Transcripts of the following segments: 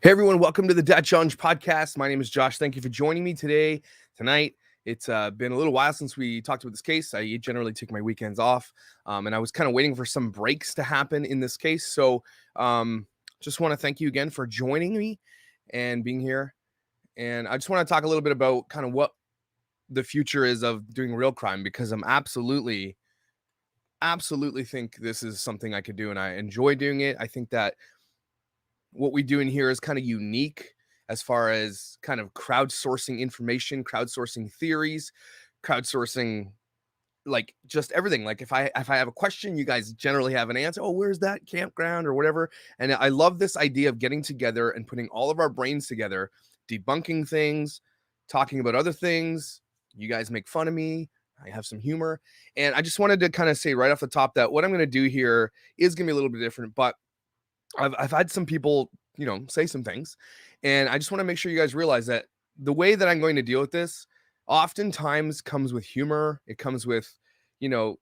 Hey everyone, welcome to the Dad Challenge podcast. My name is Josh. Thank you for joining me tonight. It's been a little while since we talked about this case. I generally take my weekends off, and I was kind of waiting for some breaks to happen in this case. So just want to thank you again for joining me and being here. And I just want to talk a little bit about kind of what the future is of doing real crime, because I'm absolutely think this is something I could do, and I enjoy doing it. I think that what we do in here is kind of unique as far as kind of crowdsourcing information, crowdsourcing theories, crowdsourcing like just everything. Like if I have a question, you guys generally have an answer. Oh, where's that campground or whatever? And I love this idea of getting together and putting all of our brains together, debunking things, talking about other things. You guys make fun of me. I have some humor. And I just wanted to kind of say right off the top that what I'm going to do here is going to be a little bit different, but I've had some people, say some things, and I just want to make sure you guys realize that the way that I'm going to deal with this oftentimes comes with humor. It comes with, you know,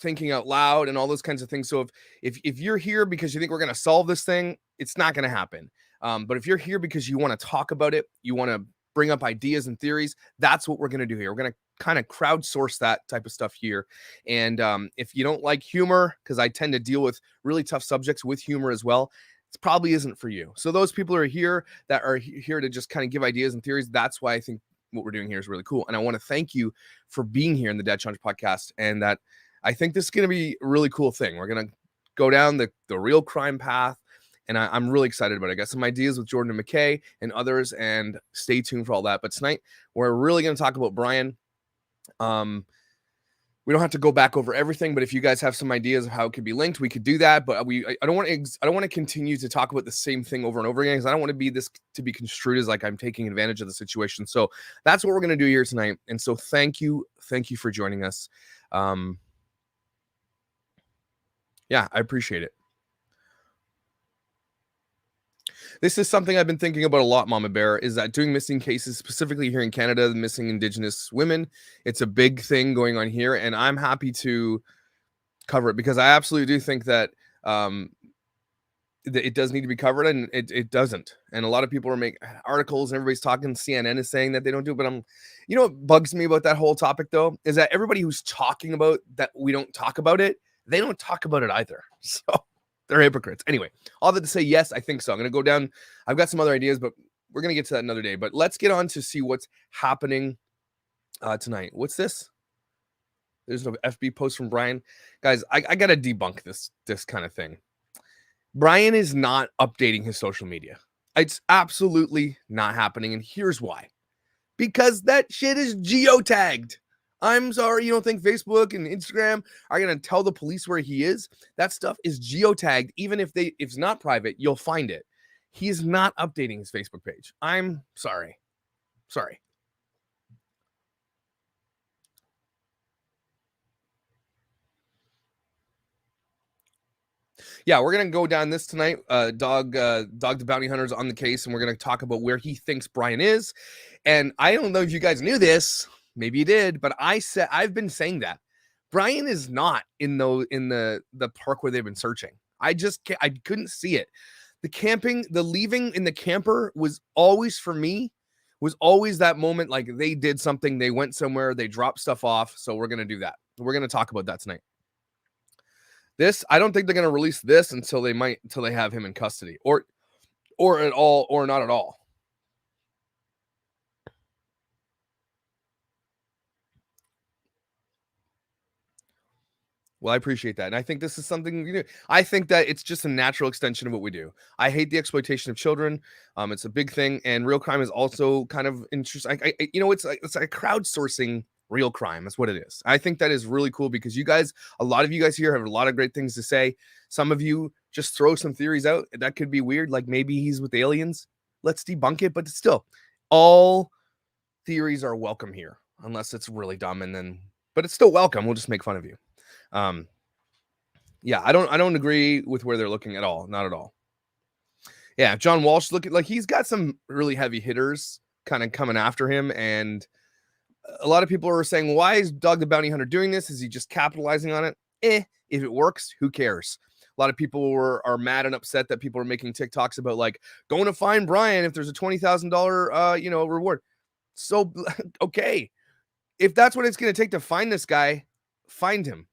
thinking out loud and all those kinds of things. So if you're here because you think we're going to solve this thing, it's not going to happen. But if you're here because you want to talk about it, you want to bring up ideas and theories, that's what we're going to do here. We're going to kind of crowdsource that type of stuff here. And if you don't like humor, because I tend to deal with really tough subjects with humor as well, it probably isn't for you. So those people are here that are here to just kind of give ideas and theories. That's why I think what we're doing here is really cool. And I want to thank you for being here in the Dad Challenge podcast. And that I think this is going to be a really cool thing. We're going to go down the real crime path. And I'm really excited about it. I got some ideas with Jordan and McKay and others, and stay tuned for all that. But tonight, we're really going to talk about Brian. We don't have to go back over everything, but if you guys have some ideas of how it could be linked, we could do that. But I don't want to continue to talk about the same thing over and over again, because I don't want to be construed as like I'm taking advantage of the situation. So that's what we're going to do here tonight. And so thank you for joining us. Yeah, I appreciate it. This is something I've been thinking about a lot, Mama Bear, is that doing missing cases, specifically here in Canada, the missing Indigenous women, it's a big thing going on here, and I'm happy to cover it because I absolutely do think that it does need to be covered, and it doesn't. And a lot of people are making articles, and everybody's talking. CNN is saying that they don't do it, but what bugs me about that whole topic, though, is that everybody who's talking about that we don't talk about it, they don't talk about it either. So they're hypocrites. Anyway, all that to say, yes, I think so. I'm going to go down. I've got some other ideas, but we're going to get to that another day. But let's get on to see what's happening tonight. What's this? There's no FB post from Brian. Guys, I got to debunk this kind of thing. Brian is not updating his social media. It's absolutely not happening. And here's why. Because that shit is geotagged. I'm sorry you don't think Facebook and Instagram are going to tell the police where he is. That stuff is geotagged. Even if it's not private, you'll find it. He is not updating his Facebook page. I'm sorry. Yeah, we're going to go down this tonight. Dog the Bountie Hunter is on the case, and we're going to talk about where he thinks Brian is. And I don't know if you guys knew this. Maybe you did, but I've been saying that Brian is not in the park where they've been searching. I couldn't see it. The leaving in the camper was always, for me, was always that moment. Like they did something, they went somewhere, they dropped stuff off. So we're going to do that. We're going to talk about that tonight. I don't think they're going to release this until they have him in custody or at all, or not at all. Well, I appreciate that. And I think this is something I think that it's just a natural extension of what we do. I hate the exploitation of children. It's a big thing. And real crime is also kind of interesting. It's like crowdsourcing real crime. That's what it is. I think that is really cool because a lot of you guys here have a lot of great things to say. Some of you just throw some theories out. That could be weird. Like maybe he's with aliens. Let's debunk it. But still, all theories are welcome here, unless it's really dumb. But it's still welcome. We'll just make fun of you. Yeah, I don't agree with where they're looking at all. Not at all. Yeah, John Walsh looking like he's got some really heavy hitters kind of coming after him. And a lot of people are saying, well, why is Dog the Bounty Hunter doing this? Is he just capitalizing on it? If it works, who cares? A lot of people are mad and upset that people are making TikToks about like going to find Brian if there's a $20,000 reward. So okay, if that's what it's going to take to find this guy, find him.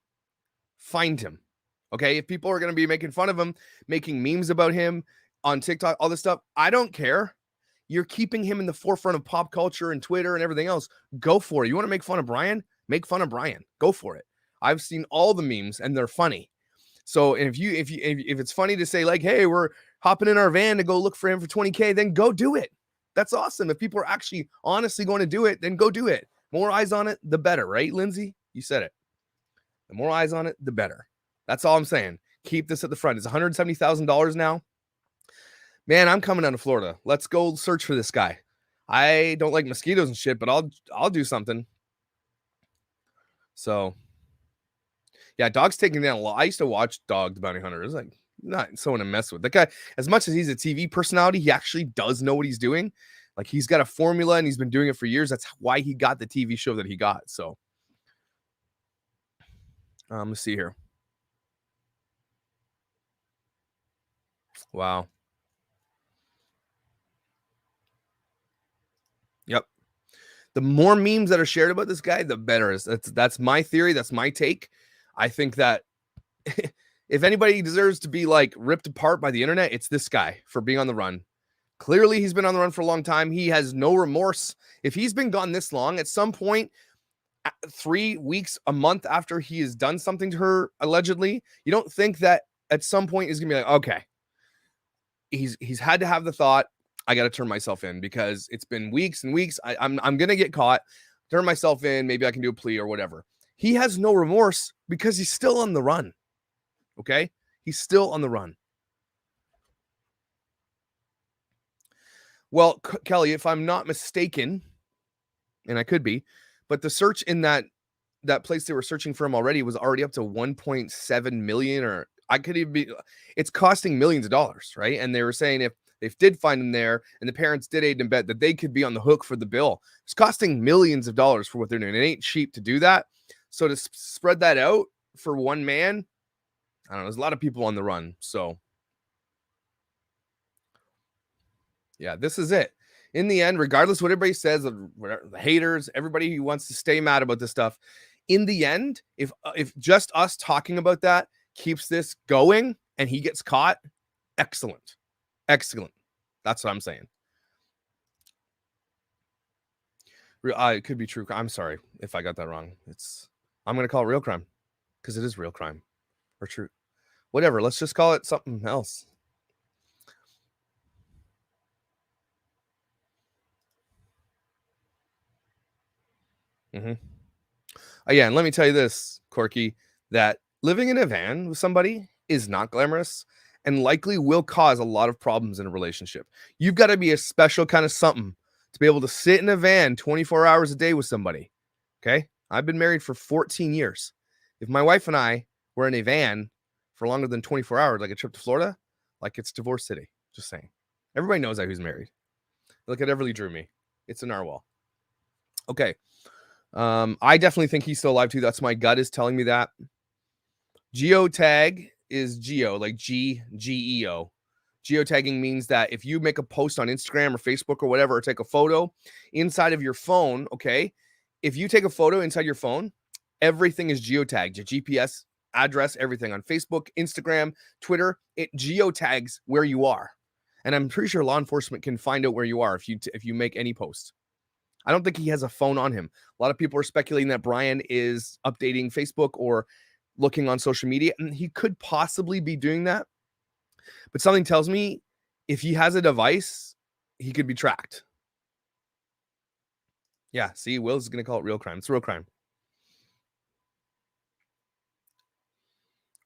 Find him. Okay, if people are going to be making fun of him, making memes about him on TikTok, all this stuff, I don't care. You're keeping him in the forefront of pop culture and Twitter and everything else. Go for it. You want to make fun of Brian? Make fun of Brian. Go for it. I've seen all the memes and they're funny. So if it's funny to say like, hey, we're hopping in our van to go look for him for 20K, then go do it. That's awesome. If people are actually honestly going to do it, then go do it. More eyes on it, the better, right, Lindsay? You said it. The more eyes on it, the better. That's all I'm saying. Keep this at the front. It's $170,000 now. Man, I'm coming down to Florida. Let's go search for this guy. I don't like mosquitoes and shit, but I'll do something. So, yeah, Dog's taking down a lot. I used to watch Dog the Bounty Hunter. It's like not someone to mess with. That guy, as much as he's a TV personality, he actually does know what he's doing. Like he's got a formula and he's been doing it for years. That's why he got the TV show that he got. So, let's see here. Wow. Yep. The more memes that are shared about this guy, the better. That's my theory. That's my take. I think that if anybody deserves to be like ripped apart by the internet, it's this guy for being on the run. Clearly, he's been on the run for a long time. He has no remorse. If he's been gone this long, at some point, 3 weeks, a month after he has done something to her, allegedly, you don't think that at some point he's gonna be like, okay, he's had to have the thought, I got to turn myself in because it's been weeks and weeks. I'm gonna get caught. Turn myself in. Maybe I can do a plea or whatever. He has no remorse because he's still on the run. Okay, he's still on the run. Well, Kelly, if I'm not mistaken, and I could be, but the search in that place they were searching for him already was already up to 1.7 million, or I could even be. It's costing millions of dollars, right? And they were saying if they did find him there, and the parents did aid and bet that they could be on the hook for the bill. It's costing millions of dollars for what they're doing. It ain't cheap to do that. So to spread that out for one man, I don't know. There's a lot of people on the run. So yeah, this is it. In the end, regardless of what everybody says, the haters, everybody who wants to stay mad about this stuff, in the end, if just us talking about that keeps this going and he gets caught, excellent. Excellent. That's what I'm saying. It could be true. I'm sorry if I got that wrong. I'm going to call it real crime because it is real crime or true. Whatever. Let's just call it something else. Yeah, and let me tell you this, Corky, that living in a van with somebody is not glamorous and likely will cause a lot of problems in a relationship. You've got to be a special kind of something to be able to sit in a van 24 hours a day with somebody. Okay? I've been married for 14 years. If my wife and I were in a van for longer than 24 hours, like a trip to Florida, like it's divorce city. Just saying. Everybody knows that who's married. Look at Everly Drew me. It's a narwhal. Okay. I definitely think he's still alive too. That's my gut is telling me that. Geotag is geo, like Geo. Geotagging means that if you make a post on Instagram or Facebook or whatever, or take a photo inside of your phone, okay? If you take a photo inside your phone, everything is geotagged. Your GPS address, everything on Facebook, Instagram, Twitter, it geotags where you are. And I'm pretty sure law enforcement can find out where you are if you make any post. I don't think he has a phone on him. A lot of people are speculating that Brian is updating Facebook or looking on social media, and he could possibly be doing that. But something tells me if he has a device, he could be tracked. Yeah, see, Will's going to call it real crime. It's real crime.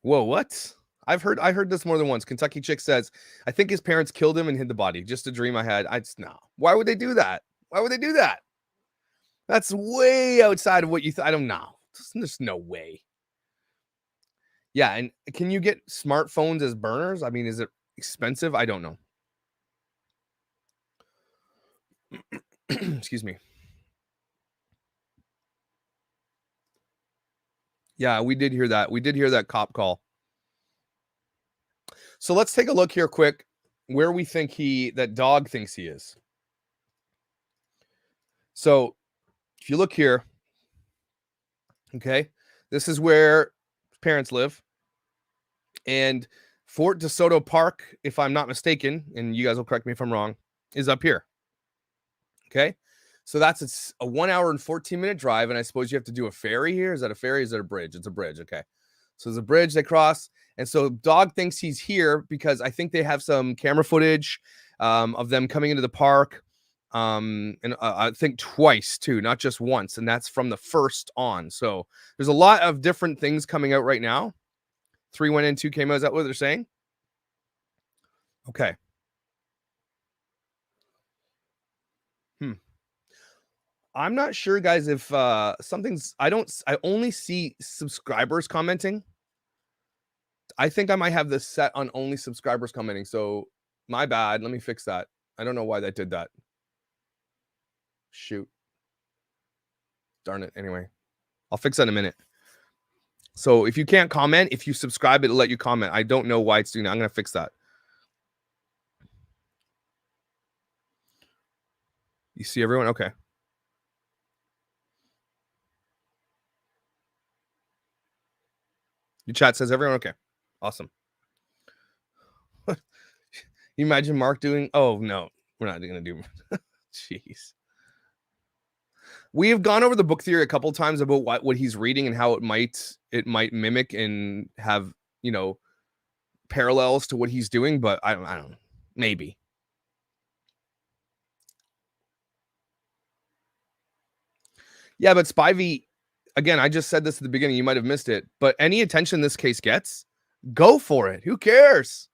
Whoa, what? I heard this more than once. Kentucky Chick says, I think his parents killed him and hid the body. Just a dream I had. No. Why would they do that? Why would they do that? That's way outside of what you I don't know. There's no way. Yeah, and can you get smartphones as burners? I mean, is it expensive? I don't know. Excuse me. Yeah, we did hear that. We did hear that cop call. So let's take a look here quick where we think that dog thinks he is. So if you look here, okay, this is where parents live. And Fort DeSoto Park, if I'm not mistaken, and you guys will correct me if I'm wrong, is up here. Okay. So that's a 1 hour and 14-minute drive. And I suppose you have to do a ferry here. Is that a ferry? Is that a bridge? It's a bridge. Okay. So there's a bridge they cross. And so dog thinks he's here because I think they have some camera footage of them coming into the park. And I think twice too, not just once. And that's from the first on. So there's a lot of different things coming out right now. 3 went in, 2 came out. Is that what they're saying? Okay. I'm not sure, guys, if something's I only see subscribers commenting. I think I might have this set on only subscribers commenting. So my bad. Let me fix that. I don't know why that did that. Shoot. Darn it. Anyway, I'll fix that in a minute. So if you can't comment, if you subscribe, it'll let you comment. I don't know why it's doing that. I'm going to fix that. You see everyone? Okay. Your chat says everyone? Okay. Awesome. You imagine Mark doing, oh no, we're not going to do. Jeez. We have gone over the book theory a couple times about what he's reading and how it might mimic and have, parallels to what he's doing, but I don't know. Maybe. Yeah, but Spivey, again, I just said this at the beginning, you might have missed it, but any attention this case gets, go for it. Who cares?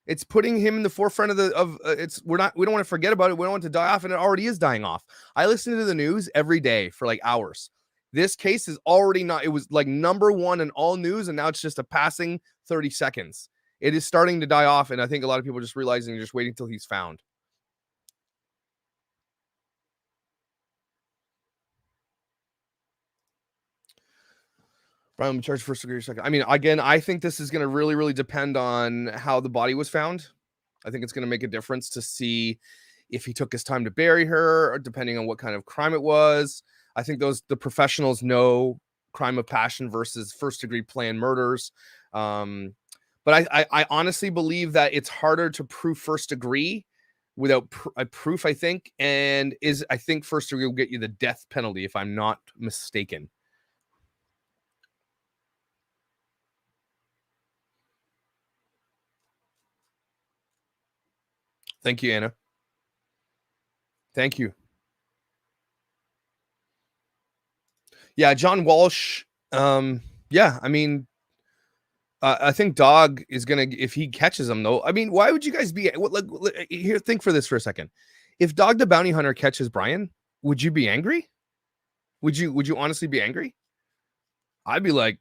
It's putting him in the forefront we don't want to forget about it. We don't want it to die off, and it already is dying off. I listen to the news every day for like hours. This case is already not, it was like number one in all news, and now it's just a passing 30 seconds. It is starting to die off, and I think a lot of people are just realizing they're just waiting until he's found. Brian, charge first degree second. I mean, again, I think this is going to really, really depend on how the body was found. I think it's going to make a difference to see if he took his time to bury her, or depending on what kind of crime it was. I think the professionals know crime of passion versus first degree planned murders. But I honestly believe that it's harder to prove first degree without a proof, I think. And I think first degree will get you the death penalty, if I'm not mistaken. Thank you, Anna. Thank you. Yeah, John Walsh. Yeah, I mean, I think Dog is gonna, if he catches him though. I mean, why would you guys be here? Think for this for a second. If Dog the Bounty Hunter catches Brian, would you be angry? Would you honestly be angry? I'd be like,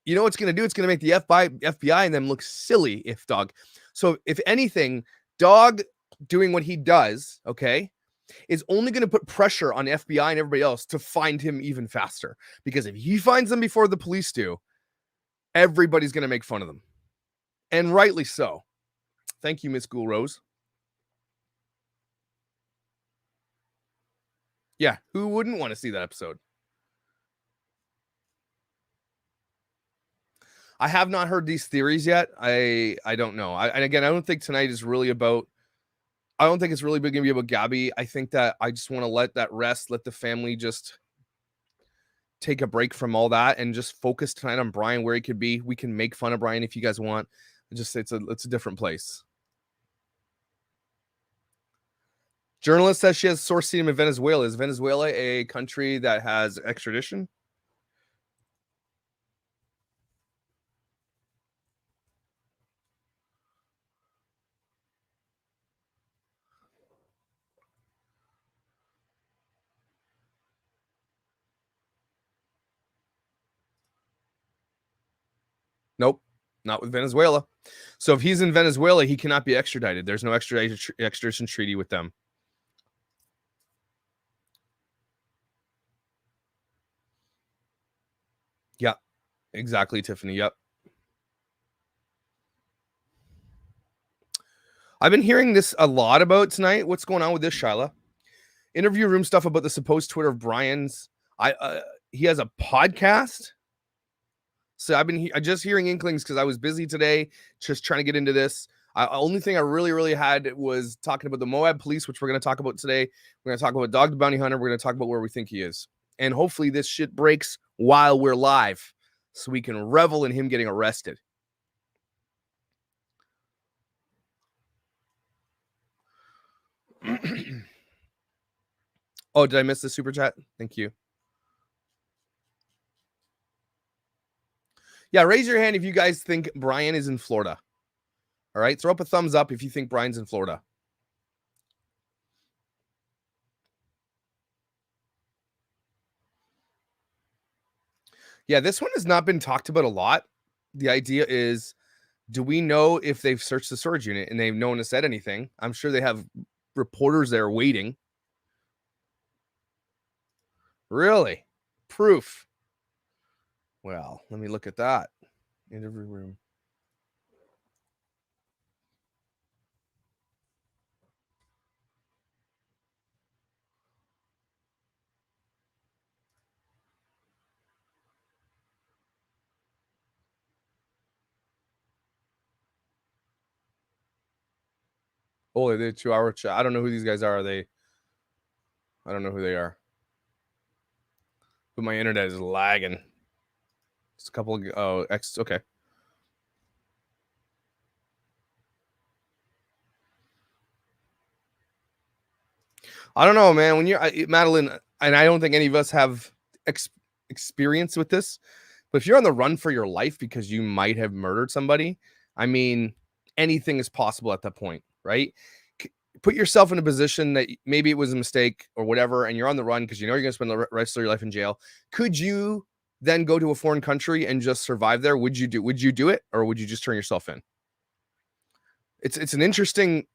you know what's gonna do? It's gonna make the FBI and them look silly if Dog. So if anything, Dog doing what he does, okay, is only going to put pressure on FBI and everybody else to find him even faster. Because if he finds them before the police do, everybody's going to make fun of them. And rightly so. Thank you, Miss Ghoul Rose. Yeah, who wouldn't want to see that episode? I have not heard these theories yet. I don't know. And again, I don't think tonight is really about, I don't think it's really going to be about Gabby. I think that I just want to let that rest, let the family just take a break from all that and just focus tonight on Brian, where he could be. We can make fun of Brian if you guys want. Just it's a different place. Journalist says she has source seen him in Venezuela. Is Venezuela a country that has extradition? Nope, not with Venezuela. So if he's in Venezuela, he cannot be extradited. There's no extradition treaty with them. Yeah, exactly, Tiffany. Yep. I've been hearing this a lot about tonight. What's going on with this, Shyla? Interview room stuff about the supposed Twitter of Brian's. He has a podcast. So I've been just hearing inklings because I was busy today, just trying to get into this. Only thing I really had was talking about the Moab police, which we're going to talk about today. We're going to talk about Dog the Bounty Hunter. We're going to talk about where we think he is. And hopefully this shit breaks while we're live so we can revel in him getting arrested. Oh, did I miss the super chat? Thank you. Yeah, raise your hand if you guys think Brian is in Florida. All right, throw up a thumbs up if you think Brian's in Florida. Yeah, this one has not been talked about a lot. The idea is, do we know if they've searched the storage unit and no one has said anything? I'm sure they have reporters there waiting. Really? Proof. Well, let me look at that. Interview room. Oh, they did 2-hour chat. I don't know who these guys are. I don't know who they are. But my internet is lagging. It's a couple of, okay. I don't know, man. When you're Madeline, and I don't think any of us have experience with this, but if you're on the run for your life because you might have murdered somebody, I mean, anything is possible at that point, right? Put yourself in a position that maybe it was a mistake or whatever, and you're on the run because you know you're going to spend the rest of your life in jail. Could you then go to a foreign country and just survive there? Would you do it, or would you just turn yourself in? It's an interesting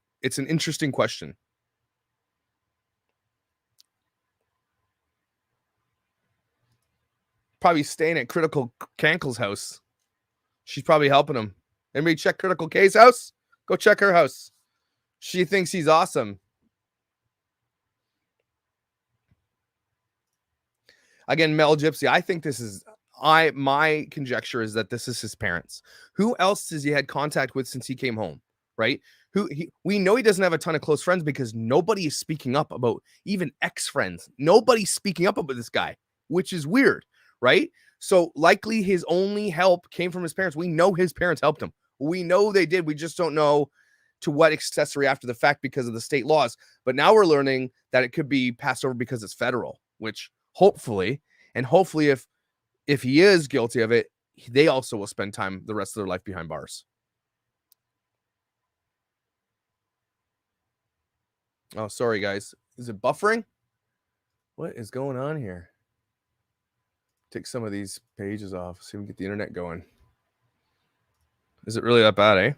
question. Probably staying at Critical Cankle's house. She's probably helping him. Anybody check Critical K's house? Go check her house. She thinks he's awesome. Again, Mel Gypsy, I think this is my conjecture is that this is his parents. Who else has he had contact with since he came home, right? We know he doesn't have a ton of close friends because nobody is speaking up about even ex-friends. Nobody's speaking up about this guy, which is weird, right? So likely his only help came from his parents. We know his parents helped him. We know they did. We just don't know to what accessory after the fact because of the state laws. But now we're learning that it could be passed over because it's federal, which hopefully if he is guilty of it, they also will spend time the rest of their life behind bars. Oh, sorry, guys. Is it buffering? What is going on here? Take some of these pages off. See if we can get the internet going. Is it really that bad, eh?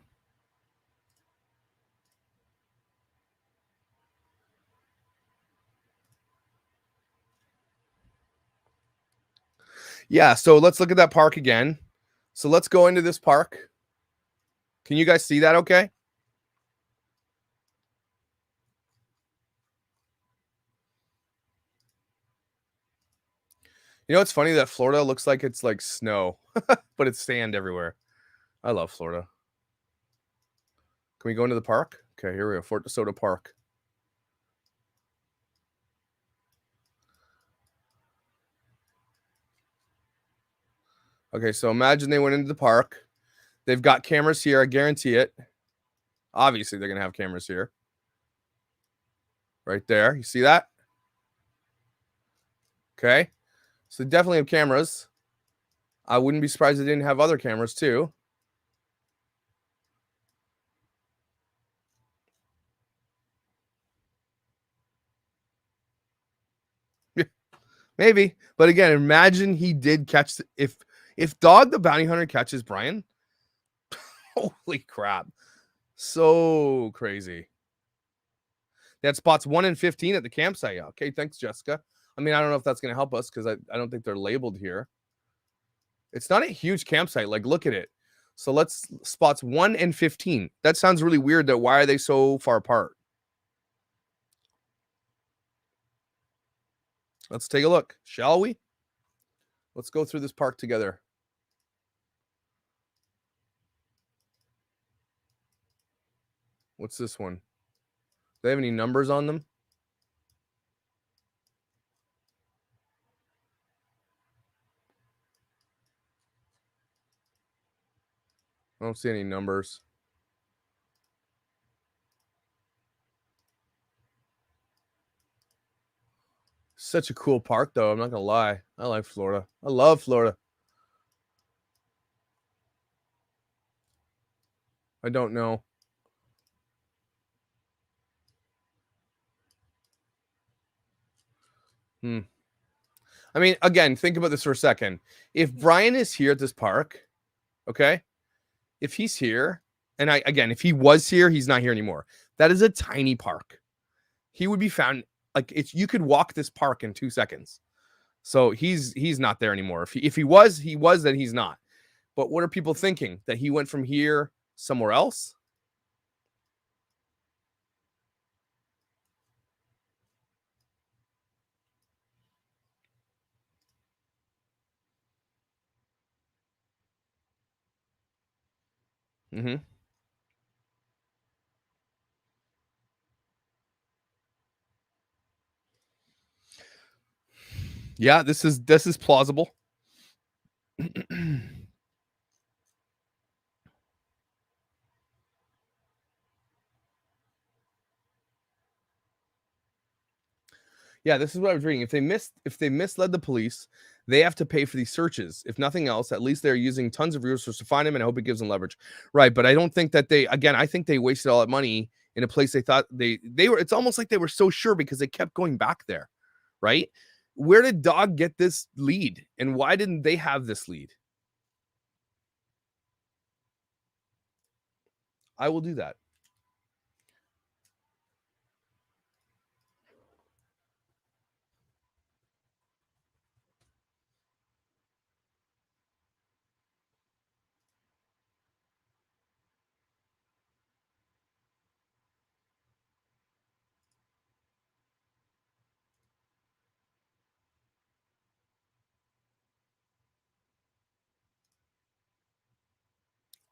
Yeah, so let's look at that park again. So let's go into this park. Can you guys see that okay? You know, it's funny that Florida looks like it's like snow, but it's sand everywhere. I love Florida. Can we go into the park? Okay, here we go. Fort DeSoto Park. Okay, so imagine they went into the park. They've got cameras here. I guarantee it. Obviously, they're going to have cameras here. Right there. You see that? Okay. So they definitely have cameras. I wouldn't be surprised they didn't have other cameras too. Maybe. But again, imagine he did catch if Dog the Bounty Hunter catches Brian. Holy crap. So crazy. They had spots 1 in 15 at the campsite. Okay, thanks, Jessica. I mean, I don't know if that's going to help us because I don't think they're labeled here. It's not a huge campsite. Like, look at it. So let's spots 1 and 15. That sounds really weird. That why are they so far apart? Let's take a look, shall we? Let's go through this park together. What's this one? Do they have any numbers on them? I don't see any numbers. Such a cool park, though. I'm not gonna lie. I like Florida. I love Florida. I don't know. I mean, again, think about this for a second. If Brian is here at this park, okay, if he's here, and if he was here, he's not here anymore. That is a tiny park. He would be found like you could walk this park in 2 seconds. So he's not there anymore. If he was, then he's not. But what are people thinking? That he went from here somewhere else? Mm-hmm. Yeah, this is plausible. Yeah, this is what I was reading. If they misled the police, they have to pay for these searches. If nothing else, at least they're using tons of resources to find him, and I hope it gives them leverage. Right, but I don't think that I think they wasted all that money in a place they thought they were. It's almost like they were so sure because they kept going back there, right? Where did Dog get this lead, and why didn't they have this lead? I will do that.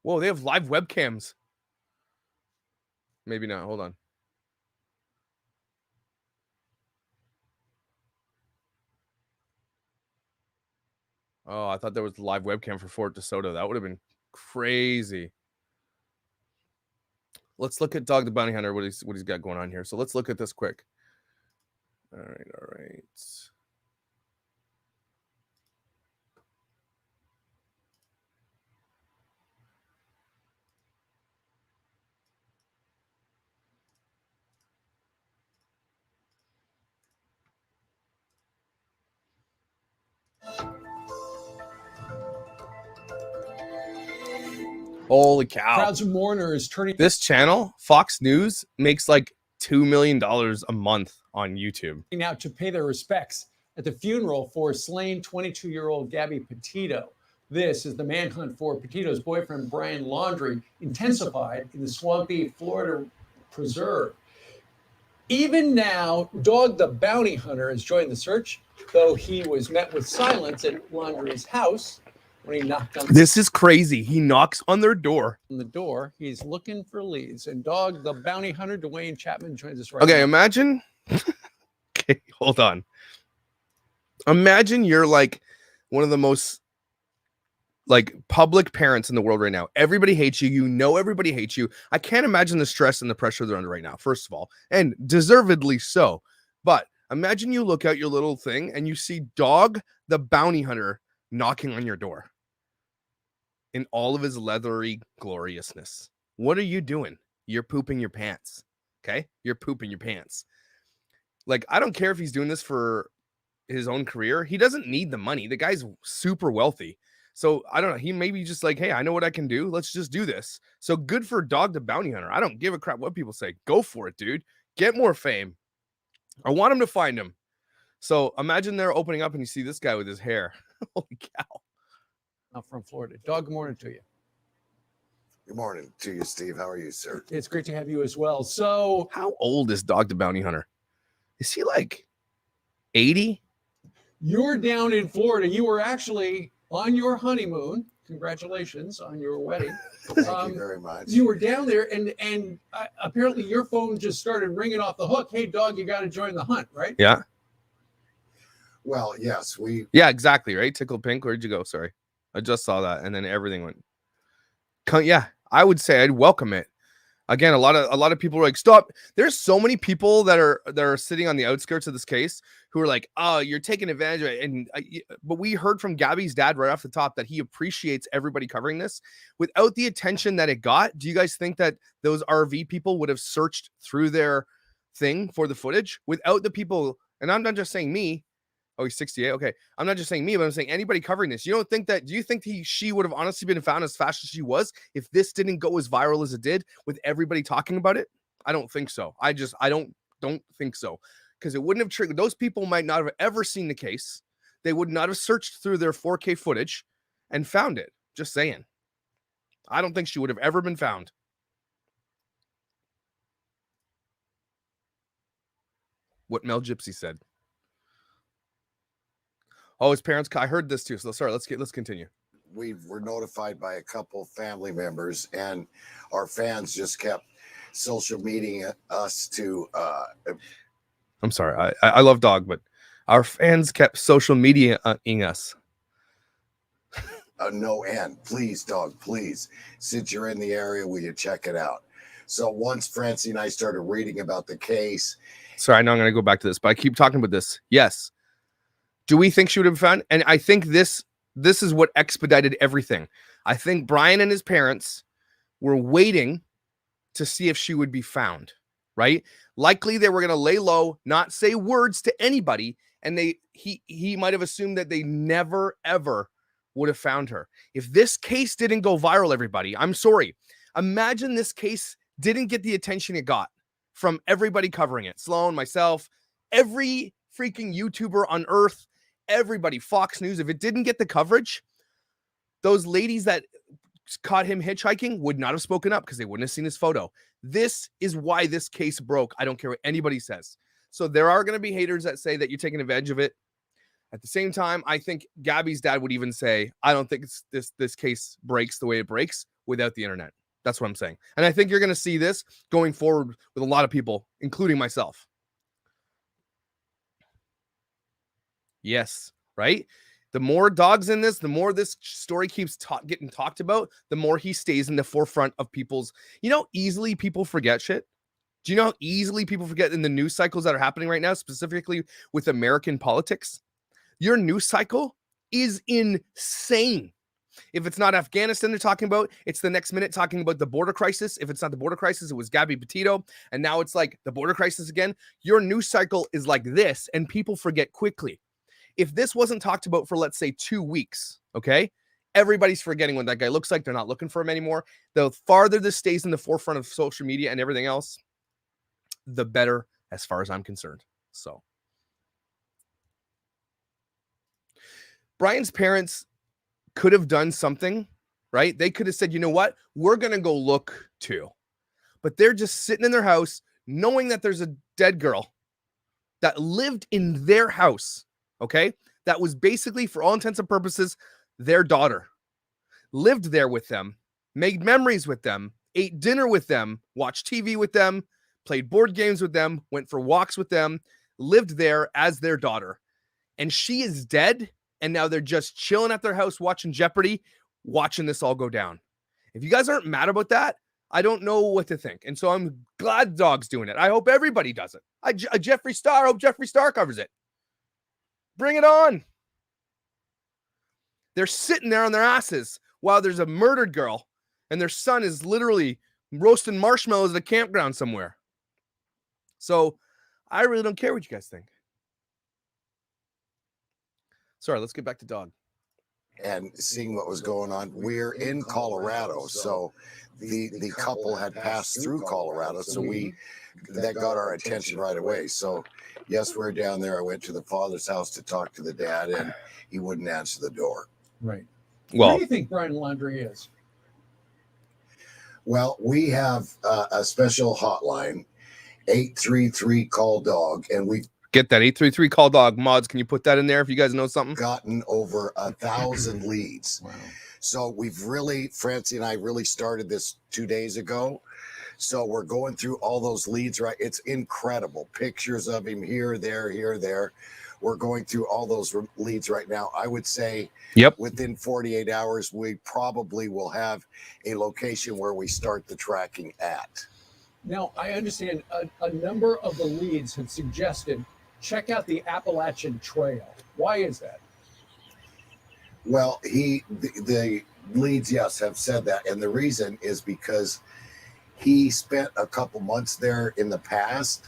Whoa, they have live webcams. Maybe not. Hold on. Oh, I thought there was a live webcam for Fort DeSoto. That would have been crazy. Let's look at Dog the Bounty Hunter, what he's got going on here. So let's look at this quick. All right. Holy cow. Crowds of mourners turning. This channel, Fox News, makes like $2 million a month on YouTube. Out to pay their respects at the funeral for slain 22-year-old Gabby Petito. This is the manhunt for Petito's boyfriend, Brian Laundrie, intensified in the swampy Florida preserve. Even now, Dog the Bounty Hunter has joined the search, though he was met with silence at Laundrie's house when he knocked on. This is crazy. He knocks on their door. On the door, he's looking for leads. And Dog the Bounty Hunter, Dwayne Chapman, joins us right now. now. Imagine. Okay, hold on. Imagine you're like one of the most like public parents in the world right now. Everybody hates you. You know everybody hates you. I can't imagine the stress and the pressure they're under right now, first of all, and deservedly so. But imagine you look out your little thing and you see Dog the Bounty Hunter knocking on your door in all of his leathery gloriousness. What are you doing? You're pooping your pants. Okay? You're pooping your pants. Like, I don't care if he's doing this for his own career. He doesn't need the money. The guy's super wealthy. So I don't know. He may be just like, hey, I know what I can do. Let's just do this. So good for Dog the Bounty Hunter. I don't give a crap what people say. Go for it, dude. Get more fame. I want him to find him. So imagine they're opening up and you see this guy with his hair. Holy cow. From Florida. Dog, good morning to you. Good morning to you, Steve. How are you, sir? It's great to have you as well. So, How old is Dog the Bounty Hunter? Is he like 80? you're down in Florida. You were actually on your honeymoon. Congratulations on your wedding. Thank you very much. You were down there, and apparently your phone just started ringing off the hook. Hey, dog, you got to join the hunt, right? Yeah. Well, yes, Yeah, exactly, right? Tickle Pink. Where'd you go? Sorry. I just saw that, and then everything went. Yeah, I would say I'd welcome it. Again, a lot of people are like, stop. There's so many people that are sitting on the outskirts of this case who are like, oh, you're taking advantage of it. But we heard from Gabby's dad right off the top that he appreciates everybody covering this. Without the attention that it got, do you guys think that those RV people would have searched through their thing for the footage? Without the people, and I'm not just saying me. Oh, he's 68. Okay. I'm not just saying me, but I'm saying anybody covering this. Do you think she would have honestly been found as fast as she was if this didn't go as viral as it did with everybody talking about it? I don't think so. I don't think so. Because it wouldn't have triggered. Those people might not have ever seen the case. They would not have searched through their 4K footage and found it. Just saying. I don't think she would have ever been found. What Mel Gypsy said. Oh, his parents. I heard this too. So sorry. Let's continue. We were notified by a couple family members, and our fans just kept social media us to. I'm sorry. I love Dog, but our fans kept social media-ing us. No end. Please, Dog. Please, since you're in the area, will you check it out? So once Francie and I started reading about the case. Sorry, I know I'm going to go back to this, but I keep talking about this. Yes. Do we think she would have been found? And I think this is what expedited everything. I think Brian and his parents were waiting to see if she would be found, right? Likely they were going to lay low, not say words to anybody, and he might have assumed that they never, ever would have found her. If this case didn't go viral, everybody, I'm sorry. Imagine this case didn't get the attention it got from everybody covering it. Sloan, myself, every freaking YouTuber on earth, everybody, Fox News. If it didn't get the coverage, those ladies that caught him hitchhiking would not have spoken up because they wouldn't have seen his photo. This is why this case broke. I don't care what anybody says. So there are going to be haters that say that you're taking advantage of it. At the same time, I think Gabby's dad would even say, I don't think this case breaks the way it breaks without the internet. That's what I'm saying. And I think you're going to see this going forward with a lot of people, including myself. Yes, right? The more dogs in this, the more this story keeps getting talked about, the more he stays in the forefront of people's, easily people forget shit. Do you know how easily people forget in the news cycles that are happening right now, specifically with American politics? Your news cycle is insane. If it's not Afghanistan they're talking about, it's the next minute talking about the border crisis. If it's not the border crisis, it was Gabby Petito. And now it's like the border crisis again. Your news cycle is like this, and people forget quickly. If this wasn't talked about for, let's say, 2 weeks, okay, everybody's forgetting what that guy looks like. They're not looking for him anymore. The farther this stays in the forefront of social media and everything else, the better as far as I'm concerned. So Brian's parents could have done something, right? They could have said, you know what? We're going to go look too. But they're just sitting in their house knowing that there's a dead girl that lived in their house. Okay, that was basically, for all intents and purposes, their daughter. Lived there with them, made memories with them, ate dinner with them, watched TV with them, played board games with them, went for walks with them, lived there as their daughter. And she is dead, and now they're just chilling at their house watching Jeopardy, watching this all go down. If you guys aren't mad about that, I don't know what to think. And so I'm glad Dog's doing it. I hope everybody does it. I hope Jeffree Star covers it. Bring it on. They're sitting there on their asses while there's a murdered girl and their son is literally roasting marshmallows at a campground somewhere. So I really don't care what you guys think. Sorry, let's get back to Dog. And seeing what was going on. We're in Colorado, so the couple had passed through Colorado, so that got our attention right away. So yes, we're down there. I went to the father's house to talk to the dad, and he wouldn't answer the door. Right. Well, Who do you think Brian Laundrie is? Well, we have a special hotline, 833 call dog, and we've Get that 833 call dog. Mods, can you put that in there if you guys know something? gotten over 1,000 leads. Wow. So Francie and I really started this 2 days ago. So we're going through all those leads, right? It's incredible. Pictures of him here, there. We're going through all those leads right now. I would say within 48 hours, we probably will have a location where we start the tracking at. Now, I understand a number of the leads have suggested check out the Appalachian Trail. Why is that? Well, the leads, yes, have said that. And the reason is because he spent a couple months there in the past,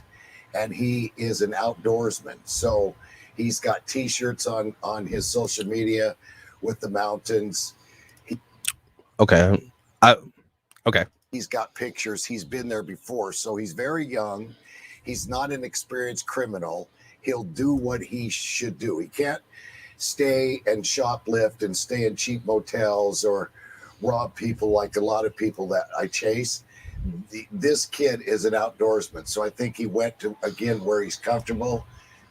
and he is an outdoorsman. So he's got T-shirts on his social media with the mountains. Okay. Okay. He's got pictures. He's been there before. So he's very young. He's not an experienced criminal. He'll do what he should do. He can't stay and shoplift and stay in cheap motels or rob people like a lot of people that I chase. This kid is an outdoorsman. So I think he went to, again, where he's comfortable,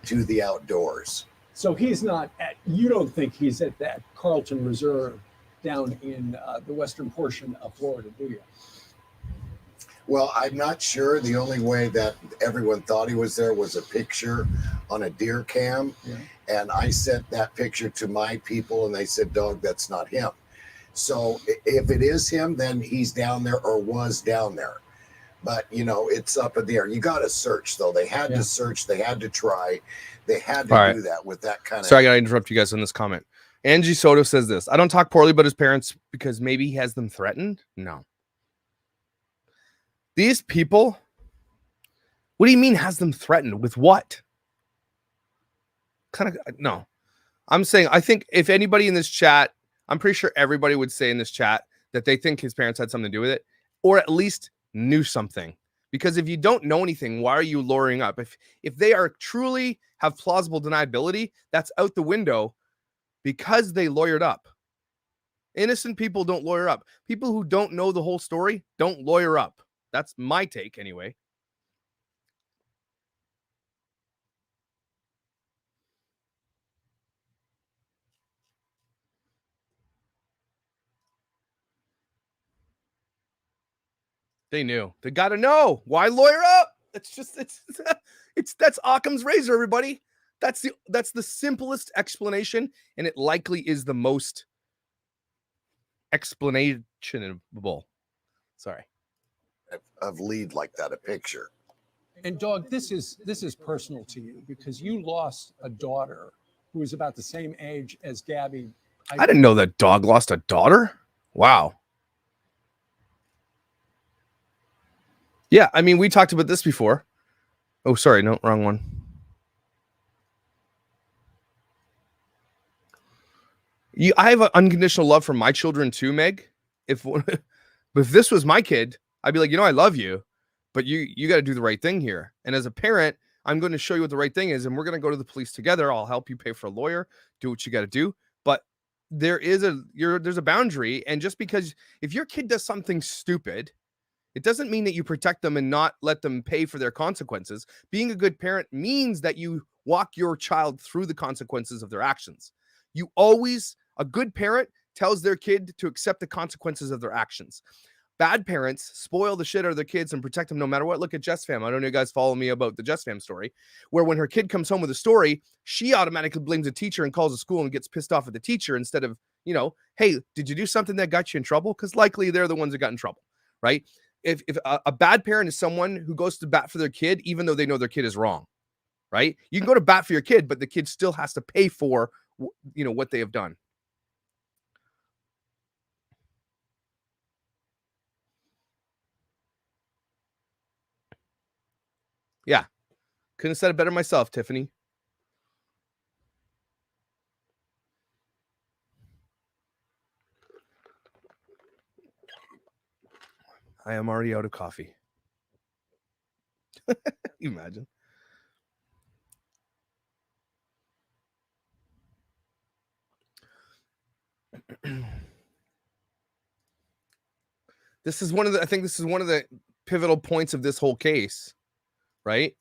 to the outdoors. So he's not you don't think he's at that Carlton Reserve down in the western portion of Florida, do you? Well, I'm not sure. The only way that everyone thought he was there was a picture on a deer cam. Yeah. And I sent that picture to my people, and they said, dog, that's not him. So if it is him, then he's down there or was down there. But, it's up in the air. You got to search, though. They had to search. They had to try. They had to do that with that kind of... Sorry, I got to interrupt you guys on this comment. Angie Soto says this. I don't talk poorly about his parents because maybe he has them threatened. No. These people, what do you mean has them threatened? With what? No. I'm saying, I think if anybody in this chat, I'm pretty sure everybody would say in this chat that they think his parents had something to do with it, or at least knew something. Because if you don't know anything, why are you lawyering up? If they are truly have plausible deniability, that's out the window because they lawyered up. Innocent people don't lawyer up. People who don't know the whole story don't lawyer up. That's my take anyway. They knew. They got to know. Why lawyer up? That's Occam's razor, everybody. That's the simplest explanation, and it likely is the most explainable. Sorry. Of lead like that, a picture. And dog, this is personal to you because you lost a daughter who was about the same age as Gabby. I didn't know that dog lost a daughter. Wow. Yeah, I mean, we talked about this before. Oh, sorry, no, wrong one. I have an unconditional love for my children too, Meg. If this was my kid, I'd be like, I love you, but you got to do the right thing here. And as a parent, I'm going to show you what the right thing is, and we're going to go to the police together. I'll help you pay for a lawyer, do what you got to do. But there's a boundary, and just because if your kid does something stupid, it doesn't mean that you protect them and not let them pay for their consequences. Being a good parent means that you walk your child through the consequences of their actions. A good parent tells their kid to accept the consequences of their actions. Bad parents spoil the shit out of their kids and protect them no matter what. Look at Jess Fam. I don't know if you guys follow me about the Jess Fam story, where when her kid comes home with a story, she automatically blames the teacher and calls the school and gets pissed off at the teacher instead of, hey, did you do something that got you in trouble? Because likely they're the ones that got in trouble, right? If a bad parent is someone who goes to bat for their kid, even though they know their kid is wrong, right? You can go to bat for your kid, but the kid still has to pay for, what they have done. Yeah. Couldn't have said it better myself, Tiffany. I am already out of coffee. Imagine. This is I think this is one of the pivotal points of this whole case, right?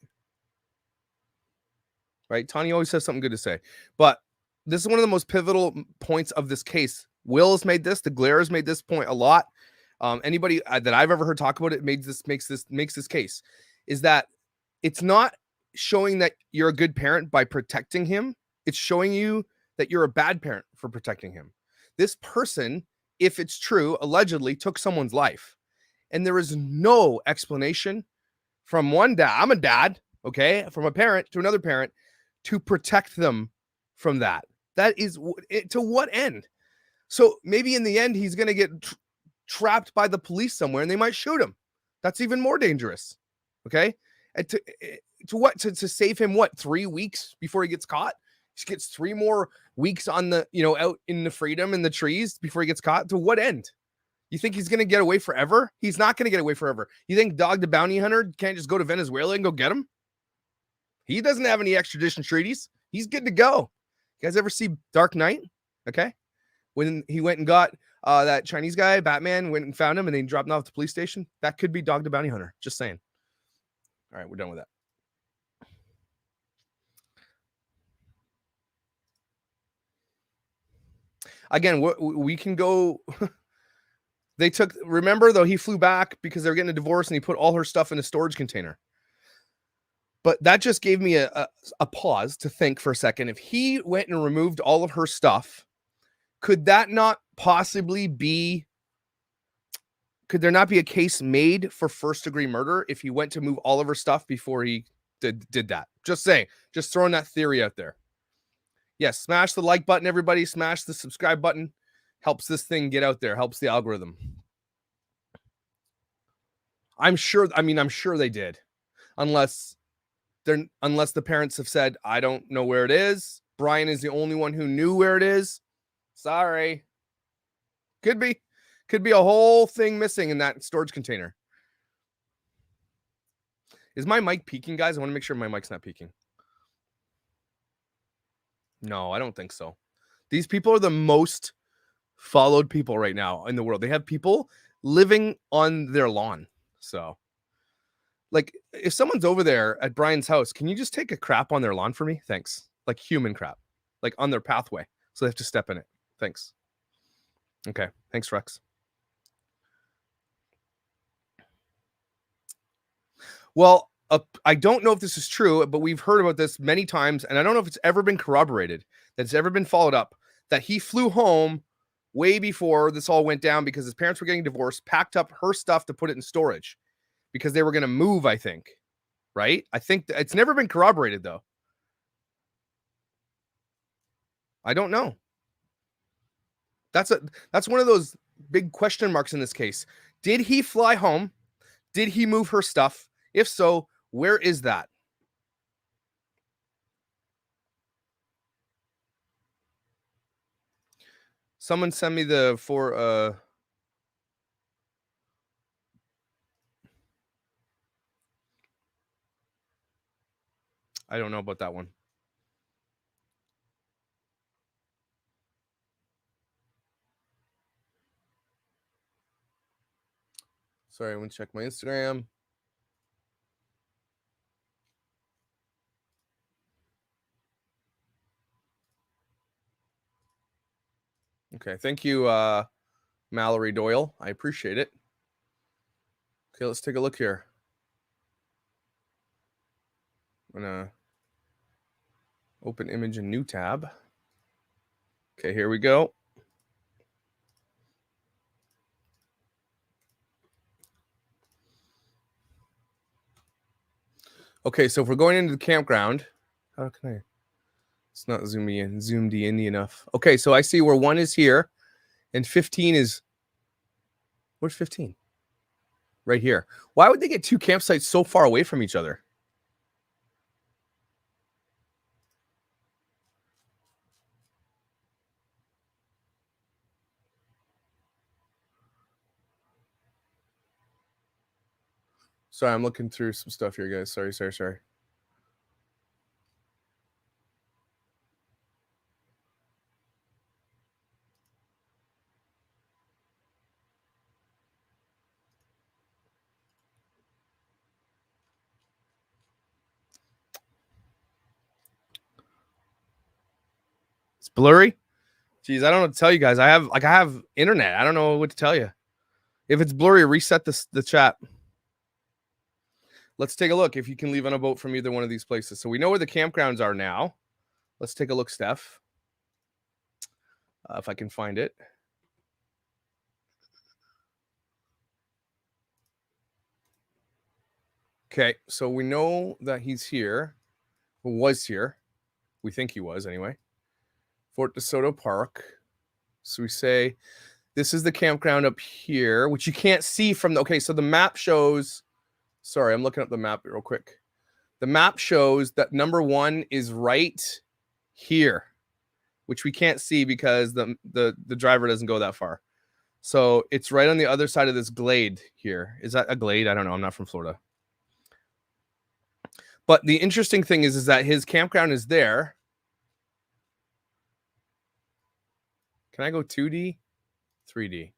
Right? Tanya always has something good to say. But this is one of the most pivotal points of this case. Will has made this. The Glare has made this point a lot. Anybody that I've ever heard talk about it makes this case is that it's not showing that you're a good parent by protecting him. It's showing you that you're a bad parent for protecting him. This person, if it's true, allegedly took someone's life. And there is no explanation from one dad. I'm a dad, okay, from a parent to another parent to protect them from that. That is to what end? So maybe in the end, he's going to get trapped by the police somewhere and they might shoot him. That's even more dangerous. Okay. And to save him, 3 weeks before he gets caught? He gets 3 more weeks on the, out in the freedom in the trees before he gets caught. To what end? You think he's going to get away forever? He's not going to get away forever. You think Dog the Bounty Hunter can't just go to Venezuela and go get him? He doesn't have any extradition treaties. He's good to go. You guys ever see Dark Knight? Okay. When he went and got that Chinese guy, Batman, went and found him and then dropped him off at the police station. That could be Dog the Bounty Hunter. Just saying. All right, we're done with that. Again, we can go. Remember though, he flew back because they were getting a divorce and he put all her stuff in a storage container. But that just gave me a pause to think for a second. If he went and removed all of her stuff, could that not possibly be, could there not be a case made for first-degree murder if he went to move all of her stuff before he did that? Just saying, just throwing that theory out there. Yes, smash the like button, everybody. Smash the subscribe button. Helps this thing get out there, helps the algorithm. I'm sure they did. Unless the parents have said, I don't know where it is. Brian is the only one who knew where it is. Sorry. Could be a whole thing missing in that storage container. Is my mic peaking, guys? I want to make sure my mic's not peaking. No, I don't think so. These people are the most followed people right now in the world. They have people living on their lawn. So, like, if someone's over there at Brian's house, can you just take a crap on their lawn for me? Thanks. Like human crap, like on their pathway. So they have to step in it. Thanks. Okay. Thanks, Rex. Well, I don't know if this is true, but we've heard about this many times, and I don't know if it's ever been corroborated, that it's ever been followed up, that he flew home way before this all went down because his parents were getting divorced, packed up her stuff to put it in storage because they were going to move, I think. Right? I think it's never been corroborated, though. I don't know. That's one of those big question marks in this case. Did he fly home? Did he move her stuff? If so, where is that? Someone send me I don't know about that one. Sorry, I want to check my Instagram. Okay, thank you, Mallory Doyle. I appreciate it. Okay, let's take a look here. I'm gonna open image in new tab. Okay, here we go. Okay, so if we're going into the campground, how can I? It's not zoomed in enough. Okay, so I see where 1 is here, and 15 is. Where's 15? Right here. Why would they get 2 campsites so far away from each other? Sorry, I'm looking through some stuff here, guys. Sorry. It's blurry. Jeez, I don't know what to tell you guys. I have internet. I don't know what to tell you. If it's blurry, reset the chat. Let's take a look if you can leave on a boat from either one of these places. So we know where the campgrounds are now. Let's take a look, Steph. If I can find it. Okay, so we know that he's here, or was here. We think he was anyway. Fort DeSoto Park. So we say this is the campground up here, which you can't see from the. Okay, so the map shows. Sorry, I'm looking up the map real quick. The map shows that number 1 is right here, which we can't see because the driver doesn't go that far. So it's right on the other side of this glade here. Is that a glade? I don't know. I'm not from Florida. But the interesting thing is that his campground is there. Can I go 2D? 3D.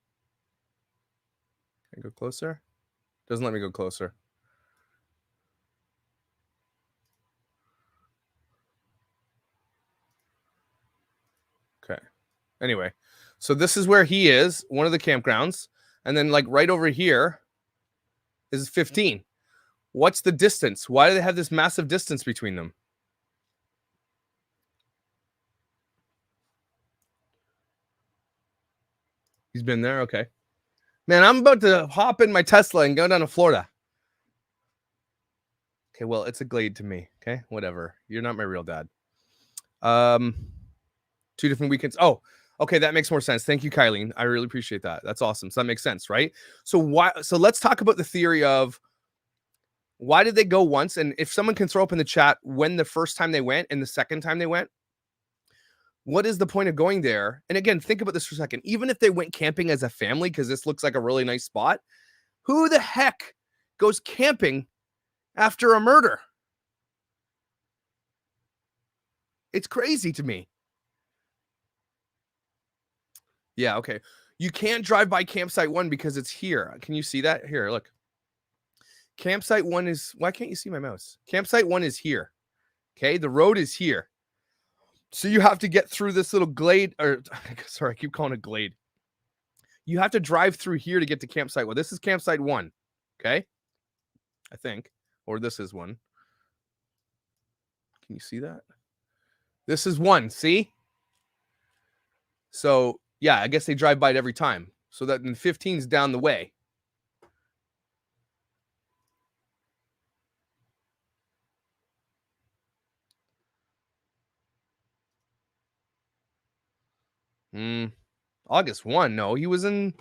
Can I go closer? Doesn't let me go closer. Okay. Anyway, so this is where he is, one of the campgrounds. And then like right over here is 15. What's the distance? Why do they have this massive distance between them? He's been there. Okay. Man, I'm about to hop in my Tesla and go down to Florida. Okay, well, it's a glade to me. Okay, whatever. You're not my real dad. 2 different weekends. Oh, okay, that makes more sense. Thank you, Kylene. I really appreciate that. That's awesome. So that makes sense, right? So let's talk about the theory of why did they go once? And if someone can throw up in the chat when the first time they went and the second time they went, what is the point of going there? And again, think about this for a second. Even if they went camping as a family, because this looks like a really nice spot, who the heck goes camping after a murder? It's crazy to me. Yeah, okay. You can't drive by campsite 1 because it's here. Can you see that? Here, look. Campsite 1 is... Why can't you see my mouse? Campsite 1 is here. Okay, the road is here. So you have to get through this little glade, or sorry, I keep calling it glade. You have to drive through here to get to campsite 1. This is campsite 1, okay? I think, or this is 1. Can you see that? This is 1, see? So, yeah, I guess they drive by it every time. So that 15 is down the way. August 1. No, he was in.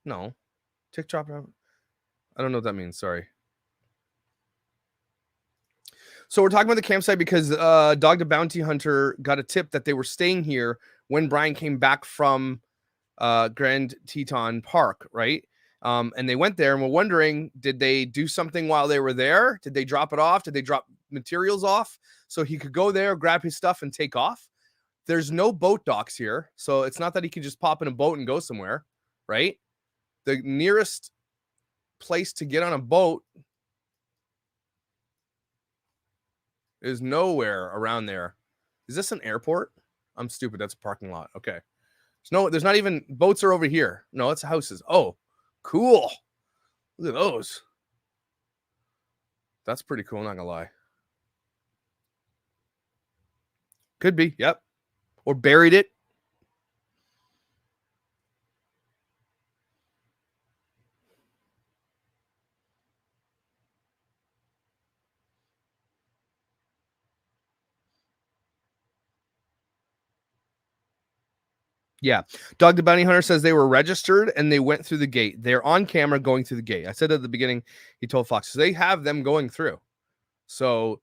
No. TikTok. I don't know what that means. Sorry. So we're talking about the campsite because Dog the Bounty Hunter got a tip that they were staying here when Brian came back from Grand Teton Park, right? And they went there and we're wondering, did they do something while they were there? Did they drop it off? Did they drop materials off so he could go there, grab his stuff and take off? There's no boat docks here. So it's not that he can just pop in a boat and go somewhere, right? The nearest place to get on a boat is nowhere around there. Is this an airport? I'm stupid. That's a parking lot. Okay. There's not even boats are over here. No, it's houses. Oh, cool. Look at those. That's pretty cool. Not gonna lie. Could be. Yep. Or buried it. Yeah. Dog the Bounty Hunter says they were registered and they went through the gate. They're on camera going through the gate. I said at the beginning, he told Fox, so they have them going through. So,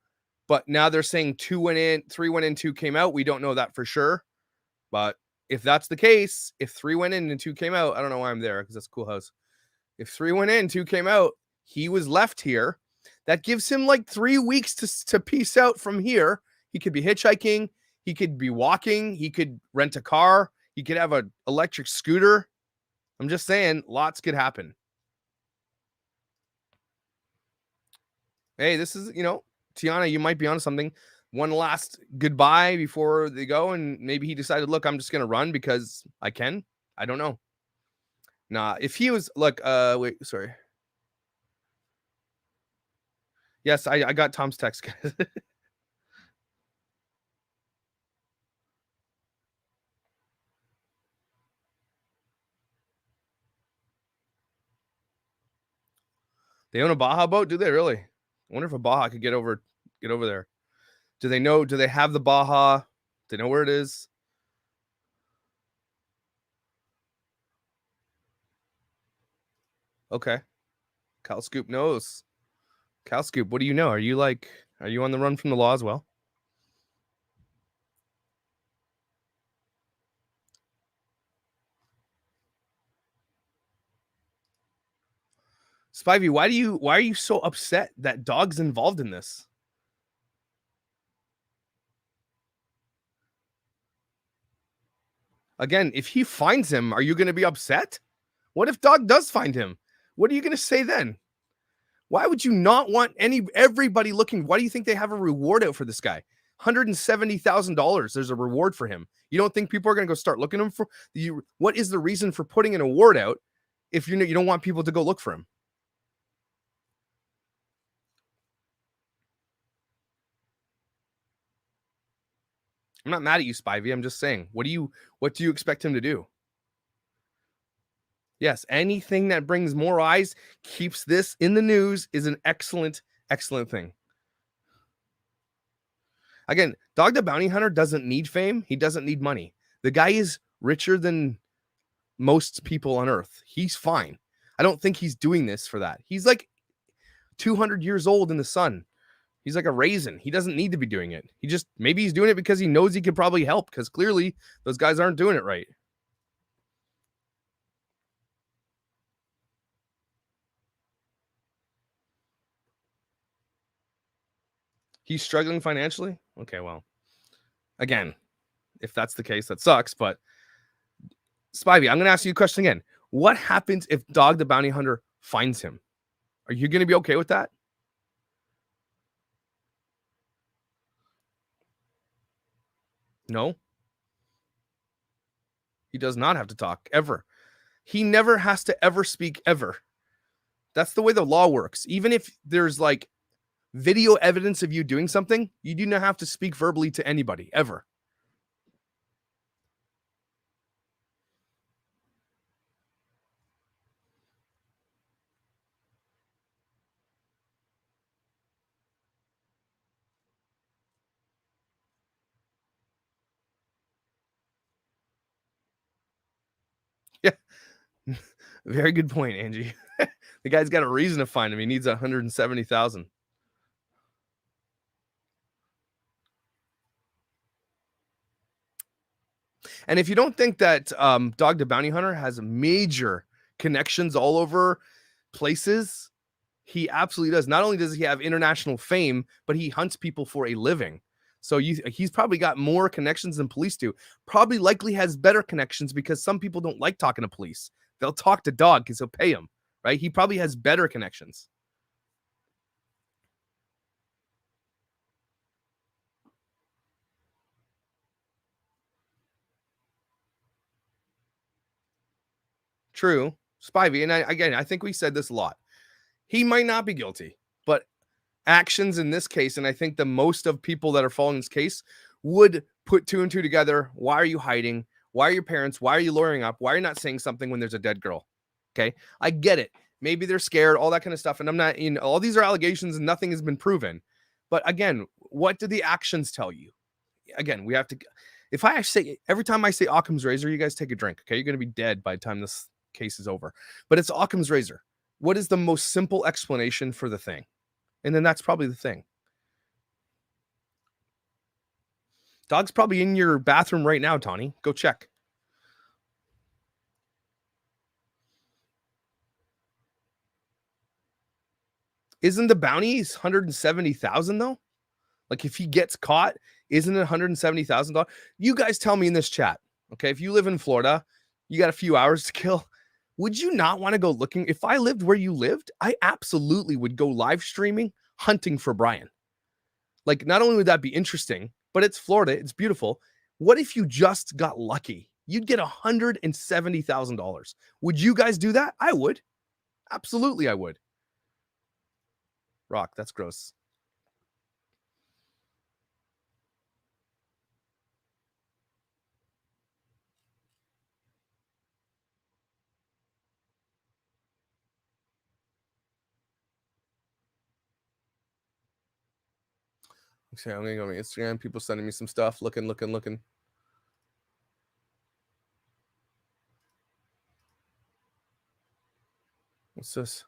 but now they're saying 2 went in, 3 went in, 2 came out. We don't know that for sure. But if that's the case, if 3 went in and 2 came out, I don't know why I'm there because that's a cool house. If 3 went in, 2 came out, he was left here. That gives him like 3 weeks to piece out from here. He could be hitchhiking. He could be walking. He could rent a car. He could have an electric scooter. I'm just saying, lots could happen. Hey, this is, Tiana, you might be onto something. one last goodbye before they go, and maybe he decided, look, I'm just gonna run because I can. I don't know. Nah, if he was wait, sorry. Yes, I got Tom's text, guys. They own a Baja boat? Do they really? I wonder if a Baja could get over there. Do they know? Do they have the Baja? Do they know where it is? Okay. Cal Scoop knows. Cal Scoop, what do you know? Are you on the run from the law as well? Spivey, why are you so upset that Dog's involved in this? Again, if he finds him, are you going to be upset? What if Dog does find him? What are you going to say then? Why would you not want everybody looking? Why do you think they have a reward out for this guy? $170,000. There's a reward for him. You don't think people are going to go start looking him for you? What is the reason for putting an award out if you don't want people to go look for him? I'm not mad at you, Spivey. I'm just saying, what do you expect him to do? Yes, anything that brings more eyes, keeps this in the news, is an excellent, excellent thing. Again, Dog the Bounty Hunter doesn't need fame. He doesn't need money. The guy is richer than most people on Earth. He's fine. I don't think he's doing this for that. He's like 200 years old in the sun. He's like a raisin. He doesn't need to be doing it. Maybe he's doing it because he knows he could probably help, because clearly those guys aren't doing it right. He's struggling financially? Okay, well, again, if that's the case, that sucks. But Spivey, I'm going to ask you a question again. What happens if Dog the Bounty Hunter finds him? Are you going to be okay with that? No. He does not have to talk ever. He never has to ever speak ever. That's the way the law works. Even if there's like video evidence of you doing something, you do not have to speak verbally to anybody ever. Yeah. Very good point, Angie. The guy's got a reason to find him. He needs 170,000. And if you don't think that Dog the Bounty Hunter has major connections all over places, he absolutely does. Not only does he have international fame, but he hunts people for a living. So he's probably got more connections than police do. Probably likely has better connections, because some people don't like talking to police. They'll talk to Dog because he'll pay him, right? He probably has better connections. True. Spivey, and I think we said this a lot. He might not be guilty, but actions in this case, and I think the most of people that are following this case would put two and two together. Why are you hiding? Why are your parents? Why are you lawyering up? Why are you not saying something when there's a dead girl? Okay, I get it. Maybe they're scared, all that kind of stuff. And I'm not, all these are allegations and nothing has been proven. But again, what do the actions tell you? Again, we have to, if I say, every time I say Occam's razor, you guys take a drink. Okay, you're going to be dead by the time this case is over. But it's Occam's razor. What is the most simple explanation for the thing? And then that's probably the thing. Dog's probably in your bathroom right now, Tawny. Go check. Isn't the bounty 170,000 though? Like, if he gets caught, isn't it $170,000? You guys tell me in this chat. Okay, if you live in Florida, you got a few hours to kill. Would you not want to go looking? If I lived where you lived, I absolutely would go live streaming hunting for Brian. Like, not only would that be interesting, but it's Florida, it's beautiful. What if you just got lucky? You'd get $170,000. Would you guys do that? I would. Absolutely, I would. Rock, that's gross. Okay, I'm gonna go on Instagram. People sending me some stuff. Looking. What's this?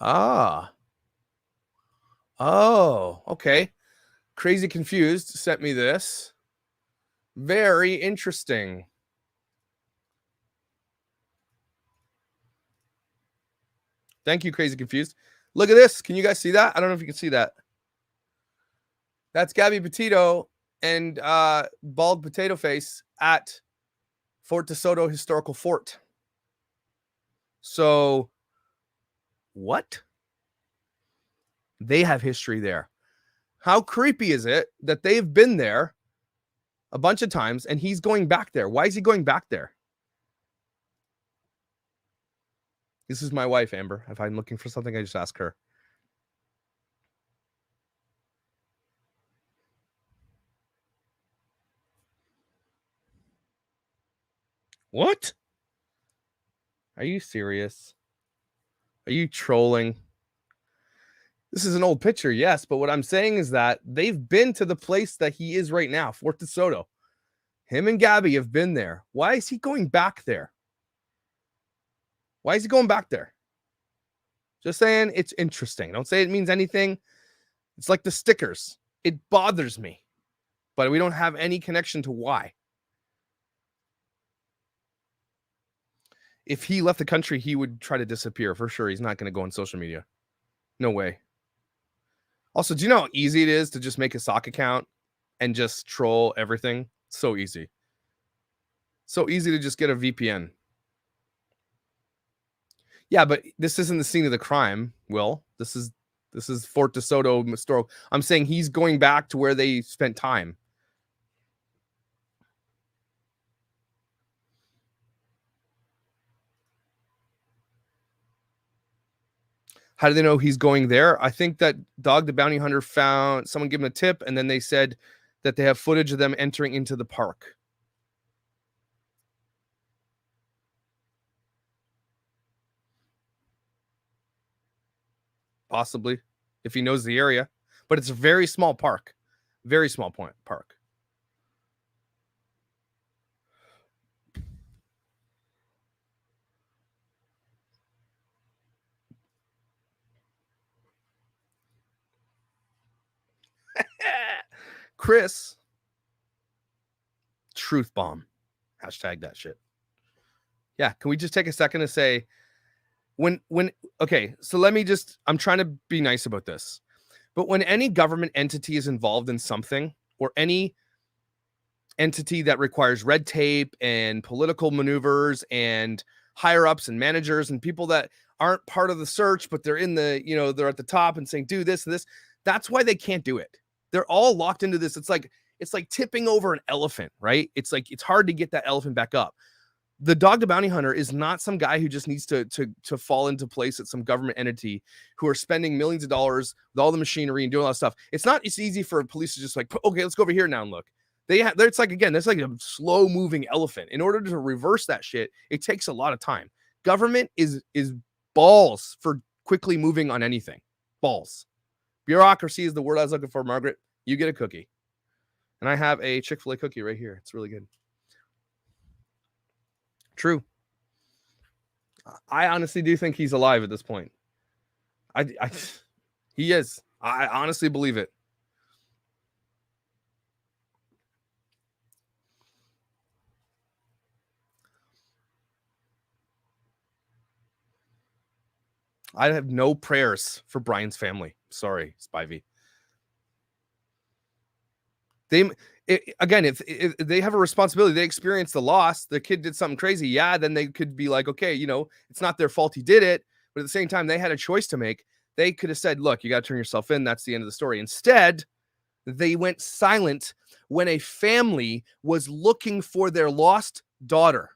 Ah. Oh, okay. Crazy Confused sent me this. Very interesting. Thank you, Crazy Confused. Look at this. Can you guys see that? I don't know if you can see that. That's Gabby Petito and Bald Potato Face at Fort DeSoto Historical Fort. So, what? They have history there. How creepy is it that they've been there a bunch of times and he's going back there? Why is he going back there? This is my wife, Amber. If I'm looking for something, I just ask her. What? Are you serious? Are you trolling? This is an old picture, yes, but what I'm saying is that they've been to the place that he is right now, Fort DeSoto. Him and Gabby have been there. Why is he going back there? Why is he going back there? Just saying, it's interesting. Don't say it means anything. It's like the stickers. It bothers me, but we don't have any connection to why. If he left the country, he would try to disappear for sure. He's not going to go on social media. No way. Also, do you know how easy it is to just make a sock account and just troll everything? So easy. So easy to just get a VPN. Yeah, but this isn't the scene of the crime, Will. This is Fort DeSoto historical. I'm saying he's going back to where they spent time. How do they know he's going there? I think that Dog the Bounty Hunter found someone give him a tip, and then they said that they have footage of them entering into the park. Possibly, if he knows the area. But it's a very small park. Very small park. Chris, truth bomb. Hashtag that shit. Yeah, can we just take a second to say okay, so I'm trying to be nice about this. But when any government entity is involved in something, or any entity that requires red tape and political maneuvers and higher ups and managers and people that aren't part of the search, but they're in the, they're at the top and saying, do this and this, that's why they can't do it. They're all locked into this. It's like tipping over an elephant, right? It's like, it's hard to get that elephant back up. The Dog the Bounty Hunter is not some guy who just needs to fall into place at some government entity who are spending millions of dollars with all the machinery and doing all that stuff. It's easy for police to just like, okay, let's go over here now and look. It's like, again, that's like a slow moving elephant. In order to reverse that shit, it takes a lot of time. Government is balls for quickly moving on anything. Balls. Bureaucracy is the word I was looking for, Margaret. You get a cookie. And I have a Chick-fil-A cookie right here. It's really good. True. I honestly do think he's alive at this point. He is. I honestly believe it. I have no prayers for Brian's family. Sorry, Spivey. If they have a responsibility, they experience the loss, the kid did something crazy, then they could be like, okay, it's not their fault he did it, but at the same time, they had a choice to make. They could have said, look, you got to turn yourself in. That's the end of the story. Instead, they went silent when a family was looking for their lost daughter.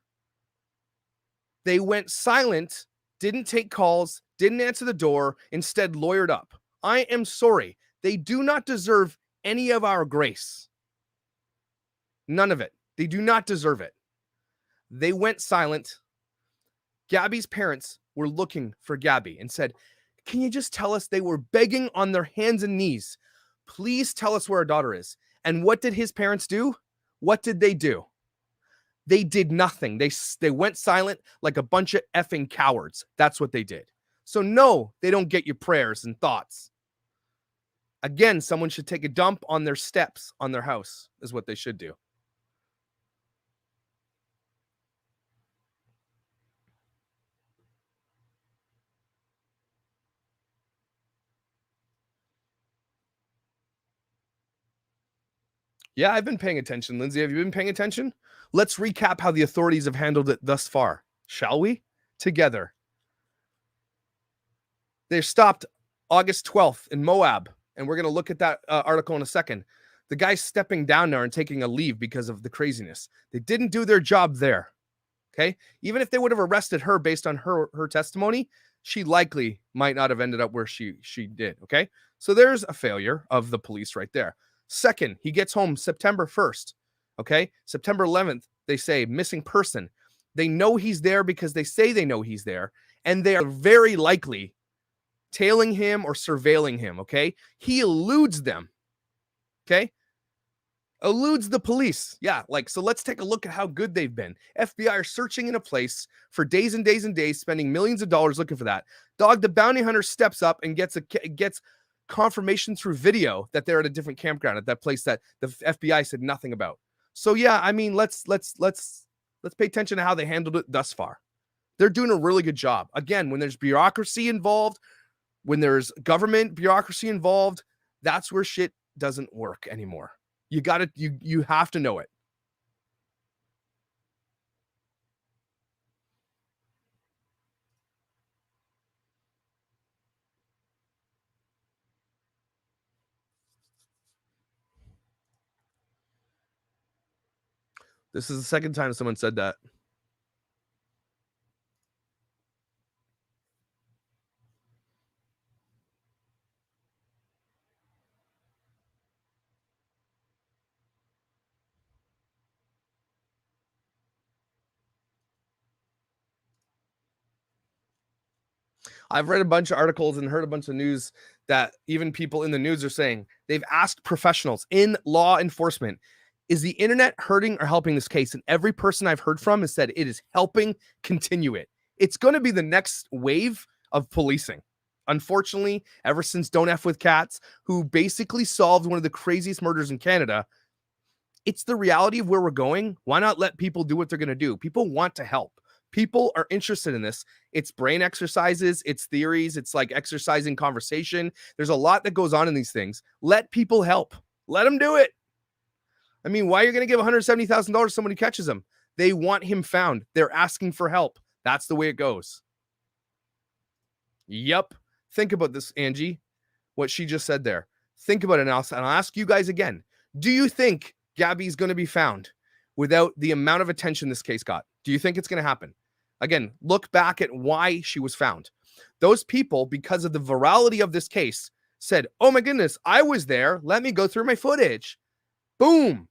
They went silent, didn't take calls, didn't answer the door, instead lawyered up. I am sorry. They do not deserve any of our grace. None of it. They do not deserve it. They went silent. Gabby's parents were looking for Gabby and said, can you just tell us? They were begging on their hands and knees. Please tell us where our daughter is. And what did his parents do? What did they do? They did nothing. They went silent like a bunch of effing cowards. That's what they did. So no, they don't get your prayers and thoughts. Again, someone should take a dump on their steps on their house is what they should do. Yeah, I've been paying attention. Lindsay, have you been paying attention? Let's recap how the authorities have handled it thus far, shall we? Together. They stopped August 12th in Moab, and we're going to look at that article in a second. The guy's stepping down now and taking a leave because of the craziness. They didn't do their job there, okay? Even if they would have arrested her based on her testimony, she likely might not have ended up where she did, okay? So there's a failure of the police right there. Second, he gets home September 1st, okay? September 11th, they say missing person. They know he's there because they say they know he's there, and they are very likely tailing him or surveilling him, okay? He eludes them, okay? Eludes the police. Yeah, so let's take a look at how good they've been. FBI are searching in a place for days and days and days, spending millions of dollars looking for that. Dog, the bounty hunter steps up and gets confirmation through video that they're at a different campground at that place that the FBI said nothing about. So yeah, I mean, let's pay attention to how they handled it thus far. They're doing a really good job. Again, when there's bureaucracy involved, when there's government bureaucracy involved, that's where shit doesn't work anymore. You have to know it. This is the second time someone said that. I've read a bunch of articles and heard a bunch of news that even people in the news are saying they've asked professionals in law enforcement, is the internet hurting or helping this case? And every person I've heard from has said it is helping continue it. It's going to be the next wave of policing. Unfortunately, ever since Don't F With Cats, who basically solved one of the craziest murders in Canada, it's the reality of where we're going. Why not let people do what they're going to do? People want to help. People are interested in this. It's brain exercises, it's theories, it's like exercising conversation. There's a lot that goes on in these things. Let people help. Let them do it. I mean, why are you going to give $170,000 to someone who catches him? They want him found. They're asking for help. That's the way it goes. Yep. Think about this, Angie, what she just said there. Think about it, and I'll ask you guys again. Do you think Gabby's going to be found without the amount of attention this case got? Do you think it's going to happen? Again, look back at why she was found. Those people, because of the virality of this case, said, oh my goodness, I was there. Let me go through my footage. Boom.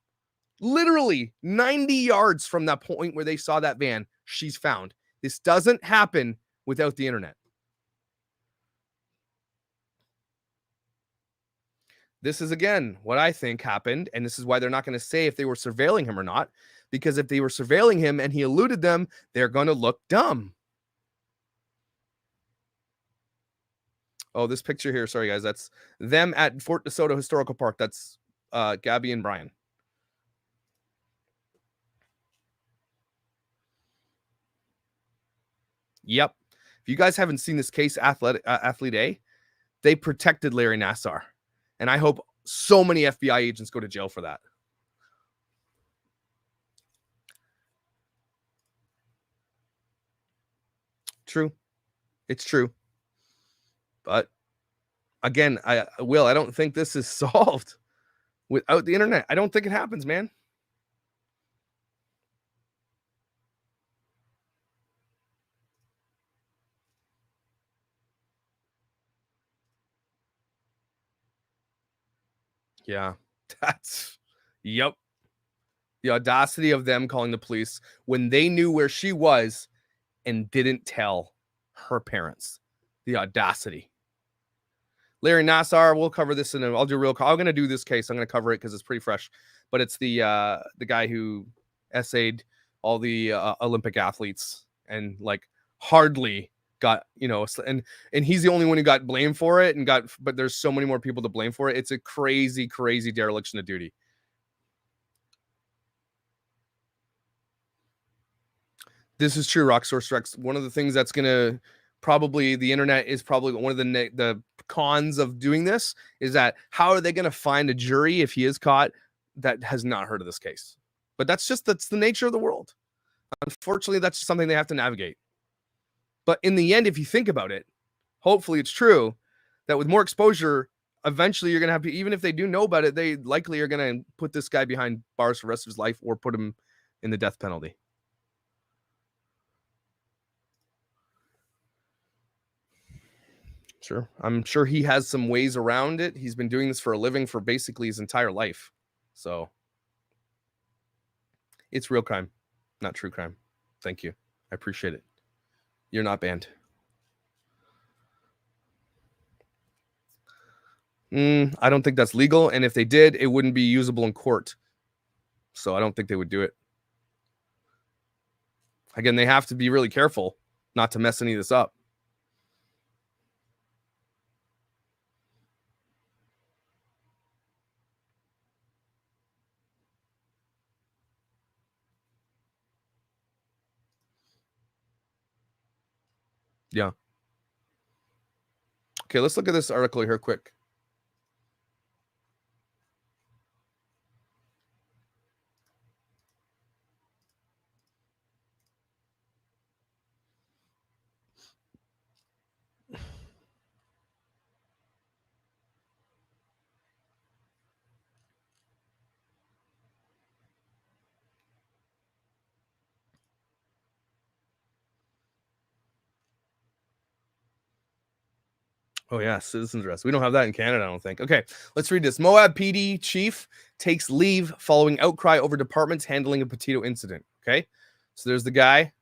Literally 90 yards from that point where they saw that van, she's found. This doesn't happen without the internet. This is, again, what I think happened, and this is why they're not going to say if they were surveilling him or not, because if they were surveilling him and he eluded them, they're going to look dumb. Oh, this picture here, sorry guys, that's them at Fort DeSoto Historical Park. That's Gabby and Brian. Yep. If you guys haven't seen this case, Athlete A, they protected Larry Nassar. And I hope so many FBI agents go to jail for that. True. It's true. But again, I don't think this is solved without the internet. I don't think it happens, man. Yeah, that's, yep. The audacity of them calling the police when they knew where she was and didn't tell her parents. The audacity. Larry Nassar, we'll cover this in I'll do a real call. I'm going to do this case. I'm going to cover it because it's pretty fresh. But it's the guy who essayed all the Olympic athletes and like hardly got, and he's the only one who got blamed for it but there's so many more people to blame for it. It's a crazy, crazy dereliction of duty. This is true, Rock Source Rex. One of the things that's going to probably, the internet is probably one of the cons of doing this is that how are they going to find a jury if he is caught that has not heard of this case? But that's the nature of the world. Unfortunately, that's something they have to navigate. But in the end, if you think about it, hopefully it's true that with more exposure, eventually you're going to have to, even if they do know about it, they likely are going to put this guy behind bars for the rest of his life or put him in the death penalty. Sure. I'm sure he has some ways around it. He's been doing this for a living for basically his entire life. So it's real crime, not true crime. Thank you. I appreciate it. You're not banned. I don't think that's legal. And if they did, it wouldn't be usable in court. So I don't think they would do it. Again, they have to be really careful not to mess any of this up. Yeah. Okay, let's look at this article here quick. Oh, yeah, citizen's arrest. We don't have that in Canada, I don't think. Okay, let's read this. Moab PD chief takes leave following outcry over department's handling of Petito incident. Okay, so there's the guy.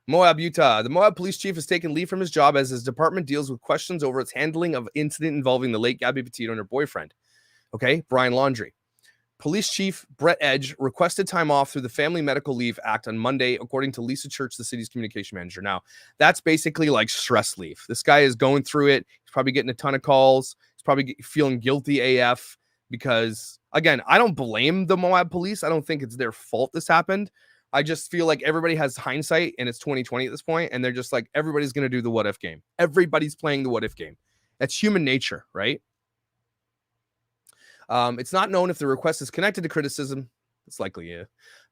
Moab, Utah. The Moab police chief has taken leave from his job as his department deals with questions over its handling of incident involving the late Gabby Petito and her boyfriend. Okay, Brian Laundrie. Police Chief Brett Edge requested time off through the Family Medical Leave Act on Monday, according to Lisa Church, the city's communication manager. Now, that's basically like stress leave. This guy is going through it. He's probably getting a ton of calls. He's probably feeling guilty AF because, again, I don't blame the Moab police. I don't think it's their fault this happened. I just feel like everybody has hindsight and it's 2020 at this point, and they're just like, everybody's going to do the what if game. Everybody's playing the what if game. That's human nature, right? It's not known if the request is connected to criticism. It's likely, yeah.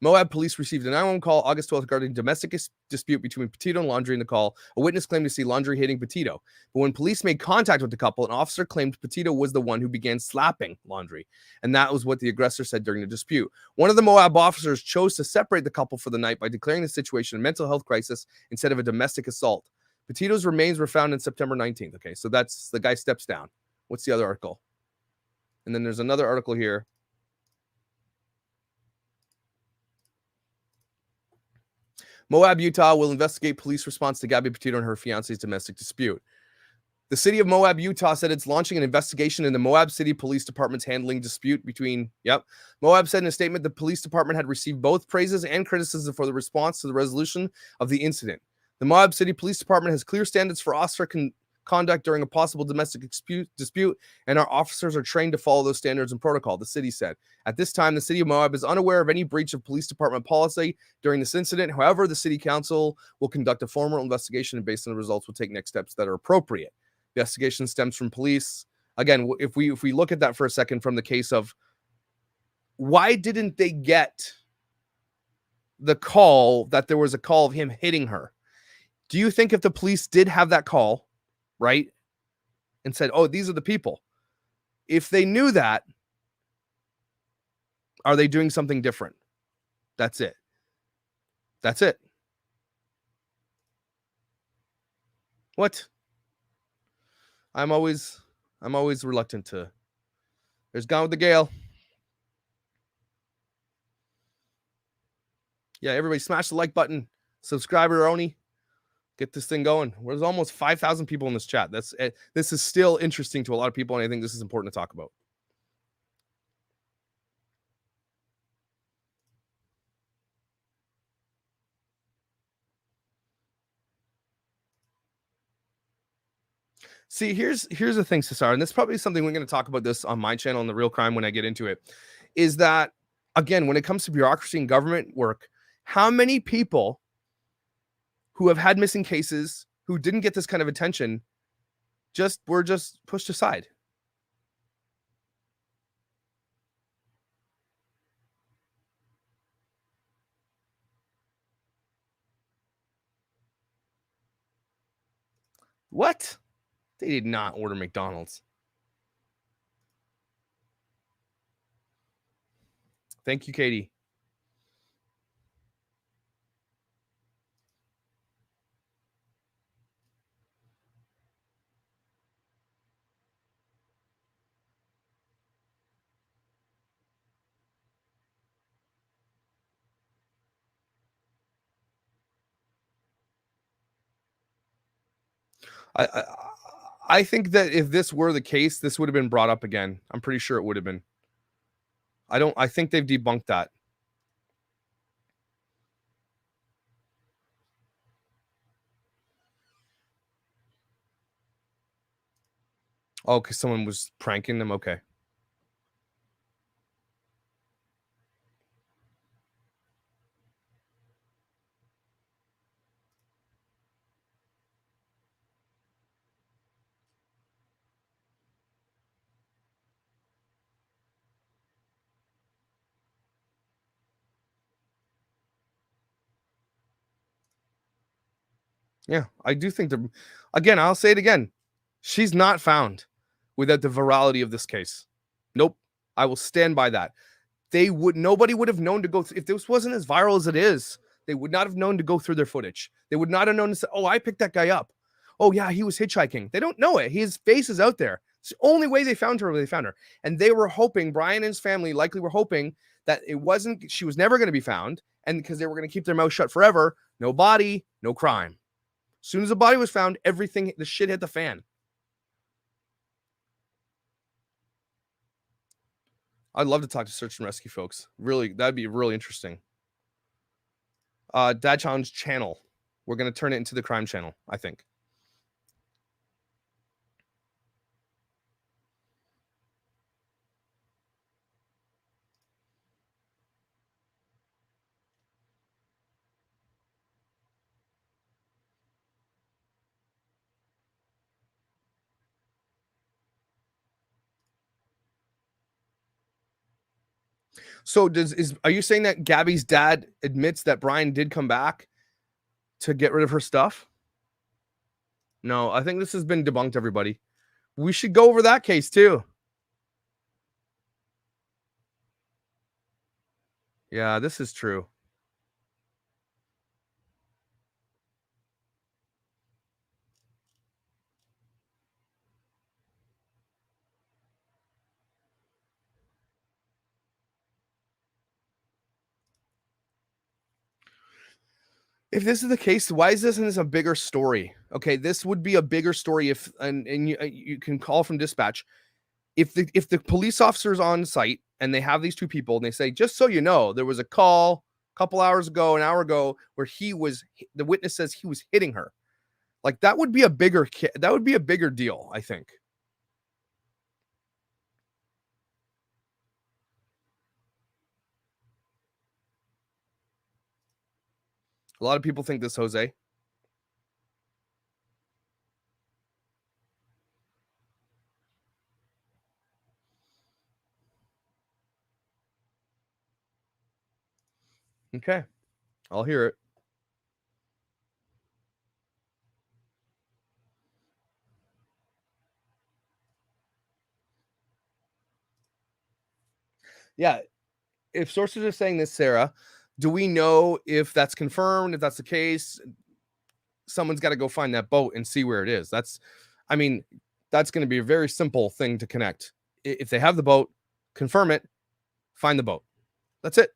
Moab police received a 911 call August 12th regarding domestic dispute between Petito and Laundrie in the call. A witness claimed to see Laundrie hitting Petito. But when police made contact with the couple, an officer claimed Petito was the one who began slapping Laundrie. And that was what the aggressor said during the dispute. One of the Moab officers chose to separate the couple for the night by declaring the situation a mental health crisis instead of a domestic assault. Petito's remains were found on September 19th. Okay, so that's the guy steps down. What's the other article? And then there's another article here. Moab, Utah will investigate police response to Gabby Petito and her fiance's domestic dispute. The city of Moab, Utah said it's launching an investigation in the Moab City Police Department's handling dispute between, Moab said in a statement the police department had received both praises and criticism for the response to the resolution of the incident. The Moab City Police Department has clear standards for officer conduct during a possible domestic dispute, and our officers are trained to follow those standards and protocol, the city said. At this time, the city of Moab is unaware of any breach of police department policy during this incident. However, the city council will conduct a formal investigation and based on the results will take next steps that are appropriate. The investigation stems from police. Again, if we look at that for a second from the case of why didn't they get the call that there was a call of him hitting her? Do you think if the police did have that call, right, and said, oh, these are the people. If they knew that, are they doing something different? That's it. That's it. What? I'm always reluctant to. There's Gone with the Gale. Yeah, everybody smash the like button. Subscriber Oni. Get this thing going. There's almost 5,000 people in this chat. This is still interesting to a lot of people, and I think this is important to talk about. See, here's the thing, Cesar, and this is probably something we're going to talk about this on my channel in The Real Crime when I get into it, is that, again, when it comes to bureaucracy and government work, how many people who have had missing cases who didn't get this kind of attention were just pushed aside? What? They did not order McDonald's. Thank you, Katie. I think that if this were the case, this would have been brought up again. I'm pretty sure it would have been. I think they've debunked that. Oh, because someone was pranking them. Okay. Yeah, I do think again, I'll say it again. She's not found without the virality of this case. Nope. I will stand by that. Nobody would have known to go if this wasn't as viral as it is. They would not have known to go through their footage. They would not have known to say, oh, I picked that guy up. Oh, yeah, he was hitchhiking. They don't know it. His face is out there. It's the only way they found her. And they were hoping, Brian and his family likely were hoping that she was never going to be found. And because they were going to keep their mouth shut forever, no body, no crime. As soon as the body was found, the shit hit the fan. I'd love to talk to search and rescue folks. Really, that'd be really interesting. Dad Challenge channel. We're going to turn it into the crime channel, I think. So are you saying that Gabby's dad admits that Brian did come back to get rid of her stuff? No, I think this has been debunked, everybody. We should go over that case too. Yeah, this is true. If this is the case, why is this a bigger story? Okay, this would be a bigger story if you can call from dispatch. If the police officer's on site and they have these two people and they say, just so you know, there was a call a couple hours ago, an hour ago, where the witness says he was hitting her. Like that would be a bigger deal, I think. A lot of people think this, Jose. Okay, I'll hear it. Yeah. If sources are saying this, Sarah, do we know if that's confirmed? If that's the case, someone's got to go find that boat and see where it is. That's going to be a very simple thing to connect. If they have the boat, confirm it, find the boat. That's it.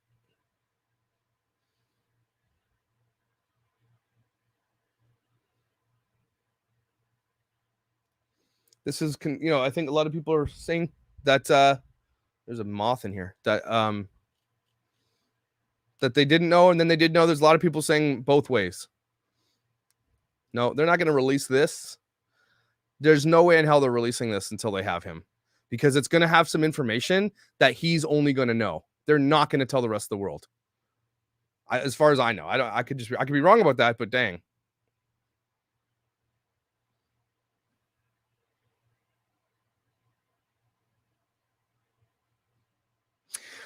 This is, I think a lot of people are saying that there's a moth in here that they didn't know, and then they did know. There's a lot of people saying both ways. No, they're not going to release this. There's no way in hell they're releasing this until they have him, because it's going to have some information that he's only going to know. They're not going to tell the rest of the world. As far as I know, I could be wrong about that, but dang.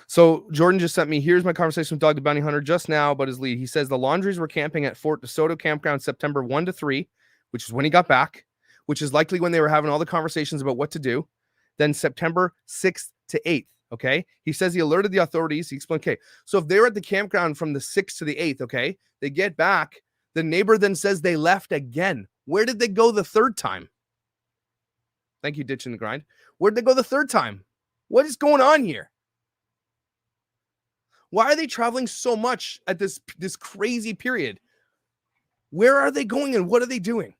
So Jordan just sent me, here's my conversation with Dog the Bounty Hunter just now about his lead. He says the Laundries were camping at Fort DeSoto Campground September 1 to 3, which is when he got back, which is likely when they were having all the conversations about what to do. Then September 6th to 8th, okay? He says he alerted the authorities. He explained, okay, so if they were at the campground from the 6th to the 8th, okay, they get back. The neighbor then says they left again. Where did they go the third time? Thank you, Ditch in the Grind. Where did they go the third time? What is going on here? Why are they traveling so much at this crazy period? Where are they going and what are they doing?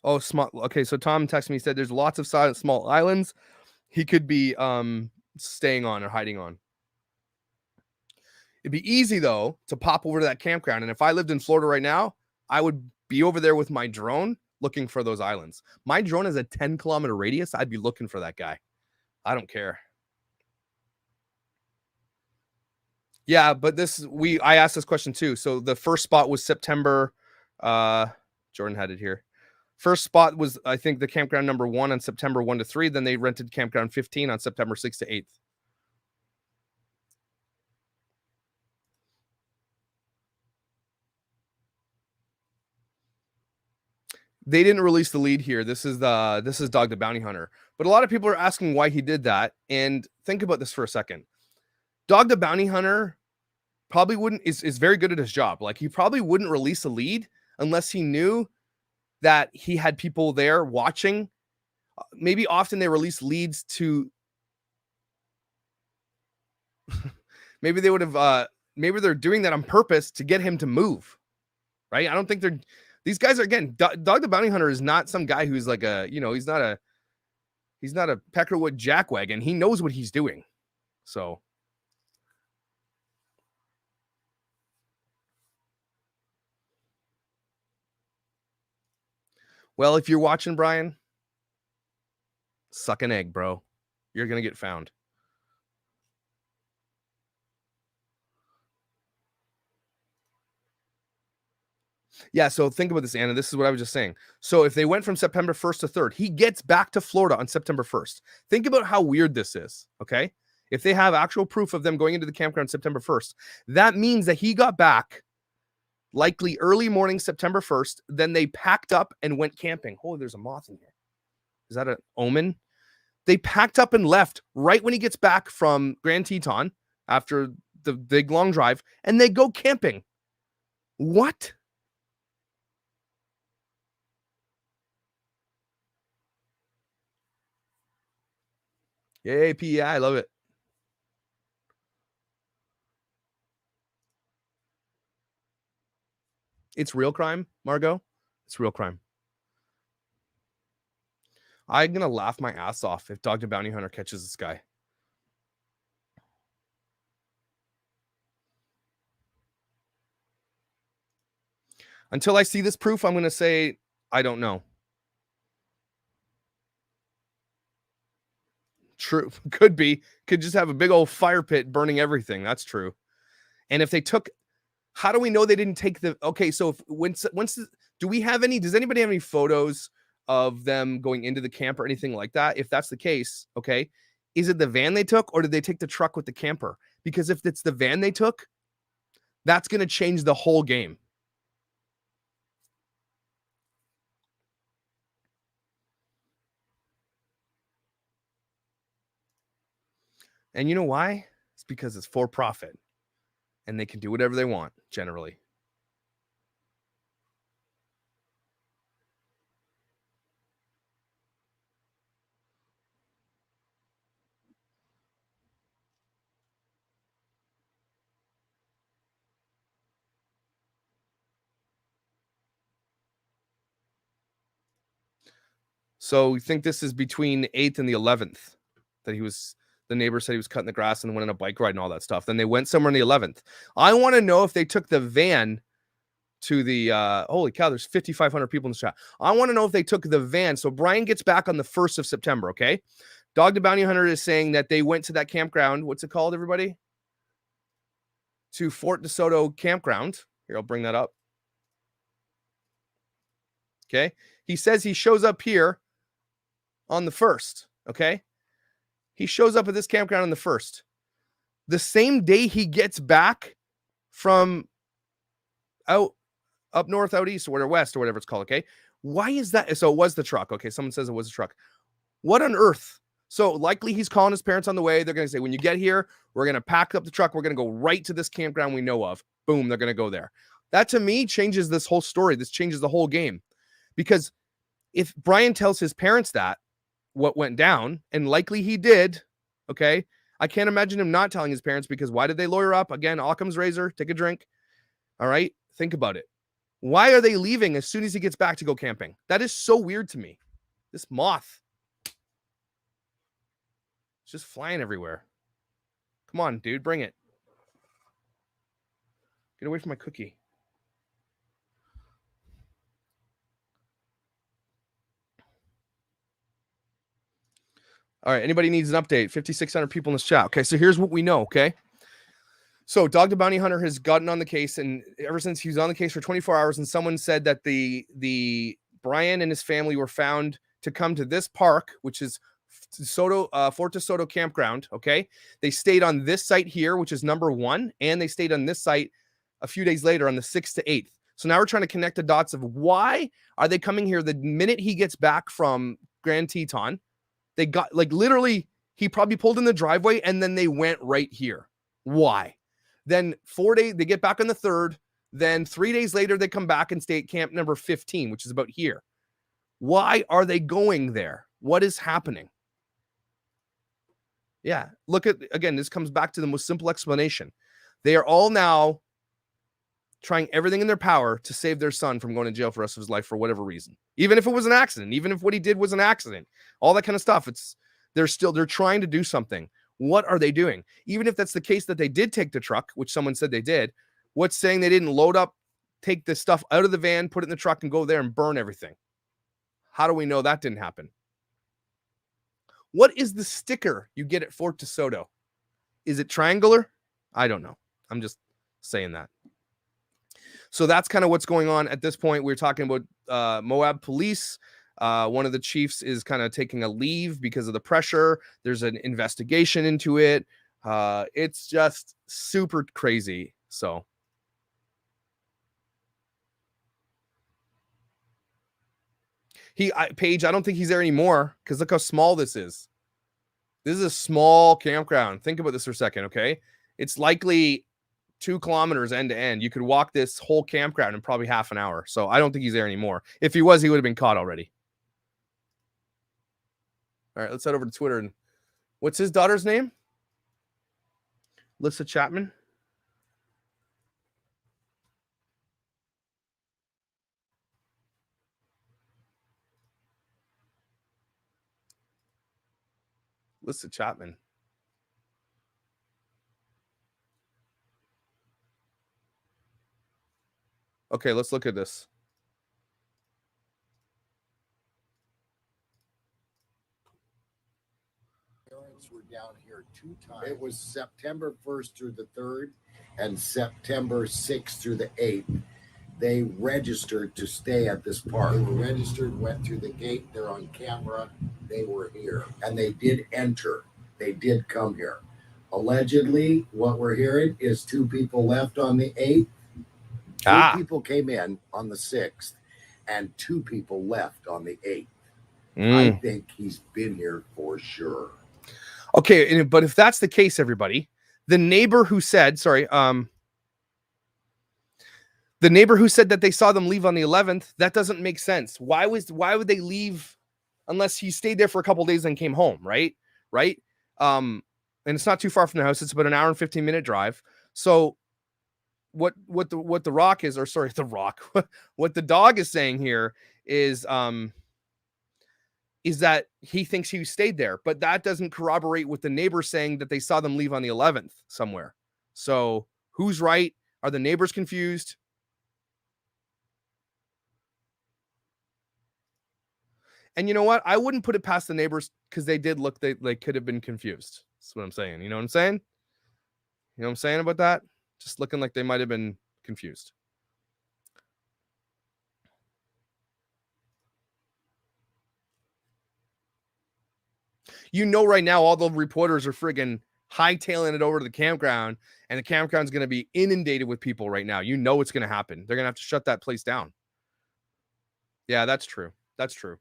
Oh, small. Okay, so Tom texted me, said there's lots of small islands he could be staying on or hiding on. It'd be easy, though, to pop over to that campground. And if I lived in Florida right now, I would be over there with my drone looking for those islands. My drone has a 10-kilometer radius. I'd be looking for that guy. I don't care. Yeah, but I asked this question too. So the first spot was September. Jordan had it here. First spot was, I think, the campground number 1 on September 1 to 3. Then they rented campground 15 on September 6 to 8th. They didn't release the lead here. This is Dog the Bounty Hunter. But a lot of people are asking why he did that. And think about this for a second. Dog the Bounty Hunter probably is very good at his job. Like, he probably wouldn't release a lead unless he knew that he had people there watching. Maybe often they release leads to maybe they would have maybe they're doing that on purpose to get him to move. Right? I don't think these guys are, again, Dog the Bounty Hunter is not some guy who's like he's not a Peckerwood jackwagon. He knows what he's doing. So well, if you're watching, Brian, suck an egg, bro. You're going to get found. Yeah, so think about this, Anna. This is what I was just saying. So if they went from September 1st to 3rd, he gets back to Florida on September 1st. Think about how weird this is, okay? If they have actual proof of them going into the campground September 1st, that means that he got back likely early morning September 1st. Then they packed up and went camping. Oh, there's a moth in here. Is that an omen? They packed up and left right when he gets back from Grand Teton after the big long drive, and they go camping. What? Yay, PEI, I love it. It's real crime, Margot. It's real crime. I'm going to laugh my ass off if Dog the Bounty Hunter catches this guy. Until I see this proof, I'm going to say, I don't know. True. Could be. Could just have a big old fire pit burning everything. That's true. And if they took, how do we know they didn't take the, okay, so if once do we have any, does anybody have any photos of them going into the camp or anything like that? If that's the case, okay, is it the van they took or did they take the truck with the camper? Because if it's the van they took, that's going to change the whole game. And you know why? It's because it's for profit and they can do whatever they want generally. So we think this is between the 8th and the 11th that the neighbor said he was cutting the grass and went on a bike ride and all that stuff. Then they went somewhere on the 11th. I want to know if they took the van to the, holy cow, there's 5,500 people in the chat. I want to know if they took the van. So Brian gets back on the 1st of September, okay? Dog the Bounty Hunter is saying that they went to that campground. What's it called, everybody? To Fort DeSoto campground. Here, I'll bring that up. Okay. He says he shows up here on the 1st. Okay. He shows up at this campground on the 1st. The same day he gets back from out up north, out east, or west, or whatever it's called. Okay. Why is that? So it was the truck. Okay. Someone says it was a truck. What on earth? So likely he's calling his parents on the way. They're going to say, when you get here, we're going to pack up the truck. We're going to go right to this campground we know of. Boom. They're going to go there. That to me changes this whole story. This changes the whole game. Because if Brian tells his parents that, what went down, and likely he did, okay, I can't imagine him not telling his parents, because why did they lawyer up? Again, Occam's razor, take a drink. All right, think about it. Why are they leaving as soon as he gets back to go camping? That is so weird to me. This moth. It's just flying everywhere. Come on, dude, bring it. Get away from my cookie. All right, anybody needs an update? 5,600 people in this chat. Okay, so here's what we know, okay? So Dog the Bounty Hunter has gotten on the case, and ever since he was on the case for 24 hours, and someone said that the Brian and his family were found to come to this park, which is Fort DeSoto campground, okay? They stayed on this site here, which is number 1, and they stayed on this site a few days later on the 6th to 8th. So now we're trying to connect the dots of why are they coming here the minute he gets back from Grand Teton. They got, like, literally, he probably pulled in the driveway and then they went right here. Why? Then 4 days, they get back on the 3rd. Then 3 days later, they come back and stay at camp number 15, which is about here. Why are they going there? What is happening? Yeah, look at, again, this comes back to the most simple explanation. They are all now trying everything in their power to save their son from going to jail for the rest of his life for whatever reason. Even if it was an accident, even if what he did was an accident, all that kind of stuff. They're trying to do something. What are they doing? Even if that's the case that they did take the truck, which someone said they did, what's saying they didn't load up, take the stuff out of the van, put it in the truck and go there and burn everything? How do we know that didn't happen? What is the sticker you get at Fort DeSoto? Is it triangular? I don't know. I'm just saying that. So that's kind of what's going on at this point. We're talking about Moab police. One of the chiefs is kind of taking a leave because of the pressure. There's an investigation into it. It's just super crazy. So Paige, I don't think he's there anymore, because look how small this is. This is a small campground. Think about this for a second, okay? It's likely 2 kilometers end to end. You could walk this whole campground in probably half an hour. So I don't think he's there anymore. If he was, he would have been caught already. All right, let's head over to Twitter. And what's his daughter's name? Lissa Chapman. Lissa Chapman. Okay, let's look at this. Parents were down here 2 times. It was September 1st through the 3rd and September 6th through the 8th. They registered to stay at this park. They were registered, went through the gate. They're on camera. They were here. And they did enter. They did come here. Allegedly, what we're hearing is 2 people left on the 8th. 2 people came in on the 6th, and 2 people left on the 8th. I think he's been here for sure. Okay, but if that's the case, everybody, the neighbor who said, the neighbor who said that they saw them leave on the 11th, that doesn't make sense. Why would they leave unless he stayed there for a couple days and came home, right? Right? And it's not too far from the house. It's about an hour and 15-minute drive. So what the rock is, or sorry, the rock, what the dog is saying here is that he thinks he stayed there, but that doesn't corroborate with the neighbor saying that they saw them leave on the 11th somewhere. So who's right? Are the neighbors confused? And you know what? I wouldn't put it past the neighbors, because they did look, they could have been confused. That's what I'm saying. You know what I'm saying? You know what I'm saying about that? Just looking like they might have been confused. You know, right now, all the reporters are friggin' hightailing it over to the campground, and the campground's going to be inundated with people right now. You know it's going to happen. They're going to have to shut that place down. Yeah, that's true. That's true.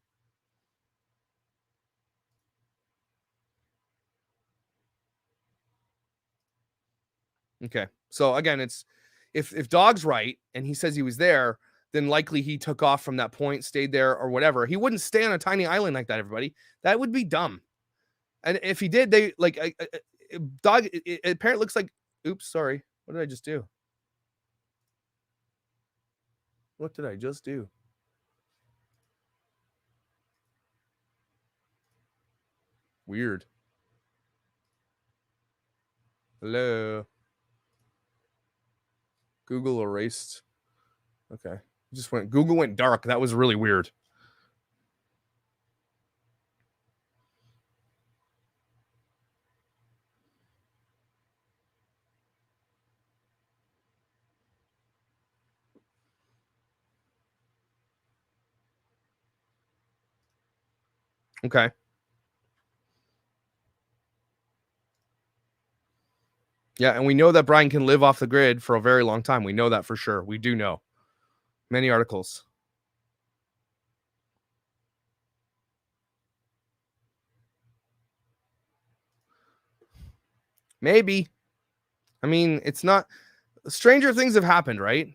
Okay. So again, it's if Dog's right and he says he was there, then likely he took off from that point, stayed there or whatever. He wouldn't stay on a tiny island like that, everybody. That would be dumb. And if he did, they like Dog. It apparently looks like. Oops, sorry. What did I just do? What did I just do? Weird. Hello. Google erased. Okay. Google went dark. That was really weird. Okay. Yeah, and we know that Brian can live off the grid for a very long time. We know that for sure. We do know. Many articles. Maybe. I mean, it's not. Stranger things have happened, right?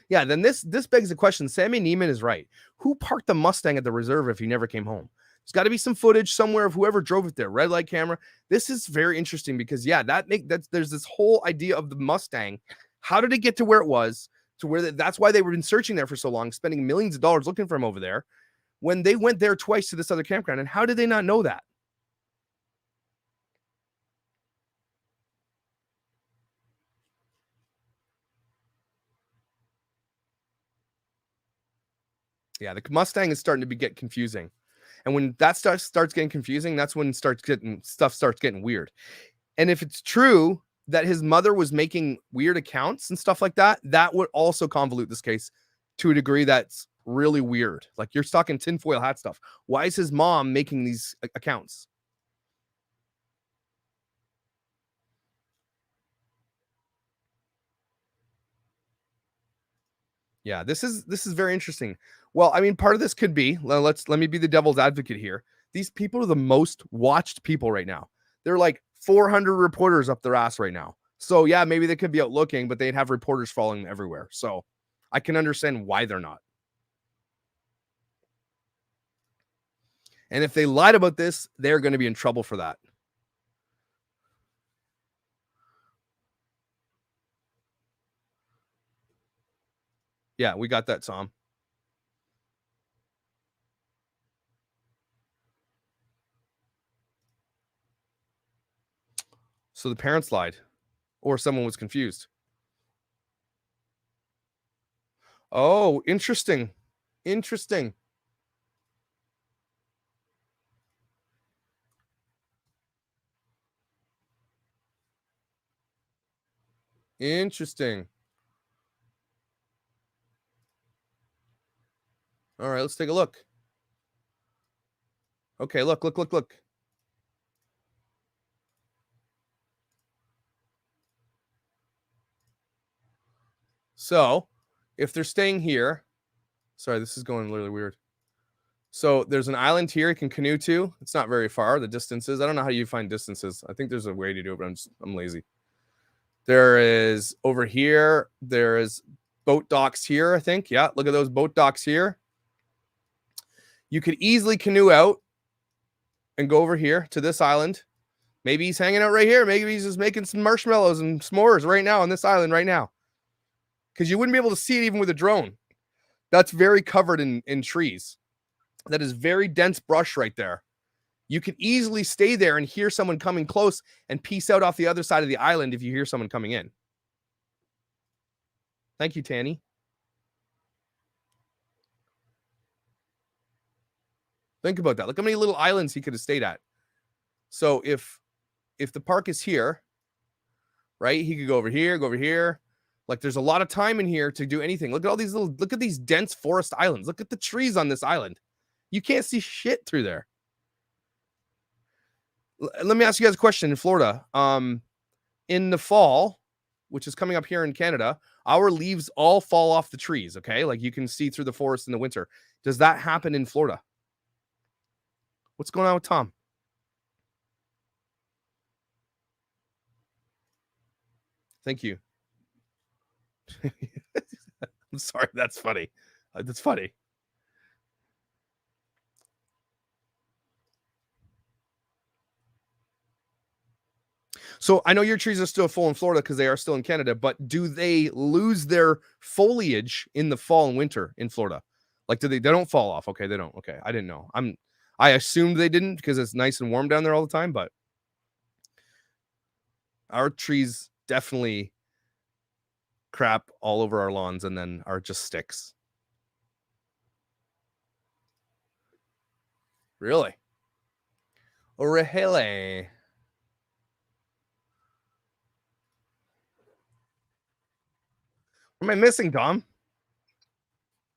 Yeah, then this begs the question. Sammy Neiman is right. Who parked the Mustang at the reserve if he never came home? There's got to be some footage somewhere of whoever drove it there. Red light camera. This is very interesting because there's this whole idea of the Mustang. How did it get to where it was? To where that's why they were been searching there for so long, spending millions of dollars looking for him over there. When they went there twice to this other campground, and how did they not know that? Yeah, the Mustang is starting to get confusing. And when that starts getting confusing, that's when stuff starts getting weird. And if it's true that his mother was making weird accounts and stuff like that, that would also convolute this case to a degree that's really weird. Like, you're stuck in tinfoil hat stuff. Why is his mom making these accounts? Yeah, this is very interesting. Well, I mean, part of this could be, let me be the devil's advocate here. These people are the most watched people right now. They're like 400 reporters up their ass right now. So yeah, maybe they could be out looking, but they'd have reporters following them everywhere. So I can understand why they're not. And if they lied about this, they're going to be in trouble for that. Yeah, we got that, Tom. So the parents lied, or someone was confused. Oh, interesting. Interesting. Interesting. All right, let's take a look. Okay, look. So if they're staying here, sorry, this is going really weird. So there's an island here you can canoe to. It's not very far. The distances. I don't know how you find distances. I think there's a way to do it, but I'm lazy. There is over here. There is boat docks here, I think. Yeah, look at those boat docks here. You could easily canoe out and go over here to this island. Maybe he's hanging out right here. Maybe he's just making some marshmallows and s'mores right now on this island right now. Because you wouldn't be able to see it even with a drone. That's very covered in trees. That is very dense brush right there. You can easily stay there and hear someone coming close and peace out off the other side of the island if you hear someone coming in. Thank you, Tanny. Think about that. Look how many little islands he could have stayed at. So if the park is here, right, he could go over here. Like there's a lot of time in here to do anything. Look at all these look at these dense forest islands. Look at the trees on this island. You can't see shit through there. Let me ask you guys a question. In Florida, in the fall, which is coming up here in Canada, our leaves all fall off the trees, okay? Like you can see through the forest in the winter. Does that happen in Florida? What's going on with Tom? Thank you. I'm sorry. That's funny. That's funny. So I know your trees are still full in Florida because they are still in Canada, but do they lose their foliage in the fall and winter in Florida? Like, they don't fall off? Okay, they don't. Okay, I didn't know. I assumed they didn't because it's nice and warm down there all the time, but our trees definitely crap all over our lawns and then are just sticks. Really? Orehele. What am I missing, Dom?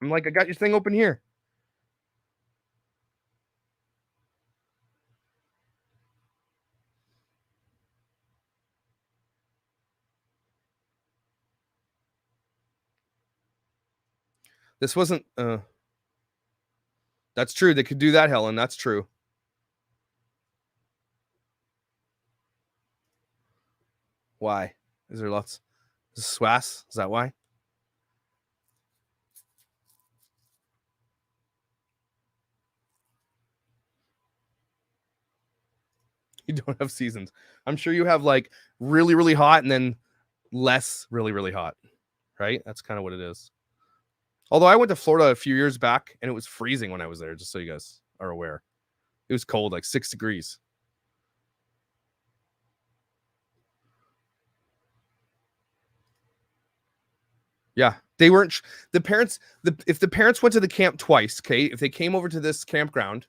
I'm like, I got your thing open here. This wasn't that's true. They could do that, Helen. That's true. Why? Is there lots? Is SWAS? Is that why? You don't have seasons. I'm sure you have like really, really hot and then less really, really hot, right? That's kind of what it is. Although I went to Florida a few years back and it was freezing when I was there, just so you guys are aware. It was cold, like 6 degrees. Yeah, they weren't the parents. If the parents went to the camp twice, okay, if they came over to this campground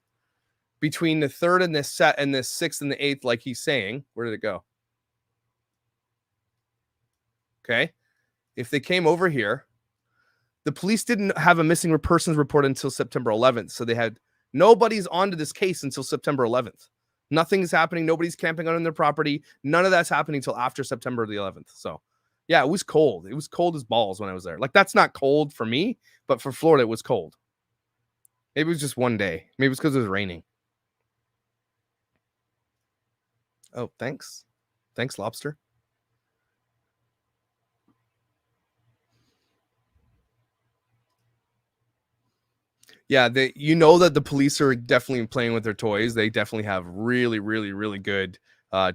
between the 3rd and the 6th and the 8th, like he's saying, where did it go? Okay, if they came over here, the police didn't have a missing persons report until September 11th, so they had nobody's onto this case until September 11th. Nothing's happening. Nobody's camping on their property. None of that's happening until after September the 11th. So. Yeah, it was cold. It was cold as balls when I was there. Like, that's not cold for me, but for Florida, it was cold. Maybe it was just one day. Maybe it's because it was raining. Oh, thanks. Thanks, Lobster. Yeah, you know that the police are definitely playing with their toys. They definitely have really, really, really good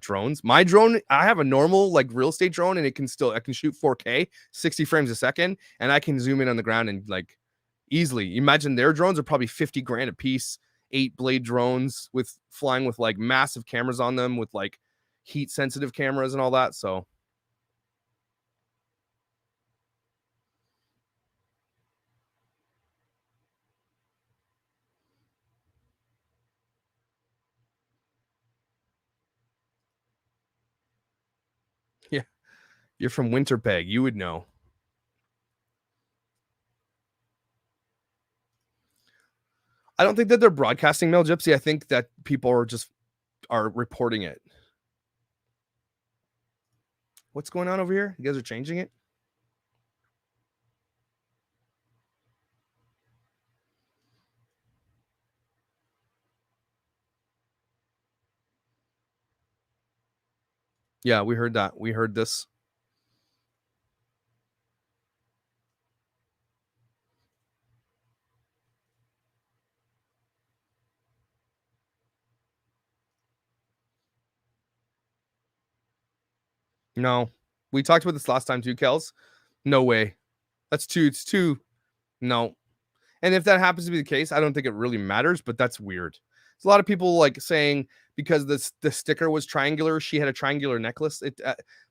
drones. My drone, I have a normal like real estate drone, and I can shoot 4K, 60 frames a second, and I can zoom in on the ground and like easily. Imagine their drones are probably 50 grand a piece, 8-blade drones with flying with like massive cameras on them with like heat sensitive cameras and all that. So yeah, you're from Winterpeg, you would know. I don't think that they're broadcasting Mel Gypsy. I think that people are reporting it. What's going on over here? You guys are changing it? Yeah, we heard that. We heard this. No, we talked about this last time too, Kels. No way. It's too. No. And if that happens to be the case, I don't think it really matters, but that's weird. There's a lot of people like saying because the sticker was triangular, she had a triangular necklace.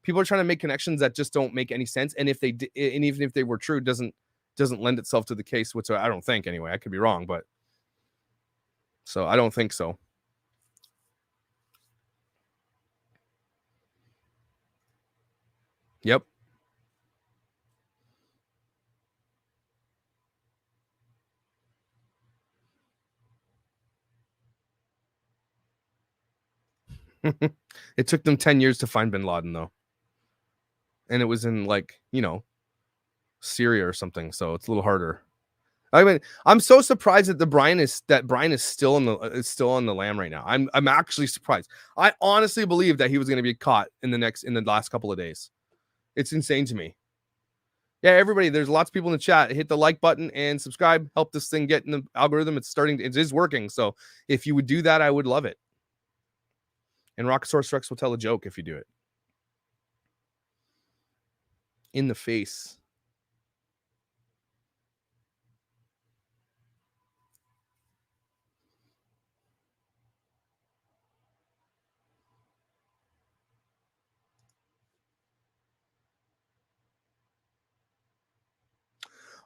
People are trying to make connections that just don't make any sense. And if they and even if they were true, doesn't lend itself to the case, which I don't think anyway. I could be wrong, but so I don't think so. Yep. It took them 10 years to find bin Laden though. And it was in like, Syria or something, so it's a little harder. I mean, I'm so surprised that Brian is still on the lam right now. I'm actually surprised. I honestly believe that he was going to be caught in the last couple of days. It's insane to me. Yeah, everybody, there's lots of people in the chat. Hit the like button and subscribe. Help this thing get in the algorithm. It is working. So if you would do that, I would love it. And Rockosaurus Rex will tell a joke if you do it. In the face.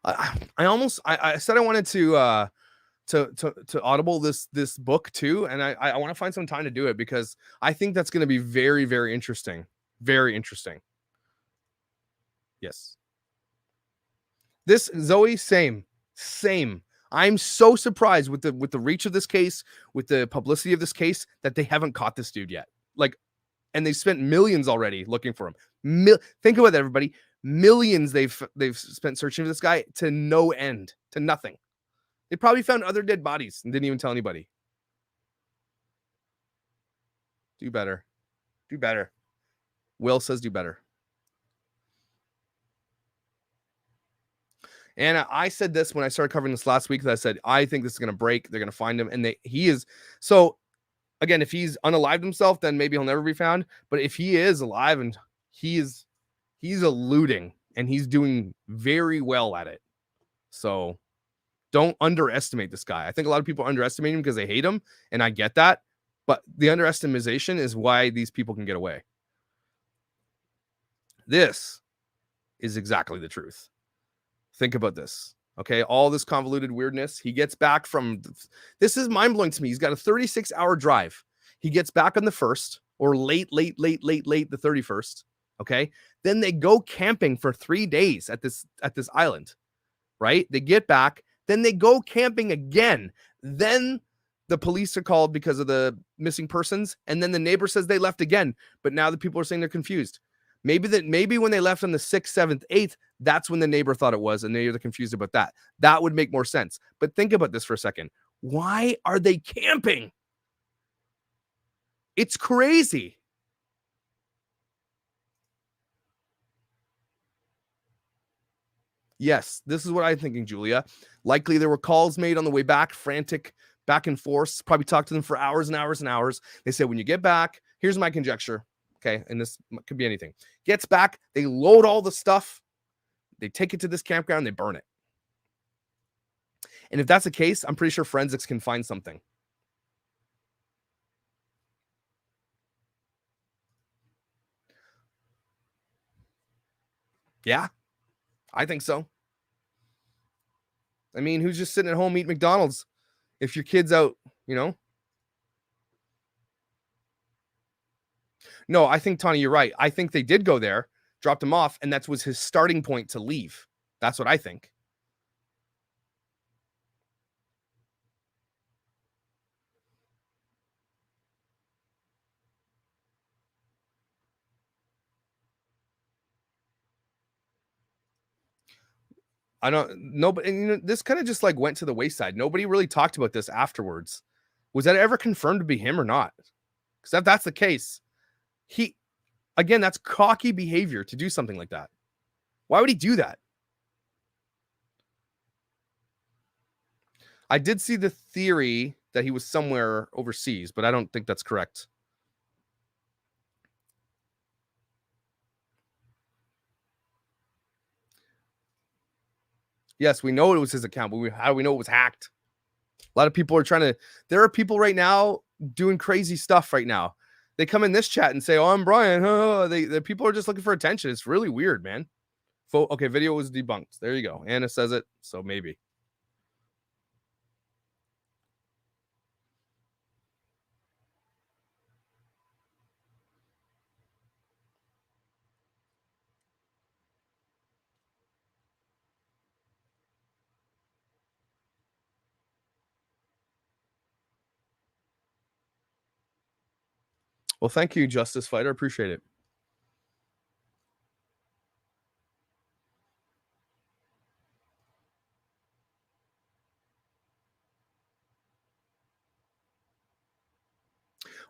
I said I wanted to audible this book too, and I want to find some time to do it because I think that's going to be very, very interesting. Very interesting. Yes. This Zoe, same. I'm so surprised with the reach of this case, with the publicity of this case, that they haven't caught this dude yet. Like, and they spent millions already looking for him. Think about that, everybody. Millions they've spent searching for this guy to no end, to nothing. They probably found other dead bodies and didn't even tell anybody. Do better. Do better. Will says do better. And I said this when I started covering this last week, that I said, I think this is going to break. They're going to find him. And he is. So again, if he's unalived himself, then maybe he'll never be found. But if he is alive and he's eluding and he's doing very well at it. So don't underestimate this guy. I think a lot of people underestimate him because they hate him. And I get that. But the underestimation is why these people can get away. This is exactly the truth. Think about this. Okay. All this convoluted weirdness. He gets back from, this is mind blowing to me. He's got a 36-hour drive. He gets back on the 1st or late, the 31st. Okay. Then they go camping for 3 days at this island, right? They get back, then they go camping again. Then the police are called because of the missing persons. And then the neighbor says they left again, but now the people are saying they're confused. Maybe when they left on the 6th, 7th, 8th, that's when the neighbor thought it was, and they're confused about that. That would make more sense. But think about this for a second. Why are they camping? It's crazy. Yes, this is what I'm thinking, Julia. Likely there were calls made on the way back, frantic back and forth. Probably talked to them for hours and hours and hours. They said, when you get back, here's my conjecture. Okay, and this could be anything. Gets back, they load all the stuff, they take it to this campground, they burn it. And if that's the case, I'm pretty sure forensics can find something. Yeah, I think so. I mean, who's just sitting at home eating McDonald's if your kid's out, No, I think, Tony, you're right. I think they did go there, dropped him off, and that was his starting point to leave. That's what I think. I don't know, but this kind of just like went to the wayside. Nobody really talked about this afterwards. Was that ever confirmed to be him or not? Because if that's the case, Again, that's cocky behavior to do something like that. Why would he do that? I did see the theory that he was somewhere overseas, but I don't think that's correct. Yes, we know it was his account, but how do we know it was hacked? A lot of people are trying to. There are people right now doing crazy stuff right now. They come in this chat and say, "Oh, I'm Brian." The people are just looking for attention. It's really weird, man. Okay, video was debunked. There you go. Anna says it, so maybe. Well, thank you, Justice Fighter. Appreciate it.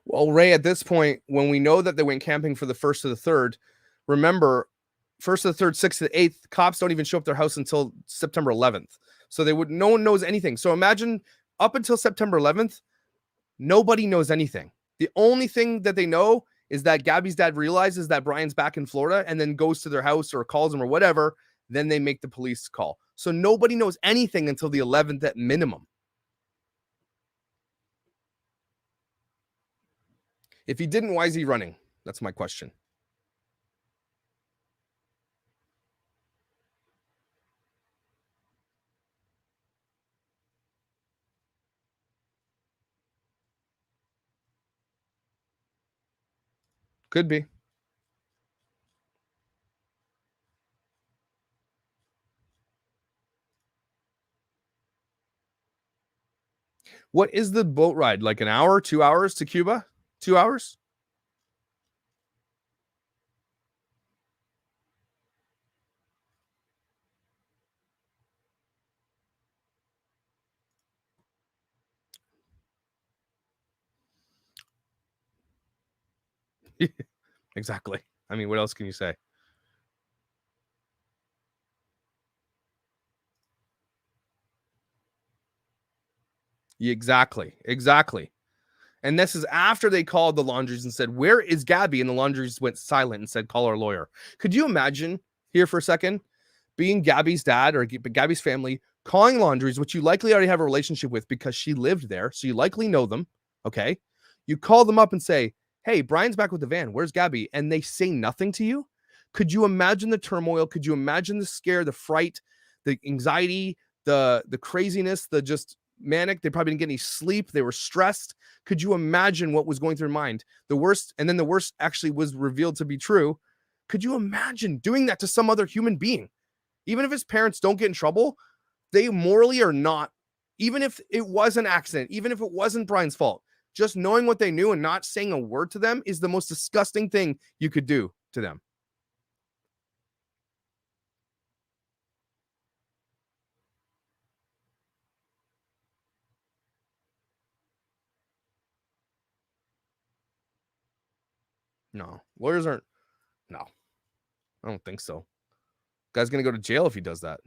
Well, Ray, at this point, when we know that they went camping for the 1st to the 3rd, remember, 1st to the 3rd, 6th to the 8th, cops don't even show up at their house until September 11th. So no one knows anything. So imagine up until September 11th, nobody knows anything. The only thing that they know is that Gabby's dad realizes that Brian's back in Florida and then goes to their house or calls them or whatever. Then they make the police call. So nobody knows anything until the 11th at minimum. If he didn't, why is he running? That's my question. Could be. What is the boat ride? Like an hour, 2 hours to Cuba? 2 hours? Exactly. I mean, what else can you say? Exactly. And this is after they called the Laundries and said, "Where is Gabby?" And the Laundries went silent and said, "Call our lawyer." Could you imagine here for a second being Gabby's dad or Gabby's family calling Laundries, which you likely already have a relationship with because she lived there, so you likely know them, okay? You call them up and say, "Hey, Brian's back with the van. Where's Gabby?" And they say nothing to you. Could you imagine the turmoil? Could you imagine the scare, the fright, the anxiety, the craziness, the just manic? They probably didn't get any sleep. They were stressed. Could you imagine what was going through their mind? The worst, and then the worst actually was revealed to be true. Could you imagine doing that to some other human being? Even if his parents don't get in trouble, they morally are not, even if it was an accident, even if it wasn't Brian's fault, just knowing what they knew and not saying a word to them is the most disgusting thing you could do to them. No, lawyers aren't. No, I don't think so. Guy's going to go to jail if he does that.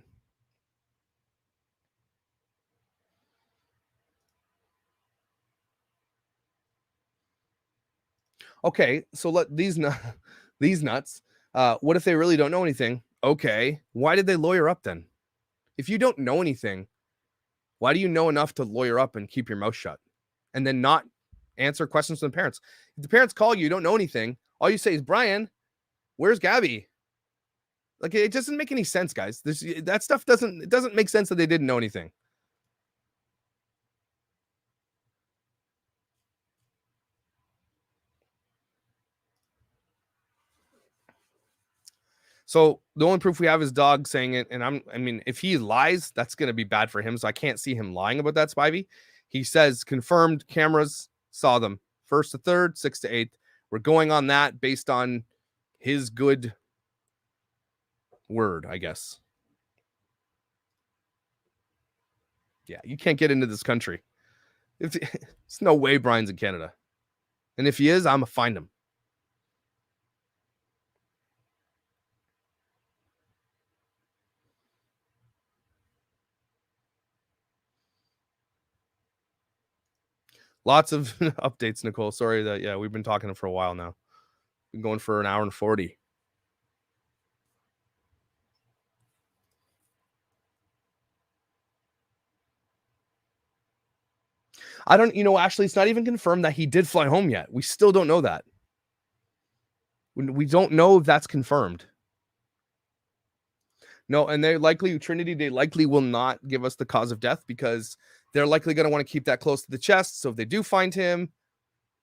Okay, so let these nuts. What if they really don't know anything? Okay, why did they lawyer up then? If you don't know anything, why do you know enough to lawyer up and keep your mouth shut and then not answer questions from the parents? If the parents call you, don't know anything. All you say is, "Brian, where's Gabby?" Like, it doesn't make any sense, guys. That stuff doesn't make sense that they didn't know anything. So the only proof we have is dog saying it. And I mean, if he lies, that's going to be bad for him. So I can't see him lying about that, Spivey. He says confirmed cameras saw them 1st to 3rd, 6th to 8th. We're going on that based on his good word, I guess. Yeah, you can't get into this country. There's no way Brian's in Canada. And if he is, I'm going to find him. Lots of updates, Nicole. Sorry that, yeah, we've been talking for a while now. Been going for an hour and 40. I don't, actually, it's not even confirmed that he did fly home yet. We still don't know that. We don't know if that's confirmed. No, and Trinity, they likely will not give us the cause of death because they're likely going to want to keep that close to the chest. So if they do find him,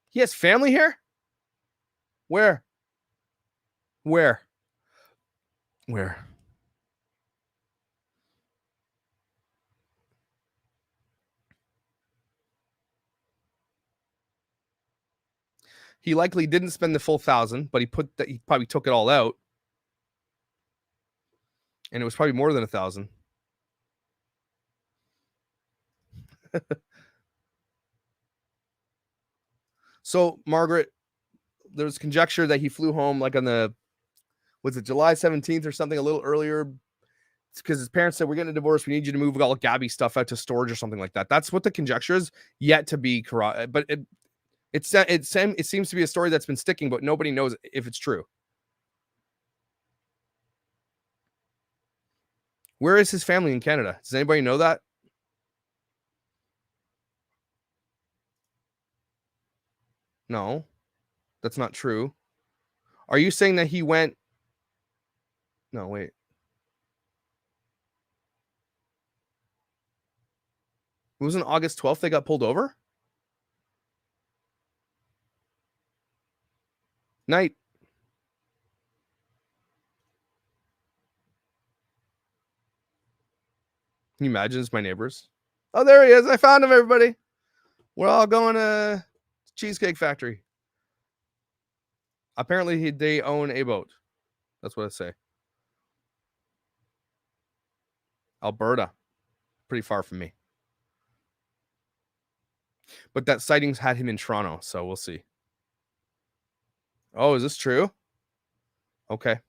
he has family here? Where? He likely didn't spend the full 1,000, but he probably took it all out. And it was probably more than 1,000. So, Margaret, there's conjecture that he flew home like on July 17th or something, a little earlier, because his parents said, we're getting a divorce. We need you to move all Gabby stuff out to storage or something like that. That's what the conjecture is, yet to be correct. But it seems to be a story that's been sticking, but nobody knows if it's true. Where is his family in Canada? Does anybody know that? No, that's not true. Are you saying that he went? No, wait. It wasn't August 12th they got pulled over? Night. Can you imagine? It's my neighbors. Oh, there he is. I found him, everybody. We're all going to Cheesecake Factory. Apparently, they own a boat. That's what I say. Alberta. Pretty far from me. But that sightings had him in Toronto, so we'll see. Oh, is this true? Okay.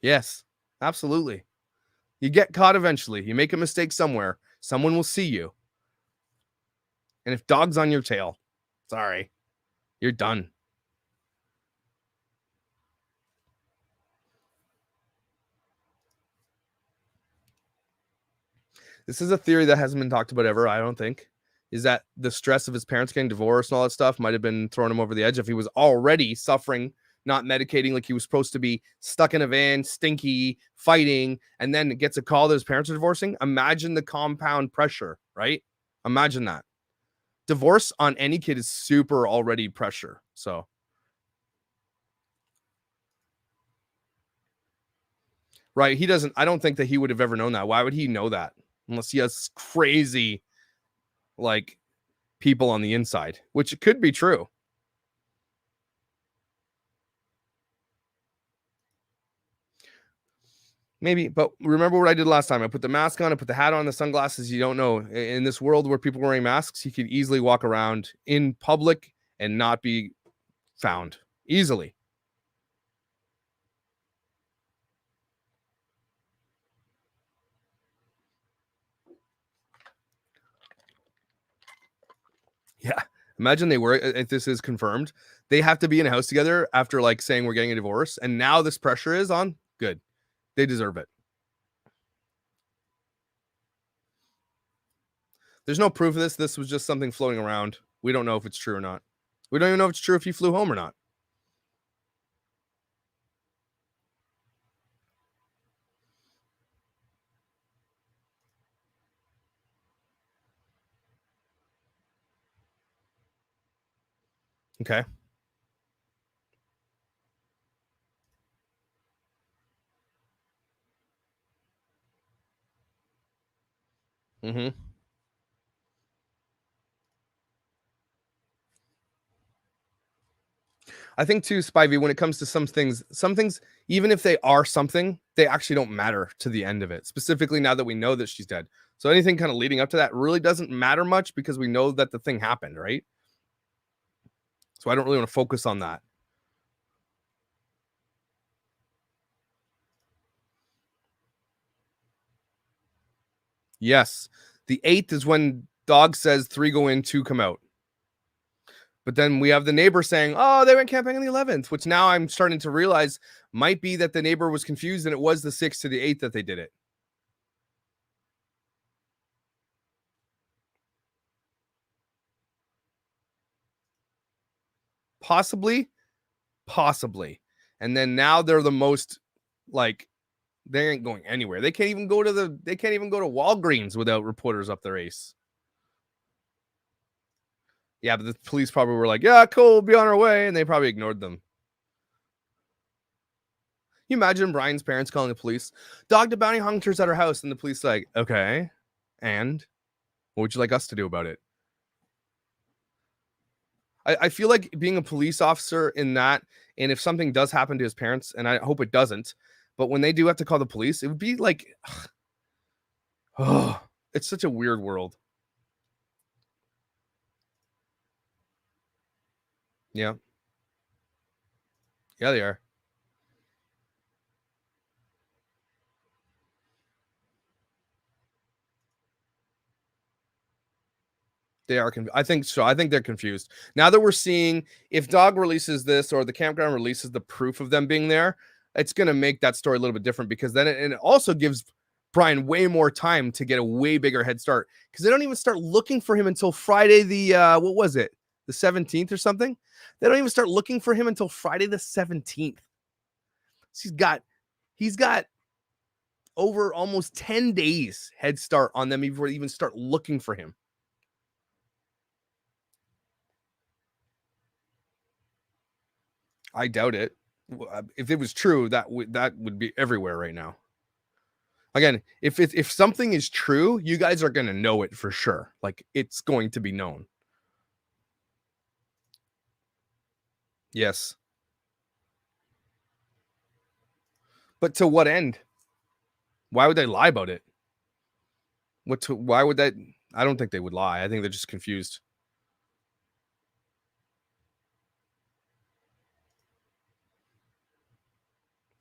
Yes, absolutely. You get caught eventually. You make a mistake somewhere. Someone will see you. And if dog's on your tail, sorry, you're done. This is a theory that hasn't been talked about ever, I don't think, is that the stress of his parents getting divorced and all that stuff might have been throwing him over the edge if he was already suffering, not medicating like he was supposed to be, stuck in a van, stinky, fighting, and then gets a call that his parents are divorcing. Imagine the compound pressure, right? Imagine that. Divorce on any kid is super already pressure. So right, I don't think that he would have ever known that. Why would he know that? Unless he has crazy, like, people on the inside, which could be true. Maybe, but remember what I did last time. I put the mask on, I put the hat on, the sunglasses. You don't know. In this world where people are wearing masks, you could easily walk around in public and not be found easily. Yeah. Imagine if this is confirmed, they have to be in a house together after like saying we're getting a divorce. And now this pressure is on. Good. They deserve it. There's no proof of this. This was just something floating around. We don't know if it's true or not. We don't even know if it's true if he flew home or not. Okay. Mm-hmm. I think too, Spivey, when it comes to some things, even if they are something, they actually don't matter to the end of it. Specifically now that we know that she's dead. So anything kind of leading up to that really doesn't matter much because we know that the thing happened, right? So I don't really want to focus on that. Yes. The 8th is when dog says 3 go in, 2 come out. But then we have the neighbor saying, oh, they went camping on the 11th, which now I'm starting to realize might be that the neighbor was confused and it was the 6th to the 8th that they did it. Possibly. And then now they're the most, like, they ain't going anywhere. They can't even go to Walgreens without reporters up their ace. Yeah, but the police probably were like, yeah, cool, we'll be on our way. And they probably ignored them. You imagine Brian's parents calling the police, dog to bounty hunters at our house. And the police like, okay. And what would you like us to do about it? I feel like being a police officer in that, and if something does happen to his parents, and I hope it doesn't, but when they do have to call the police, it would be like, oh, it's such a weird world. Yeah. Yeah, they are. They are. I think so. I think they're confused. Now that we're seeing if dog releases this or the campground releases the proof of them being there, it's going to make that story a little bit different because then it also gives Brian way more time to get a way bigger head start because they don't even start looking for him until Friday the what was it? The 17th or something? They don't even start looking for him until Friday the 17th. So he's got over almost 10 days head start on them before they even start looking for him. I doubt it. If it was true, that would be everywhere right now. Again, if something is true, you guys are going to know it for sure. Like it's going to be known. Yes. But to what end? Why would they lie about it? Why would that? I don't think they would lie. I think they're just confused.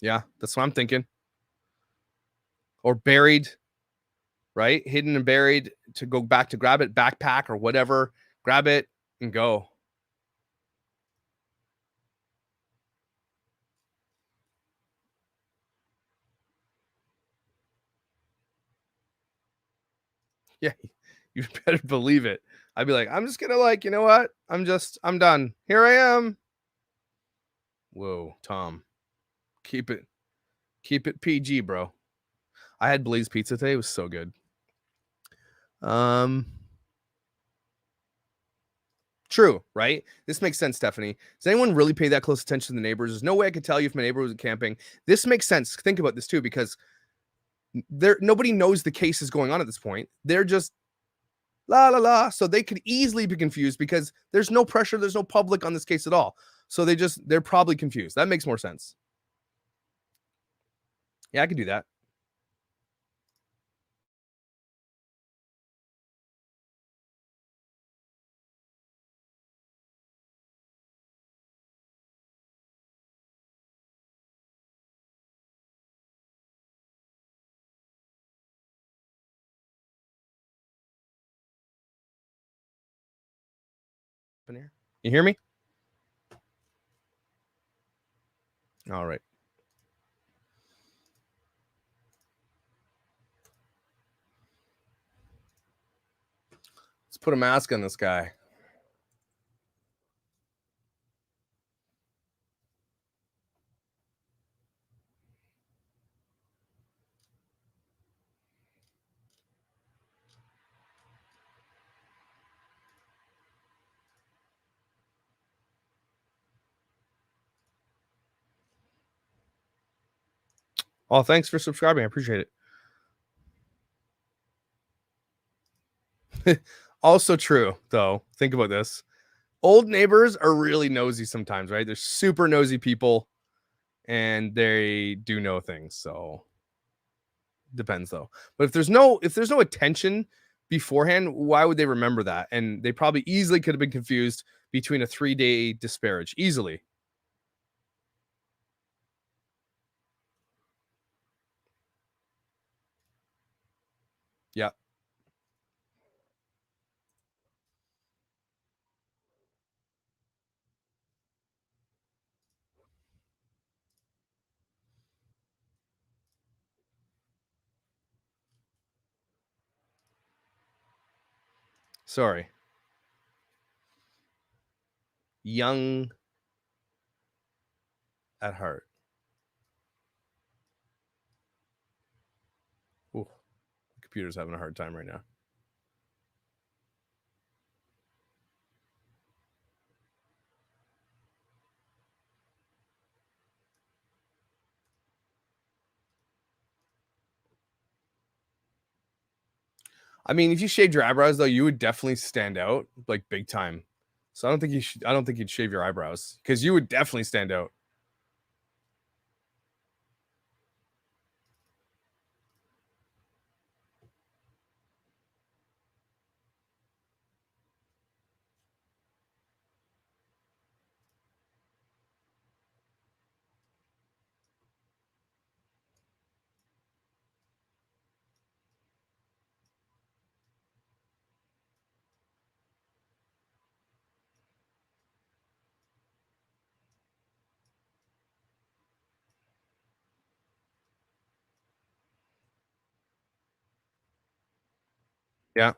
Yeah, that's what I'm thinking. Or buried, right? Hidden and buried to go back to grab it, backpack or whatever. Grab it and go. Yeah, you better believe it. I'd be like, I'm just gonna like, you know what? I'm done. Here I am. Whoa, Tom. Keep it PG, bro. I had Blaze Pizza today. It was so good. True, right? This makes sense, Stephanie. Does anyone really pay that close attention to the neighbors? There's no way I could tell you if my neighbor was camping. This makes sense. Think about this too, because nobody knows the case is going on at this point. They're just la la la. So they could easily be confused because there's no pressure, there's no public on this case at all. So they're probably confused. That makes more sense. Yeah, I could do that. Here. You hear me? All right. Let's put a mask on this guy. Oh, thanks for subscribing. I appreciate it. Also true, though. Think about this. Old neighbors are really nosy sometimes, right? They're super nosy people and they do know things. So depends though. But if there's no attention beforehand, why would they remember that? And they probably easily could have been confused between a 3-day disparage. Easily. Yeah. Sorry. Young at heart. Ooh, the computer's having a hard time right now. I mean, if you shaved your eyebrows though, you would definitely stand out like big time. So I don't think you should. I don't think you'd shave your eyebrows because you would definitely stand out. Yeah.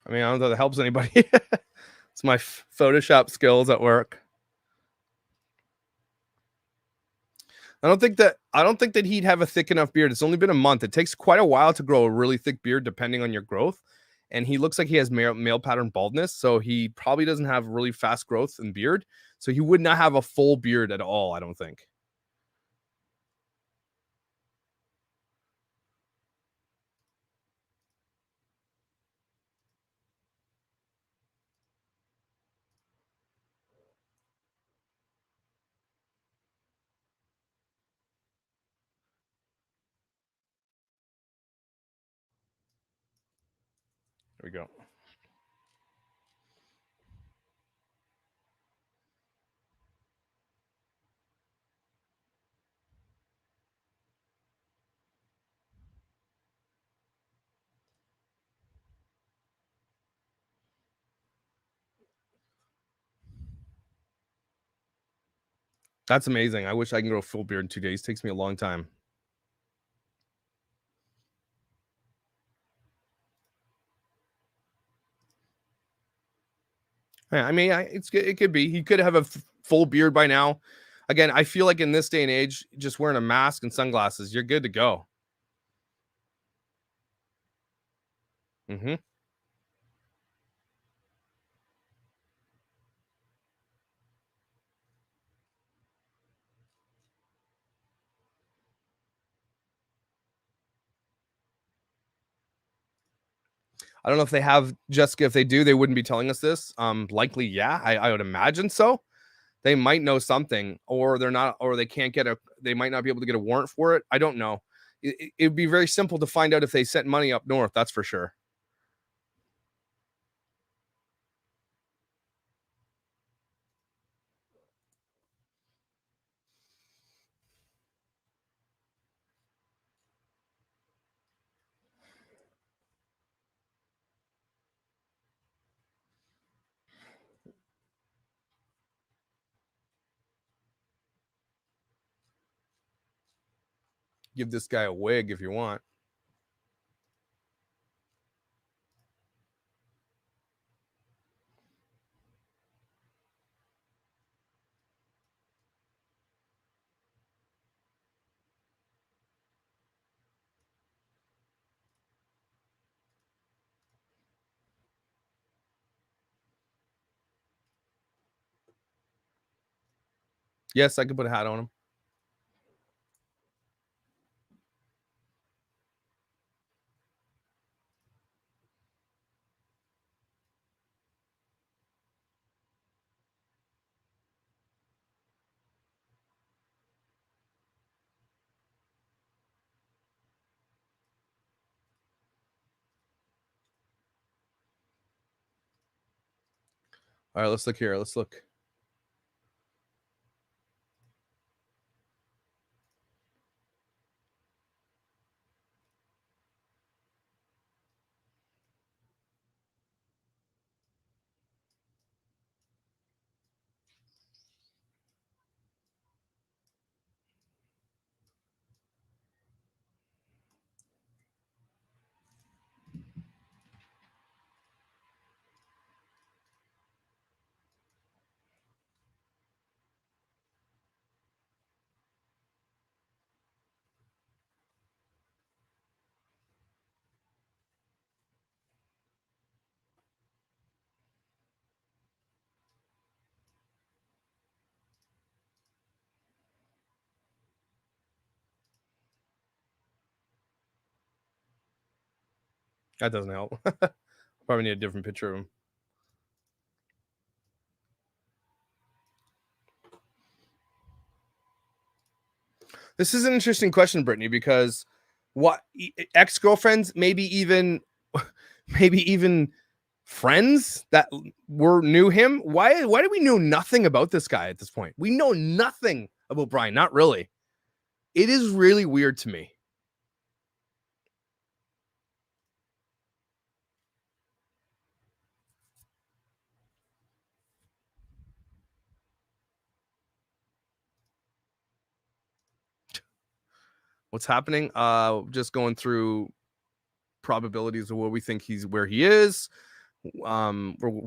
I mean, I don't know if that helps anybody. It's my Photoshop skills at work. I don't think that he'd have a thick enough beard. It's only been a month. It takes quite a while to grow a really thick beard, depending on your growth. And he looks like he has male pattern baldness, so he probably doesn't have really fast growth in beard. So he would not have a full beard at all, I don't think. There we go. That's amazing. I wish I can grow a full beard in 2 days. It takes me a long time. Yeah, I mean, it could be. He could have a full beard by now. Again, I feel like in this day and age, just wearing a mask and sunglasses, you're good to go. Hmm. I don't know if they have, Jessica. If they do, they wouldn't be telling us this. Likely, yeah. I would imagine so. They might know something, or they're not, or they can't get a. They might not be able to get a warrant for it. I don't know. It would be very simple to find out if they sent money up north. That's for sure. Give this guy a wig if you want. Yes, I could put a hat on him. All right, let's look here. Let's look. That doesn't help. Probably need a different picture of him. This is an interesting question, Brittany, because what ex-girlfriends, maybe even friends that knew him. Why do we know nothing about this guy at this point? We know nothing about Brian. Not really. It is really weird to me. What's happening? Just going through probabilities of where we think where he is. We're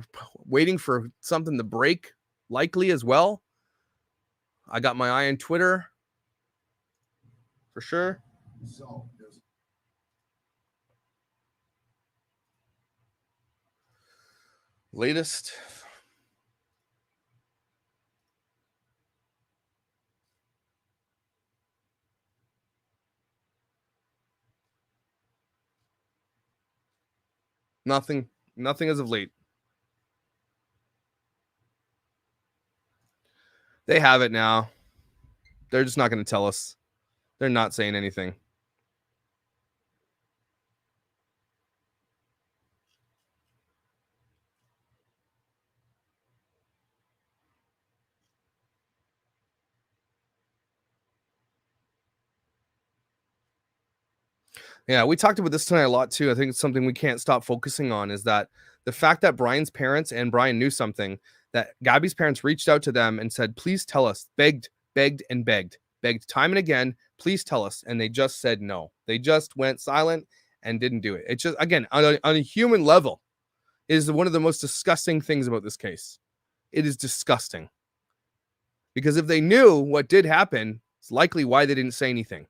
waiting for something to break, likely as well. I got my eye on Twitter for sure. So Latest. Nothing as of late. They have it now. They're just not going to tell us. They're not saying anything. Yeah, we talked about this tonight a lot too. I think it's something we can't stop focusing on is that the fact that Brian's parents and Brian knew something, that Gabby's parents reached out to them and said, please tell us, begged time and again, please tell us. And they just said no. They just went silent and didn't do it. It's just, again, on a human level, is one of the most disgusting things about this case. It is disgusting. Because if they knew what did happen, it's likely why they didn't say anything.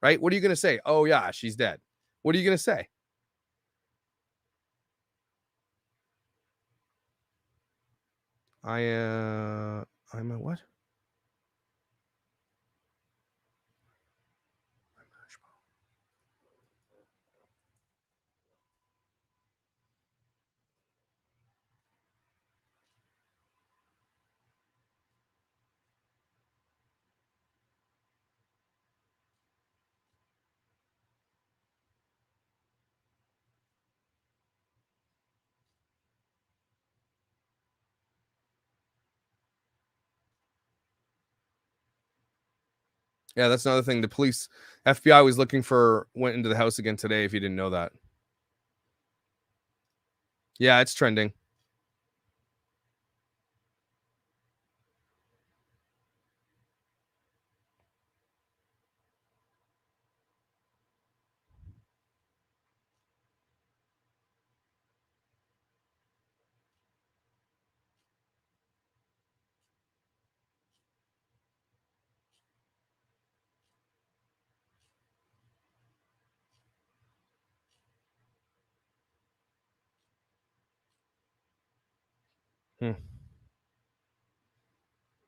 Right? What are you going to say? Oh, yeah, she's dead. What are you going to say? I'm a what? Yeah, that's another thing. The police, FBI went into the house again today, if you didn't know that. Yeah, it's trending.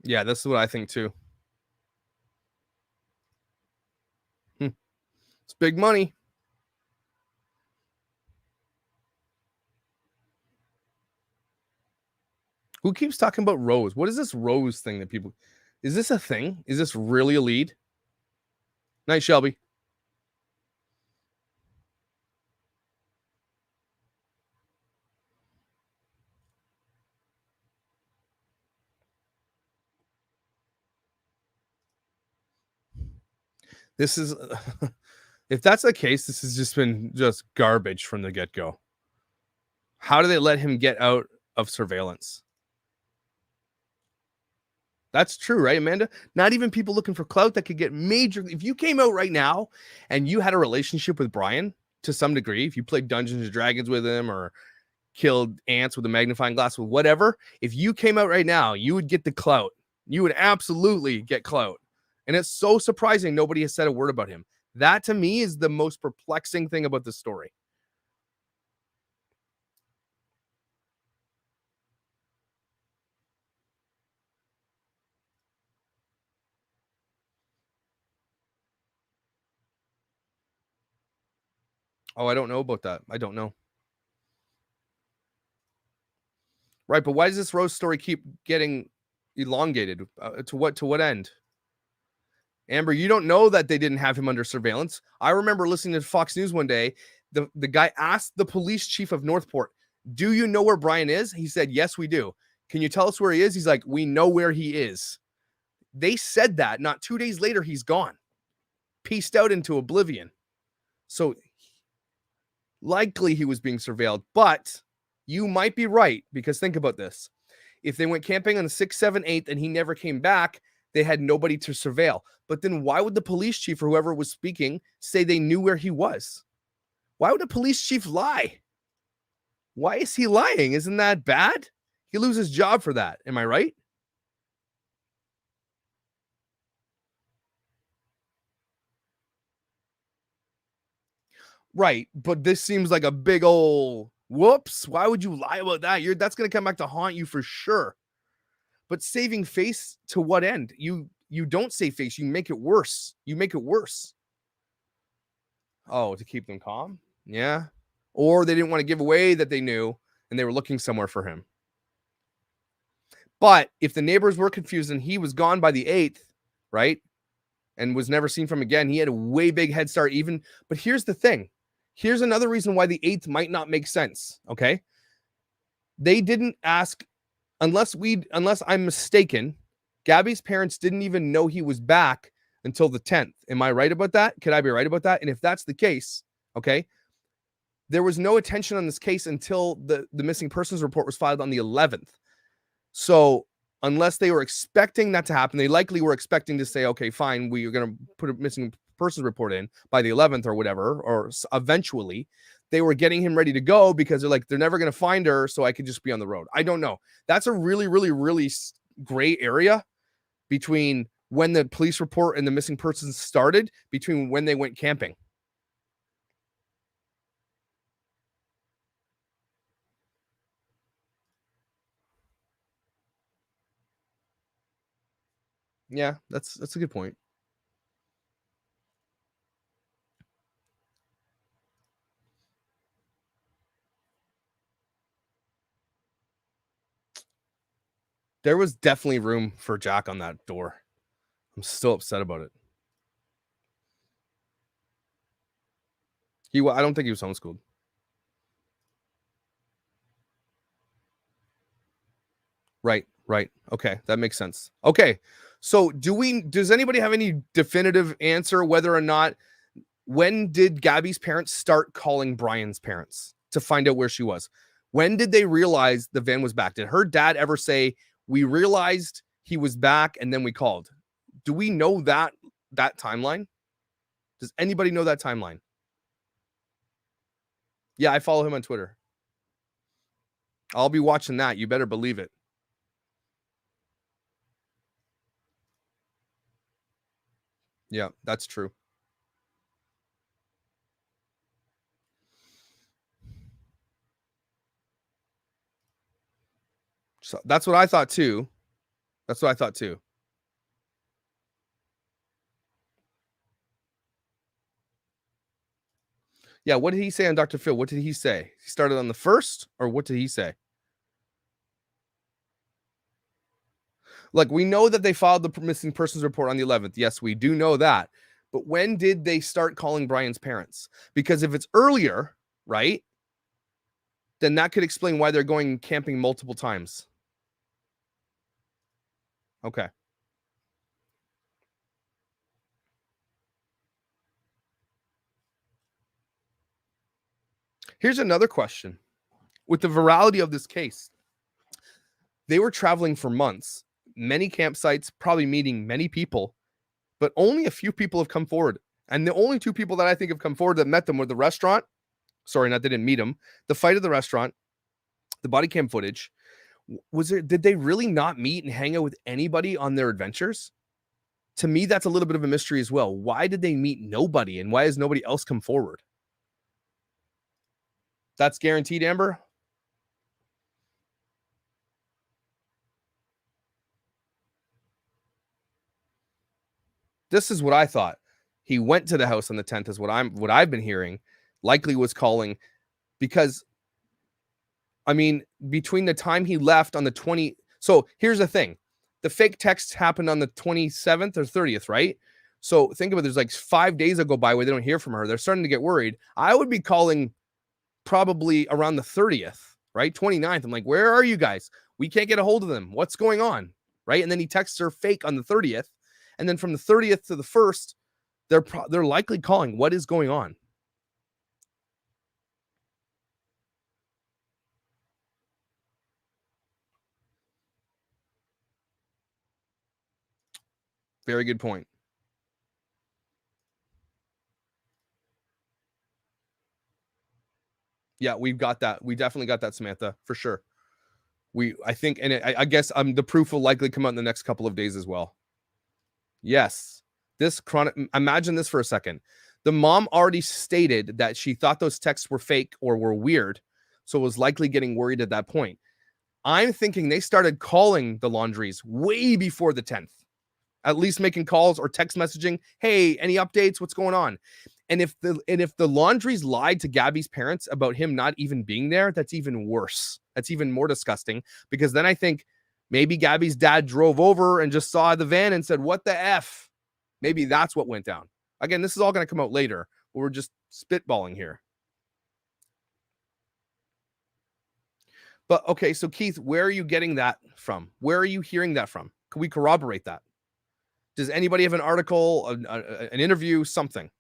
Yeah, that's what I think too. It's big money. Who keeps talking about Rose? What is this Rose thing that people... Is this a thing? Is this really a lead? Night, Shelby. This is... If that's the case, this has just been garbage from the get-go. How do they let him get out of surveillance? That's true, right, Amanda? Not even people looking for clout that could get major. If you came out right now and you had a relationship with Brian to some degree, if you played Dungeons and Dragons with him or killed ants with a magnifying glass, with whatever, if you came out right now, you would get the clout. You would absolutely get clout. And it's so surprising nobody has said a word about him. That to me is the most perplexing thing about this story. Oh, I don't know about that. I don't know. Right, but why does this Rose story keep getting elongated? To what end? Amber, you don't know that they didn't have him under surveillance. I remember listening to Fox News one day. The guy asked the police chief of Northport, "Do you know where Brian is?" He said, "Yes, we do." "Can you tell us where he is?" He's like, "We know where he is." They said that. Not 2 days later, he's gone. Pieced out into oblivion. So likely he was being surveilled, but you might be right, because think about this. If they went camping on the 6th, 7th, 8th and he never came back, they had nobody to surveil. But then why would the police chief or whoever was speaking say they knew where he was? Why would a police chief lie? Why is he lying? Isn't that bad? He loses his job for that. Am I right? Right, but this seems like a big old whoops. Why would you lie about that? That's going to come back to haunt you for sure. But saving face to what end? You don't save face. You make it worse. You make it worse. Oh, to keep them calm? Yeah. Or they didn't want to give away that they knew and they were looking somewhere for him. But if the neighbors were confused and he was gone by the 8th, right, and was never seen from again, he had a way big head start even. But here's the thing. Here's another reason why the 8th might not make sense, okay? They didn't ask, unless I'm mistaken, Gabby's parents didn't even know he was back until the 10th. Am I right about that? Could I be right about that? And if that's the case, okay, there was no attention on this case until the missing persons report was filed on the 11th. So unless they were expecting that to happen, they likely were expecting to say, okay, fine, we are going to put a missing persons report in by the 11th or whatever, or eventually. They were getting him ready to go because they're like, they're never going to find her, so I could just be on the road. I don't know. That's a really, really, really gray area between when the police report and the missing persons started, between when they went camping. Yeah, that's a good point. There was definitely room for Jack on that door. I'm still upset about it. I don't think he was homeschooled. Right. Okay, that makes sense. Okay, so does anybody have any definitive answer whether or not, when did Gabby's parents start calling Brian's parents to find out where she was? When did they realize the van was back? Did her dad ever say, we realized he was back and then we called? Do we know that timeline? Does anybody know that timeline? Yeah, I follow him on Twitter. I'll be watching that. You better believe it. Yeah, that's true. So that's what I thought too. Yeah, what did he say on Dr. Phil? What did he say? He started on the 1st, or what did he say? Like, we know that they filed the missing persons report on the 11th. Yes, we do know that. But when did they start calling Brian's parents? Because if it's earlier, right, then that could explain why they're going camping multiple times. Okay. Here's another question. With the virality of this case, they were traveling for months, many campsites, probably meeting many people, but only a few people have come forward. And the only 2 people that I think have come forward that met them were the restaurant. Sorry, not they didn't meet them. The fight at the restaurant, the body cam footage. Did they really not meet and hang out with anybody on their adventures? To me, that's a little bit of a mystery as well. Why did they meet nobody, and why has nobody else come forward? That's guaranteed, Amber? This is what I thought. He went to the house on the 10th is what I've been hearing. likely was calling, because I mean, between the time he left on the 20, so here's the thing. The fake texts happened on the 27th or 30th, right? So think about it, there's like 5 days that go by where they don't hear from her. They're starting to get worried. I would be calling probably around the 30th, right? 29th. I'm like, where are you guys? We can't get a hold of them. What's going on? Right? And then he texts her fake on the 30th. And then from the 30th to the 1st, they're likely calling. What is going on? Very good point. Yeah, we've got that. We definitely got that, Samantha, for sure. I think, and I guess the proof will likely come out in the next couple of days as well. Yes, this chronic. Imagine this for a second. The mom already stated that she thought those texts were fake or were weird, so was likely getting worried at that point. I'm thinking they started calling the Laundries way before the 10th, at least making calls or text messaging. Hey, any updates? What's going on? And if the Laundries lied to Gabby's parents about him not even being there, that's even worse. That's even more disgusting, because then I think maybe Gabby's dad drove over and just saw the van and said, "What the F?" Maybe that's what went down. Again, this is all going to come out later. We're just spitballing here. But okay, so Keith, where are you getting that from? Where are you hearing that from? Can we corroborate that? Does anybody have an article, an interview, something?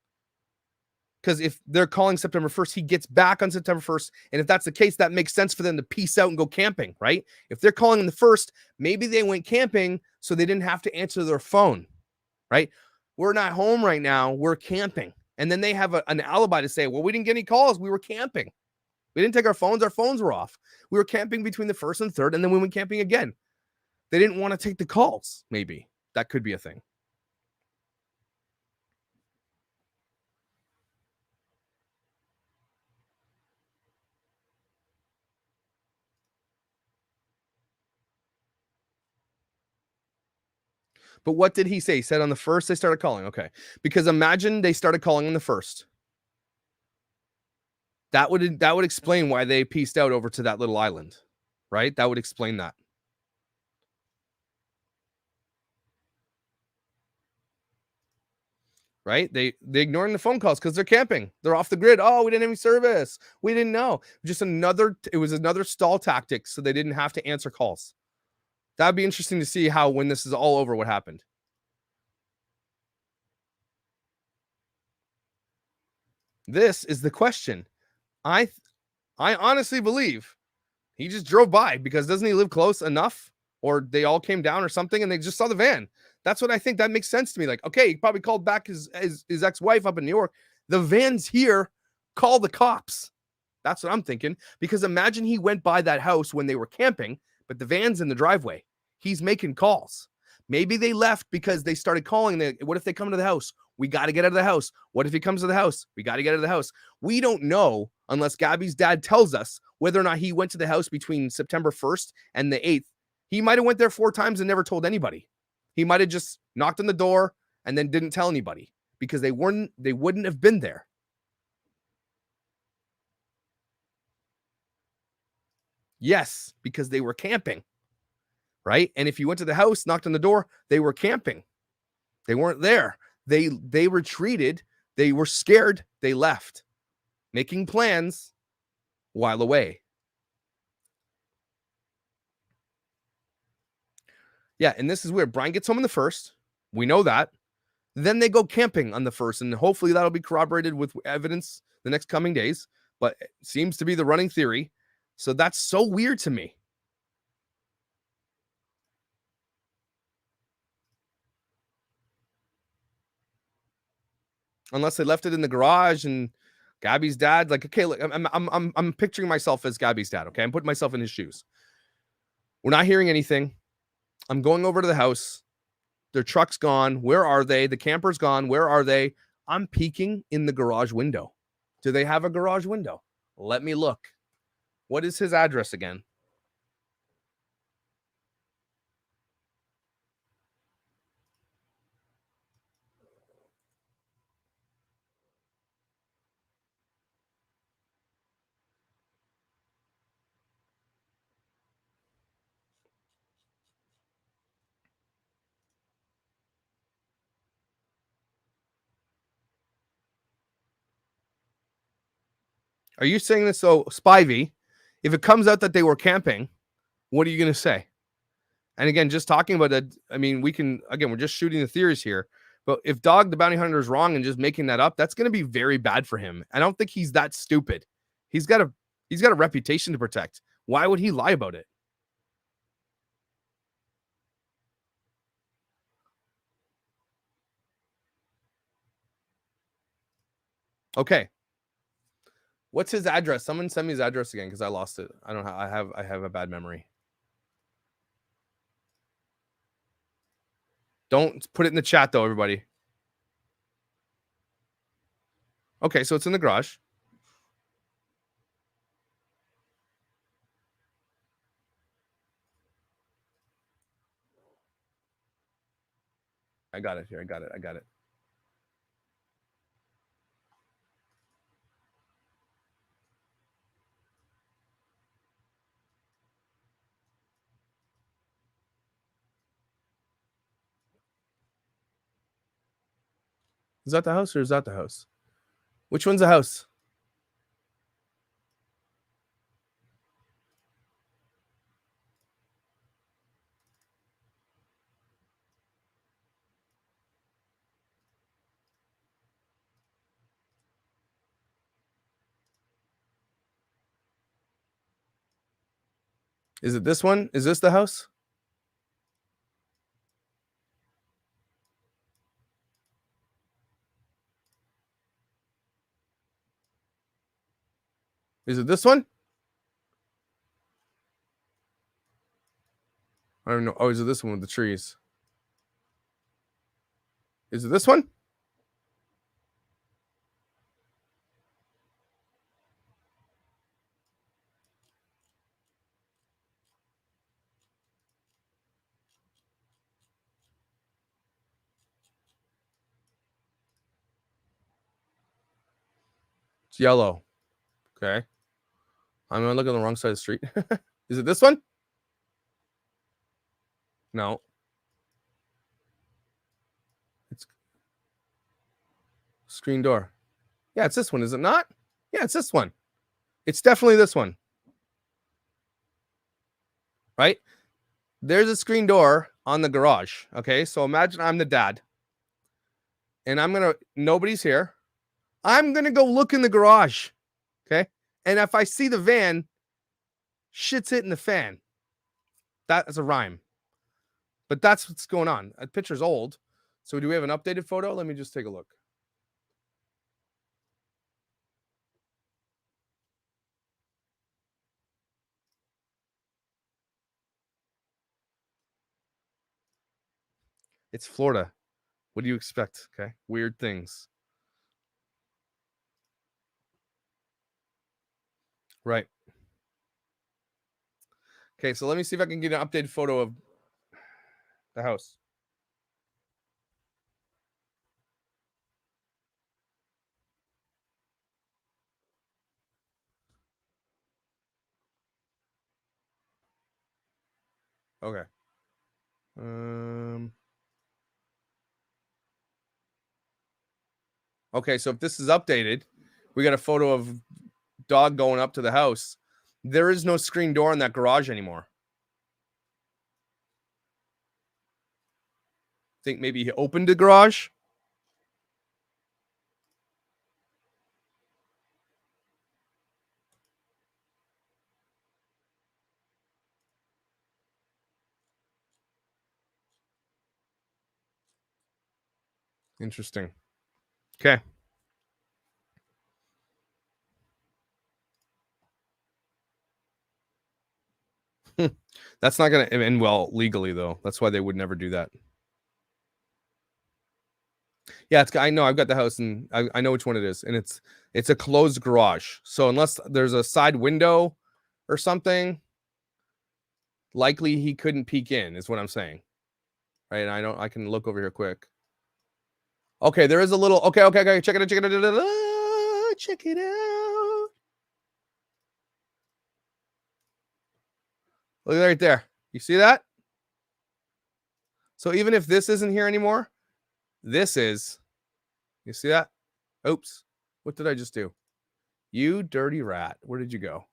Because if they're calling September 1st, he gets back on September 1st. And if that's the case, that makes sense for them to peace out and go camping, right? If they're calling on the 1st, maybe they went camping so they didn't have to answer their phone, right? We're not home right now. We're camping. And then they have an alibi to say, well, we didn't get any calls. We were camping. We didn't take our phones. Our phones were off. We were camping between the 1st and 3rd, and then we went camping again. They didn't want to take the calls, maybe. That could be a thing. But what did he say? He said on the 1st they started calling. Okay. Because imagine they started calling on the 1st. That would explain why they pieced out over to that little island, right? That would explain that. Right? They ignoring the phone calls because they're camping. They're off the grid. Oh, we didn't have any service. We didn't know. It was another stall tactic, so they didn't have to answer calls. That'd be interesting to see how, when this is all over, what happened. This is the question. I honestly believe he just drove by, because doesn't he live close enough? Or they all came down or something and they just saw the van. That's what I think. That makes sense to me. Like, okay, he probably called back his ex-wife up in New York. The van's here. Call the cops. That's what I'm thinking. Because imagine he went by that house when they were camping, but the van's in the driveway. He's making calls. Maybe they left because they started calling. What if they come to the house? We got to get out of the house. What if he comes to the house? We got to get out of the house. We don't know unless Gabby's dad tells us whether or not he went to the house between September 1st and the 8th. He might have went there 4 times and never told anybody. He might have just knocked on the door and then didn't tell anybody, because they wouldn't have been there. Yes, because they were camping, right? And if you went to the house, knocked on the door, they were camping. They weren't there. They retreated. They were scared. They left, making plans while away. Yeah, and this is weird. Brian gets home on the 1st. We know that. Then they go camping on the 1st, and hopefully that'll be corroborated with evidence the next coming days. But it seems to be the running theory. So that's so weird to me. Unless they left it in the garage and Gabby's dad, like, okay, look, I'm picturing myself as Gabby's dad. Okay, I'm putting myself in his shoes. We're not hearing anything. I'm going over to the house. Their truck's gone. Where are they? The camper's gone. Where are they? I'm peeking in the garage window. Do they have a garage window? Let me look. What is his address again? Are you saying this? So, Spivey, if it comes out that they were camping, what are you going to say? And again, just talking about that, I mean, we're just shooting the theories here. But if Dog the Bounty Hunter is wrong and just making that up, that's going to be very bad for him. I don't think he's that stupid. He's got a reputation to protect. Why would he lie about it? Okay. What's his address? Someone send me his address again because I lost it. I don't have. I have a bad memory. Don't put it in the chat though, everybody. Okay, so it's in the garage. I got it here. I got it. Is that the house or is that the house? Which one's the house? Is it this one? Is this the house? Is it this one? I don't know. Oh, is it this one with the trees? Is it this one? It's yellow. Okay. I'm gonna look on the wrong side of the street. Is it this one? No. It's screen door. Yeah, it's this one, is it not? Yeah, it's this one. It's definitely this one. Right? There's a screen door on the garage. Okay, so imagine I'm the dad. And nobody's here. I'm gonna go look in the garage. Okay. And if I see the van, shit's hitting the fan. That is a rhyme. But that's what's going on. That picture's old. So do we have an updated photo? Let me just take a look. It's Florida. What do you expect? Okay. Weird things. Right. Okay, so let me see if I can get an updated photo of the house. Okay. Okay, so if this is updated, we got a photo of Dog going up to the house. There is no screen door in that garage anymore. Think maybe he opened the garage. Interesting. Okay. That's not going to end well legally, though. That's why they would never do that. Yeah, I know I've got the house and I know which one it is. And it's a closed garage. So unless there's a side window or something, likely he couldn't peek in, is what I'm saying. Right? And I can look over here quick. Okay, there is a little. Okay. Check it out. Check it out. Look right there. You see that? So even if this isn't here anymore, this is. You see that? Oops. What did I just do? You dirty rat. Where did you go?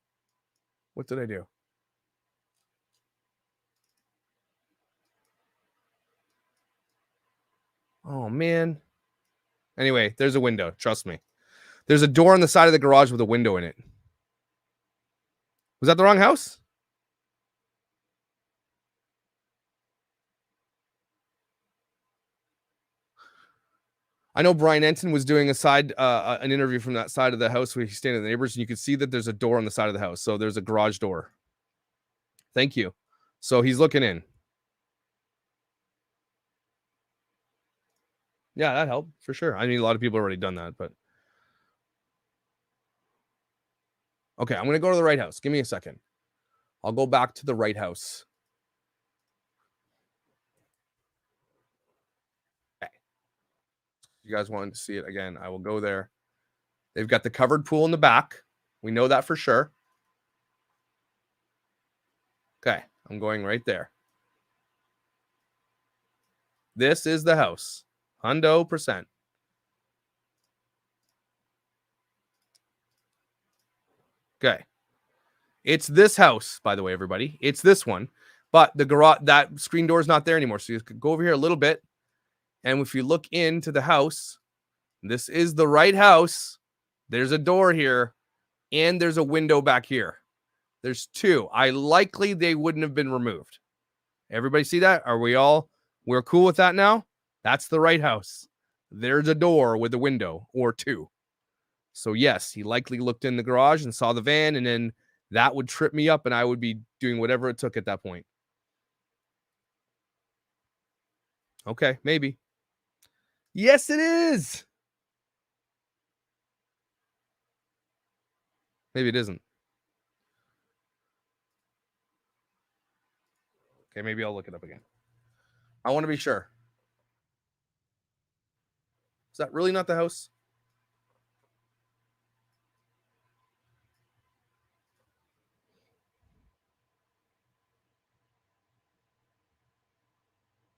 What did I do? Oh, man. Anyway, there's a window. Trust me. There's a door on the side of the garage with a window in it. Was that the wrong house? I know Brian Enton was doing an interview from that side of the house where he's staying with the neighbors, and you could see that there's a door on the side of the house. So there's a garage door. Thank you. So he's looking in. Yeah, that helped for sure. I mean, a lot of people have already done that, but okay, I'm going to go to the right house. Give me a second. I'll go back to the right house. Okay. You guys wanted to see it again? I will go there. They've got the covered pool in the back. We know that for sure. Okay, I'm going right there. This is the house. 100%. Okay. It's this house, by the way, everybody. It's this one. But the garage, that screen door is not there anymore. So you could go over here a little bit. And if you look into the house, this is the right house. There's a door here. And there's a window back here. There's two. Likely they wouldn't have been removed. Everybody see that? We're cool with that now? That's the right house. There's a door with a window or two. So yes, he likely looked in the garage and saw the van, and then that would trip me up and I would be doing whatever it took at that point. Okay, maybe. Yes, it is. Maybe it isn't. Okay, maybe I'll look it up again. I want to be sure. Is that really not the house?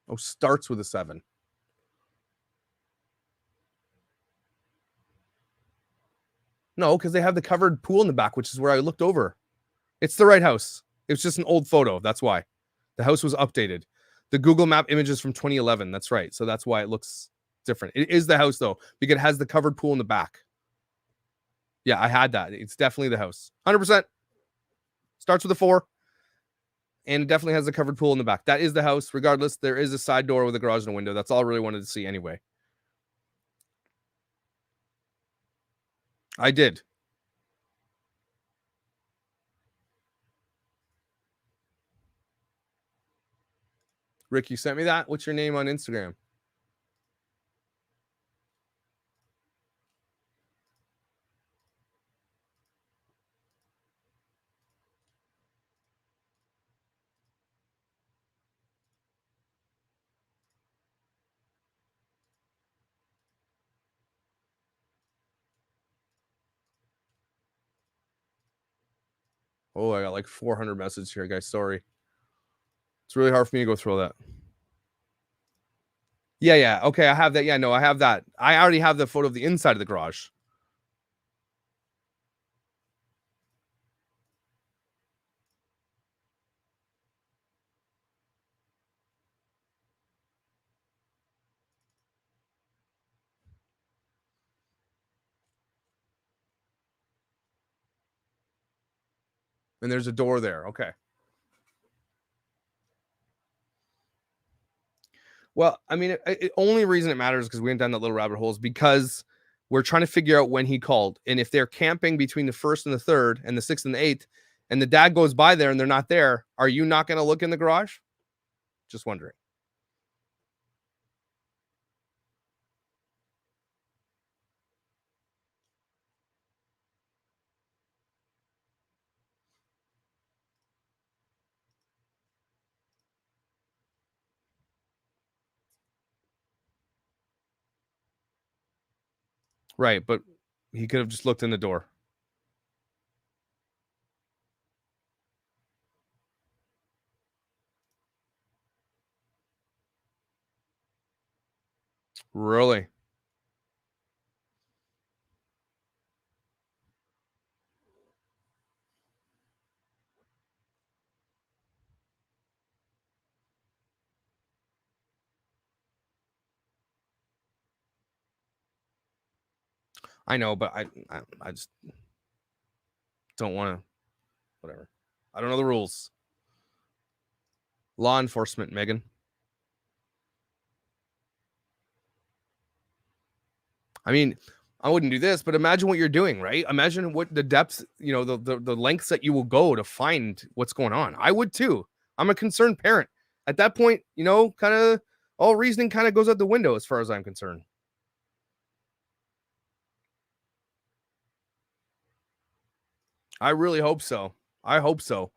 Oh, starts with a 7. No, because they have the covered pool in the back, which is where I looked over. It's the right house. It's just an old photo. That's why. The house was updated. The Google Map images from 2011. That's right. So that's why it looks different. It is the house, though, because it has the covered pool in the back. Yeah, I had that. It's definitely the house. 100%. Starts with a 4. And it definitely has the covered pool in the back. That is the house. Regardless, there is a side door with a garage and a window. That's all I really wanted to see anyway. I did. Rick, you sent me that? What's your name on Instagram? Oh, I got like 400 messages here, guys. Sorry. It's really hard for me to go through all that. Yeah. Okay, I have that. Yeah, no, I have that. I already have the photo of the inside of the garage. And there's a door there. Okay. Well, I mean, only reason it matters because we went down that little rabbit hole is because we're trying to figure out when he called. And if they're camping between the 1st and the 3rd and the 6th and the 8th, and the dad goes by there and they're not there, are you not going to look in the garage? Just wondering. Right, but he could have just looked in the door. Really? I know, but I just don't want to. Whatever. I don't know the rules. Law enforcement, Megan. I mean, I wouldn't do this, but imagine what you're doing, right? Imagine what the depths, the lengths that you will go to find what's going on. I would too. I'm a concerned parent. At that point, kind of all reasoning kind of goes out the window as far as I'm concerned. I really hope so. I hope so.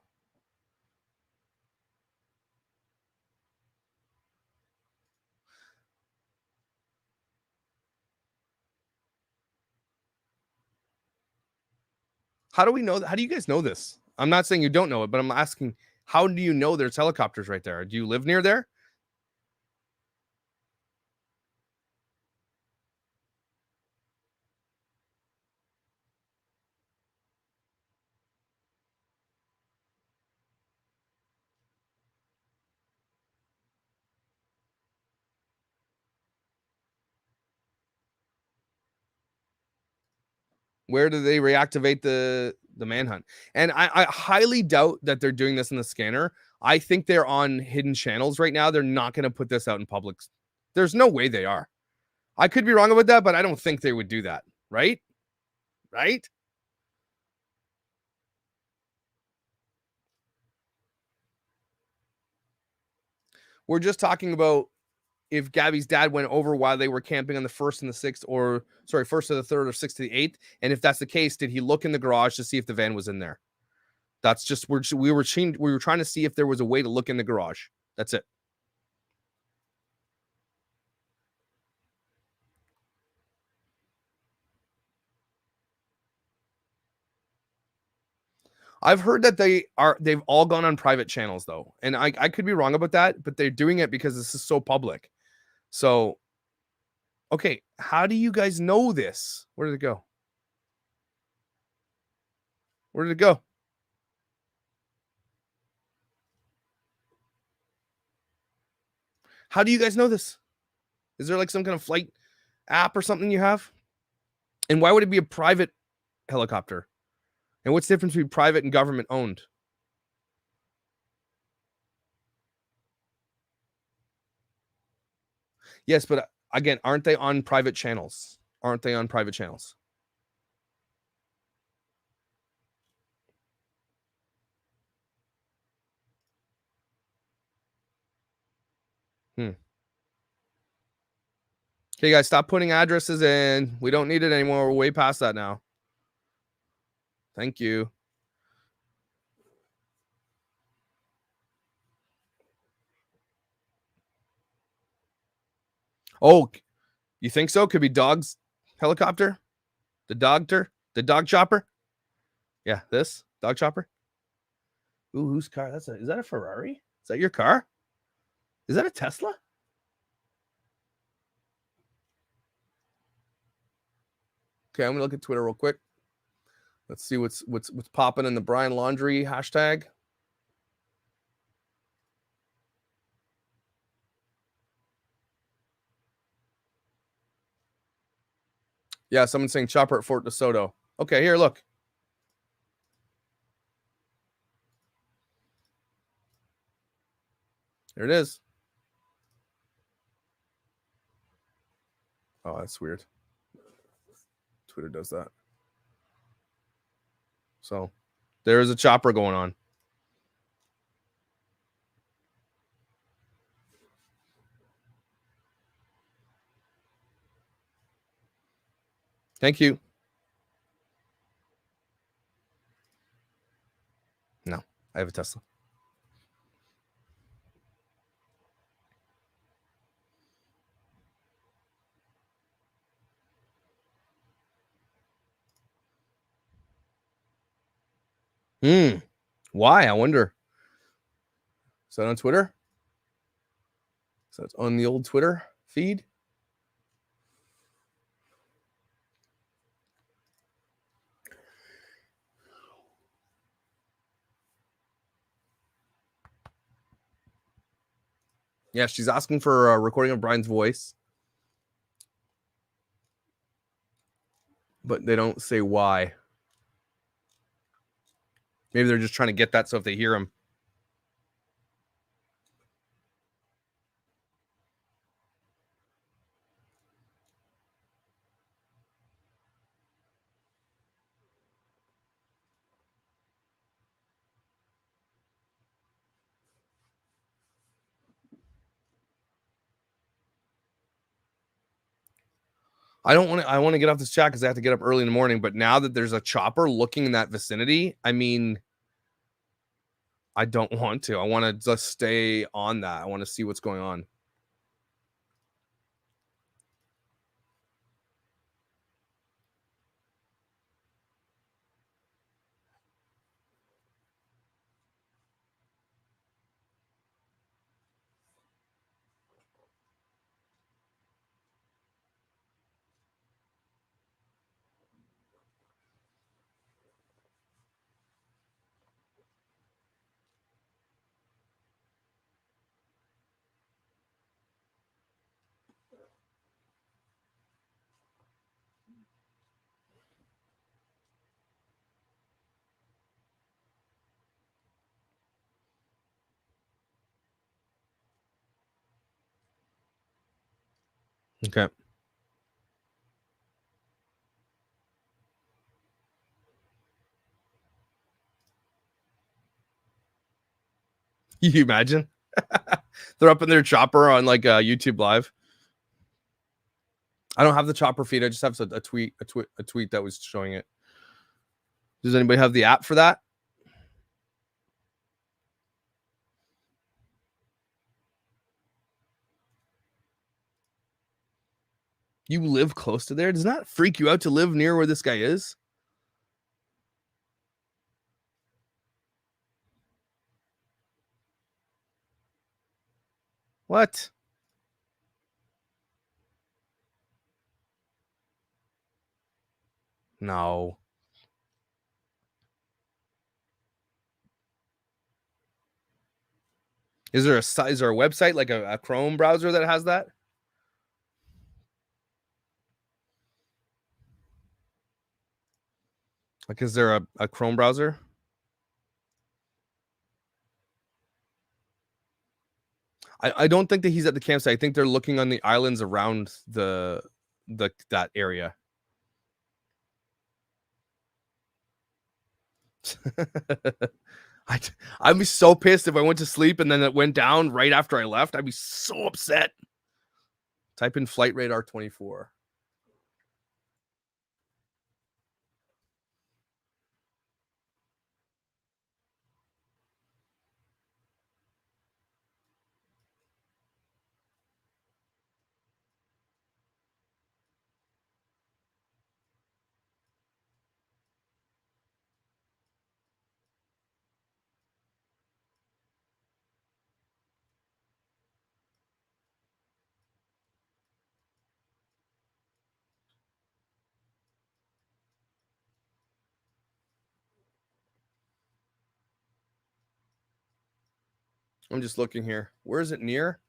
How do we know that? How do you guys know this? I'm not saying you don't know it, but I'm asking, how do you know there's helicopters right there? Do you live near there? Where do they reactivate the manhunt? And I highly doubt that they're doing this in the scanner. I think they're on hidden channels right now. They're not going to put this out in public. There's no way they are. I could be wrong about that, but I don't think they would do that. Right? Right? We're just talking about if Gabby's dad went over while they were camping on the 1st and the 6th, or sorry, 1st to the 3rd or 6th to the 8th. And if that's the case, did he look in the garage to see if the van was in there? That's just, we were trying to see if there was a way to look in the garage. That's it. I've heard that they've all gone on private channels though. And I could be wrong about that, but they're doing it because this is so public. So, okay, how do you guys know this? Where did it go? Where did it go? How do you guys know this? Is there like some kind of flight app or something you have? And why would it be a private helicopter? And what's the difference between private and government owned? Yes, but again, aren't they on private channels? Aren't they on private channels? Okay, guys, stop putting addresses in. We don't need it anymore. We're way past that now. Thank you. Oh, you think so? Could be dog's helicopter? The dog chopper? Yeah, this dog chopper. Ooh, whose car? Is that a Ferrari? Is that your car? Is that a Tesla? Okay, I'm gonna look at Twitter real quick. Let's see what's popping in the Brian Laundrie hashtag. Yeah, someone's saying chopper at Fort DeSoto. Okay, here, look. There it is. Oh, that's weird. Twitter does that. So there is a chopper going on. Thank you. No, I have a Tesla. Why? I wonder. Is that on Twitter? So it's on the old Twitter feed. Yeah, she's asking for a recording of Brian's voice. but they don't say why. Maybe they're just trying to get that so if they hear him. I want to get off this chat because I have to get up early in the morning. But now that there's a chopper looking in that vicinity, I mean, I don't want to. I want to just stay on that. I want to see what's going on. Okay. You imagine? They're up in their chopper on like YouTube Live. I don't have the chopper feed. I just have a tweet that was showing it. Does anybody have the app for that? You live close to there? Does that freak you out to live near where this guy is? What? No. Is there a website like a Chrome browser that has that? Like, is there a Chrome browser? I don't think that he's at the campsite. I think they're looking on the islands around that area. I'd be so pissed if I went to sleep and then it went down right after I left. I'd be so upset. Type in flight radar 24. I'm just looking here. Where is it near?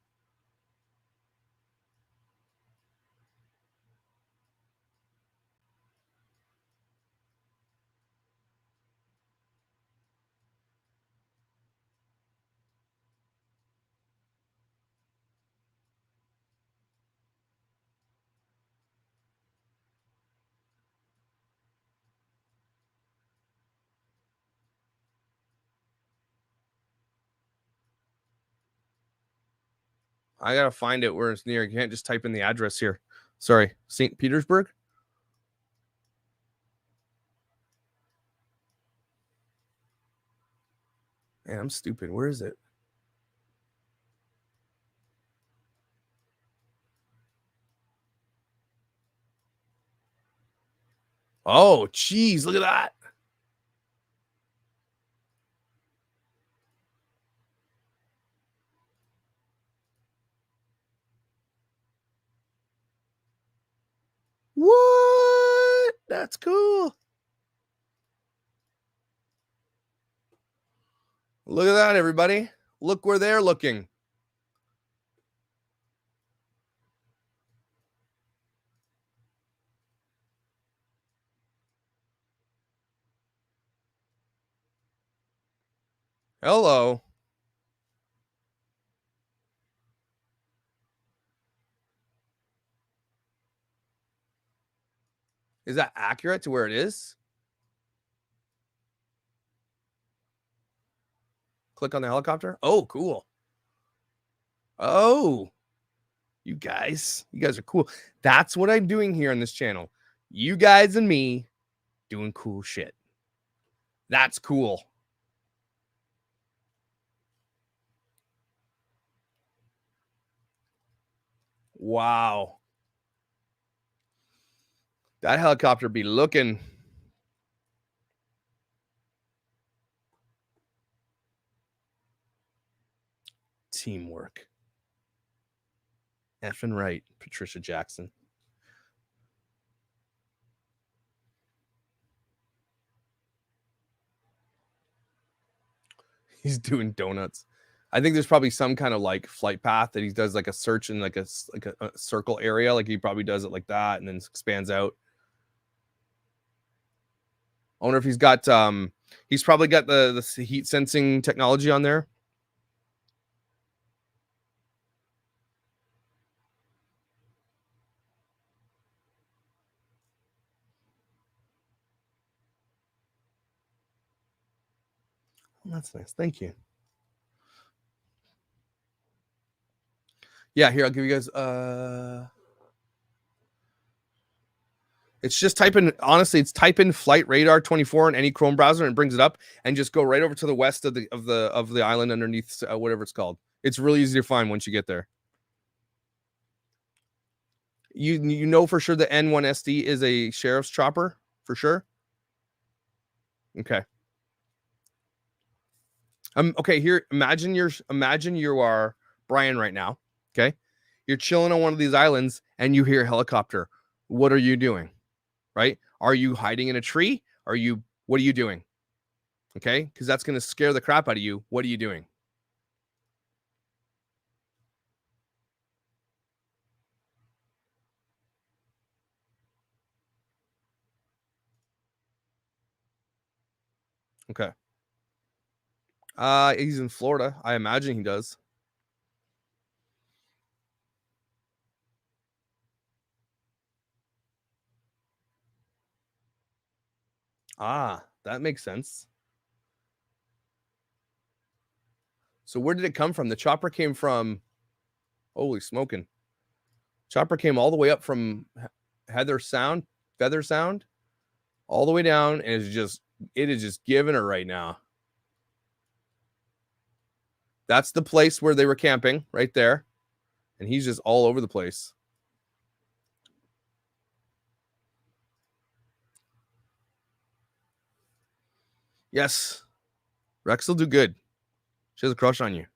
I gotta find it where it's near. You can't just type in the address here. Sorry, St. Petersburg. Man, I'm stupid. Where is it? Oh, geez, look at that. What? That's cool. Look at that, everybody. Look where they're looking. Hello. Is that accurate to where it is? Click on the helicopter. Oh, cool. Oh, you guys are cool. That's what I'm doing here on this channel. You guys and me doing cool shit. That's cool. Wow. That helicopter be looking. Teamwork. Effing right, Patricia Jackson. He's doing donuts. I think there's probably some kind of like flight path that he does like a search in like a circle area. Like he probably does it like that and then expands out. I wonder if he's got he's probably got the heat sensing technology on there. Oh, that's nice. Thank you. Yeah, here I'll give you guys it's just type in, honestly, it's type in Flight Radar 24 in any Chrome browser and it brings it up, and just go right over to the west of the island underneath whatever it's called. It's really easy to find once you get there. You know for sure the N1SD is a sheriff's chopper for sure. Okay. Okay, here imagine you are Brian right now, okay? You're chilling on one of these islands and you hear a helicopter. What are you doing? Right? Are you hiding in a tree? What are you doing? Okay? Because that's going to scare the crap out of you. What are you doing? Okay. He's in Florida. I imagine he does. Ah, that makes sense. So where did it come from? The chopper came from, holy smoking. Chopper came all the way up from Feather Sound, all the way down, and it is just giving her right now. That's the place where they were camping right there. And he's just all over the place. Yes. Rex will do good. She has a crush on you.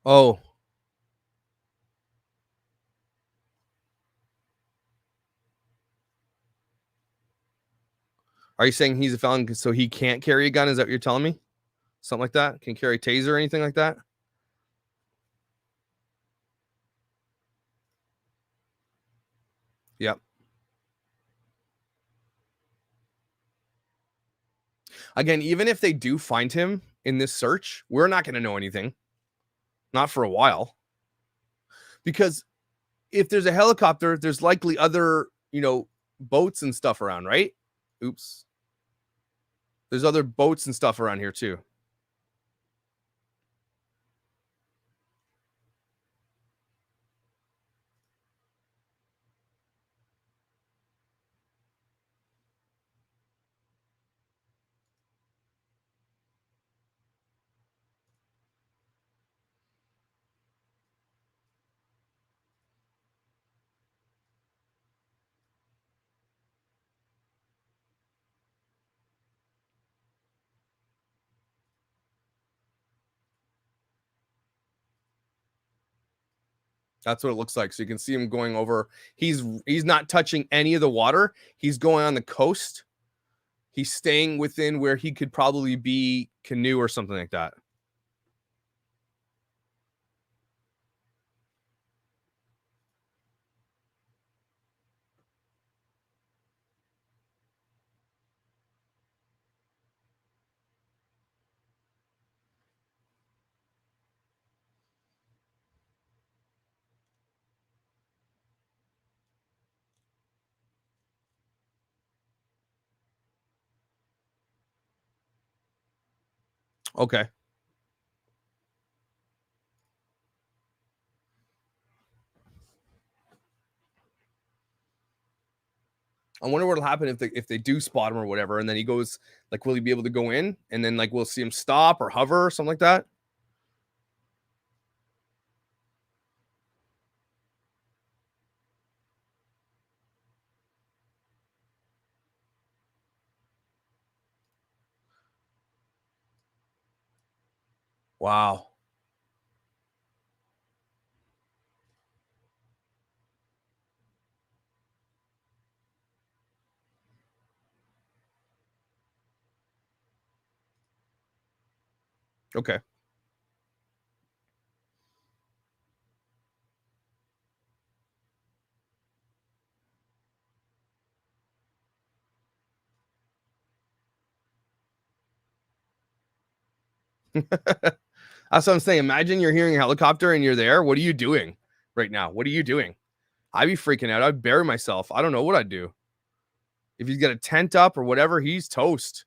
Oh. Are you saying he's a felon so he can't carry a gun? Is that what you're telling me? Something like that? Can carry a taser or anything like that? Yep. Again, even if they do find him in this search, we're not going to know anything. Not for a while. Because if there's a helicopter, there's likely other, boats and stuff around, right? Oops. There's other boats and stuff around here too. That's what it looks like. So you can see him going over. He's not touching any of the water. He's going on the coast. He's staying within where he could probably be canoe or something like that. Okay. I wonder what'll happen if they do spot him or whatever, and then he goes, like, will he be able to go in? And then, like, we'll see him stop or hover or something like that. Wow. Okay. That's what I'm saying. Imagine you're hearing a helicopter and you're there. What are you doing right now? What are you doing? I'd be freaking out. I'd bury myself. I don't know what I'd do. If he's got a tent up or whatever, he's toast.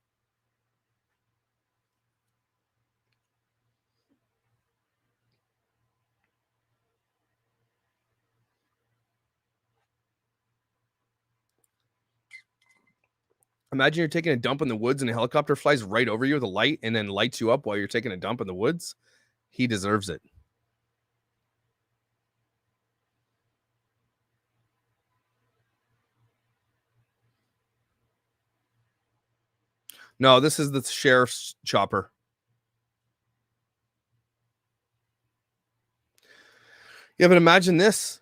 Imagine you're taking a dump in the woods and a helicopter flies right over you with a light and then lights you up while you're taking a dump in the woods. He deserves it. No, this is the sheriff's chopper. Yeah, but imagine this.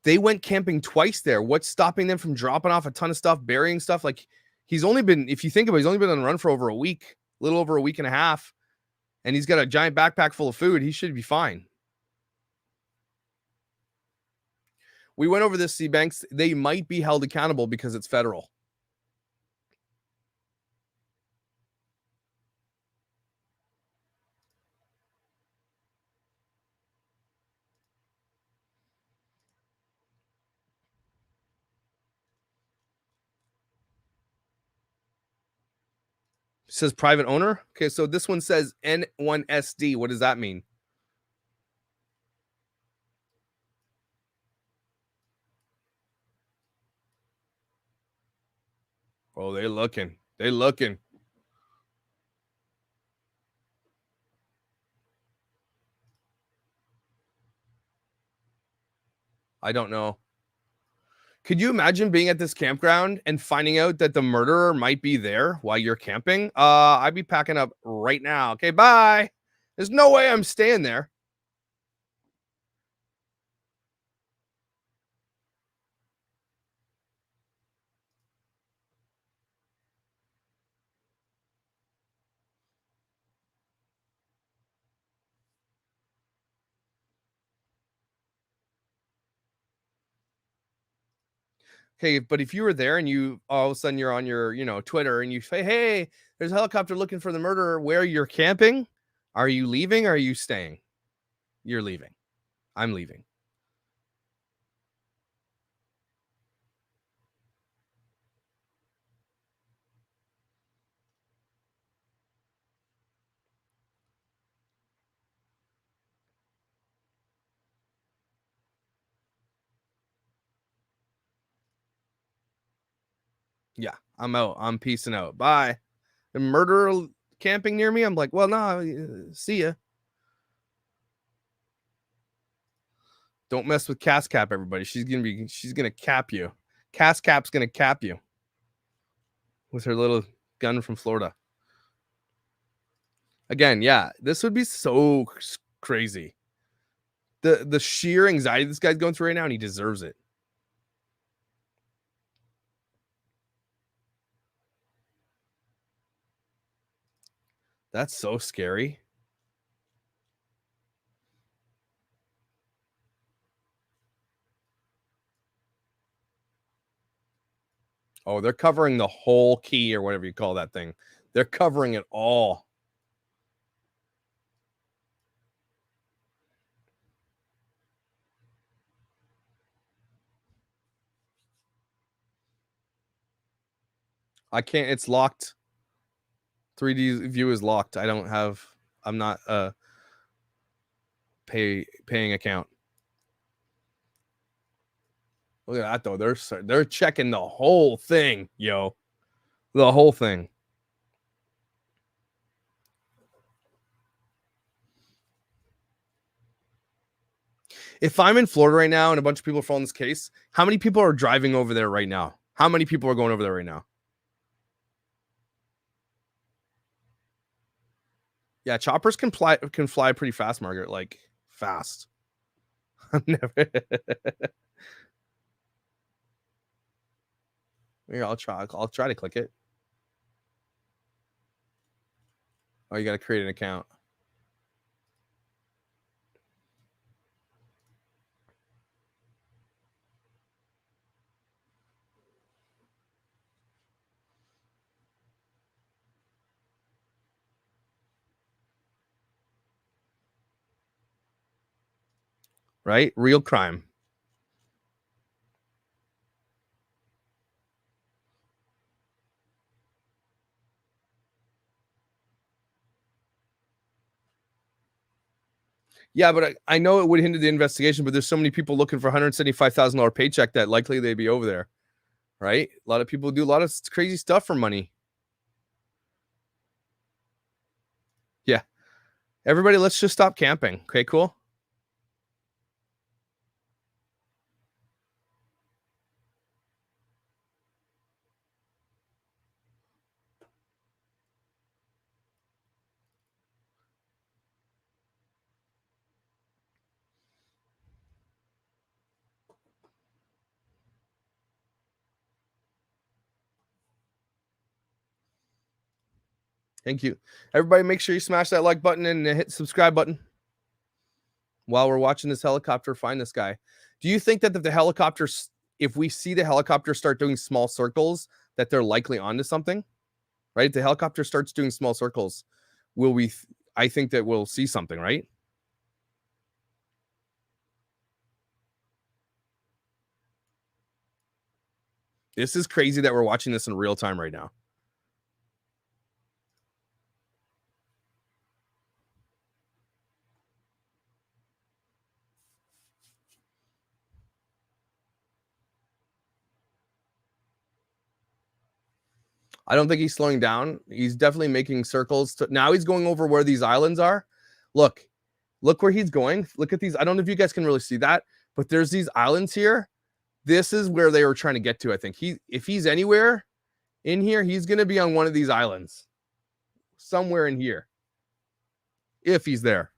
They went camping twice there. What's stopping them from dropping off a ton of stuff, burying stuff? Like, he's only been, if you think about it, he's only been on the run for over a week, a little over a week and a half, and he's got a giant backpack full of food. He should be fine. We went over this, Banks. They might be held accountable because it's federal. It says private owner. Okay, so this one says N1SD. What does that mean? Oh, they're looking. They're looking. I don't know. Could you imagine being at this campground and finding out that the murderer might be there while you're camping? I'd be packing up right now. Okay, bye. There's no way I'm staying there. Okay, but if you were there and you all of a sudden you're on your, Twitter and you say, hey, there's a helicopter looking for the murderer where you're camping. Are you leaving or are you staying? You're leaving. I'm leaving. Yeah, I'm out. I'm peacing out. Bye. The murderer camping near me. I'm like, well, no, see ya. Don't mess with Cass Cap, everybody. She's gonna cap you. Cass Cap's gonna cap you with her little gun from Florida. Again, yeah, this would be so crazy. the sheer anxiety this guy's going through right now, and he deserves it. That's so scary. Oh, they're covering the whole key or whatever you call that thing. They're covering it all. I can't. It's locked. 3D view is locked. I don't have. I'm not paying account. Look at that though. They're checking the whole thing, yo. The whole thing. If I'm in Florida right now and a bunch of people are following this case, how many people are driving over there right now? How many people are going over there right now? Yeah, choppers can fly pretty fast, Margaret. Like fast. Never. Here, I'll try to click it. Oh, you got to create an account. Right? Real crime. Yeah, but I know it would hinder the investigation, but there's so many people looking for $175,000 paycheck that likely they'd be over there, right? A lot of people do a lot of crazy stuff for money. Yeah. Everybody, let's just stop camping. Okay, cool. Thank you. Everybody, make sure you smash that like button and hit the subscribe button. While we're watching this helicopter find this guy. Do you think that if we see the helicopter start doing small circles, that they're likely onto something? Right? If the helicopter starts doing small circles, I think that we'll see something, right? This is crazy that we're watching this in real time right now. I don't think he's slowing down. He's definitely making circles. Now he's going over where these islands are. Look where he's going. Look at these. I don't know if you guys can really see that, but there's these islands here. This is where they were trying to get to. I think if he's anywhere in here, he's going to be on one of these islands somewhere in here. If he's there.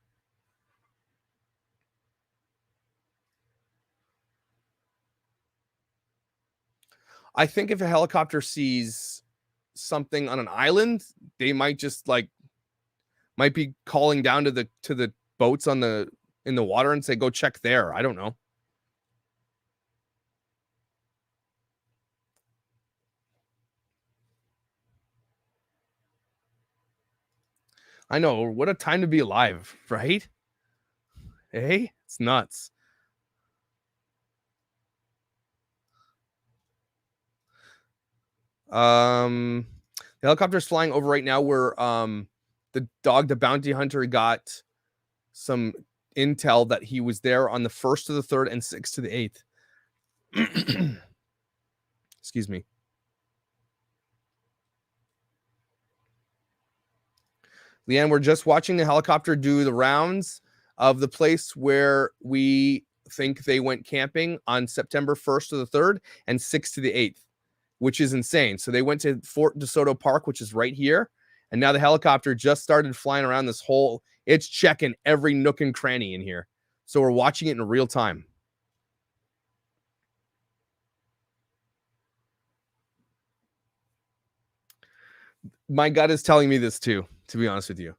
I think if a helicopter sees something on an island, they might just might be calling down to the boats in the water and say, go check there. I don't know. I know. What a time to be alive, right? Hey, it's nuts. The helicopter's flying over right now where the bounty hunter got some intel that he was there on the 1st to the 3rd and 6th to the 8th. Excuse me. Leanne, we're just watching the helicopter do the rounds of the place where we think they went camping on September 1st to the 3rd and 6th to the 8th, which is insane. So they went to Fort DeSoto Park, which is right here. And now the helicopter just started flying around this whole, it's checking every nook and cranny in here. So we're watching it in real time. My gut is telling me this too, to be honest with you.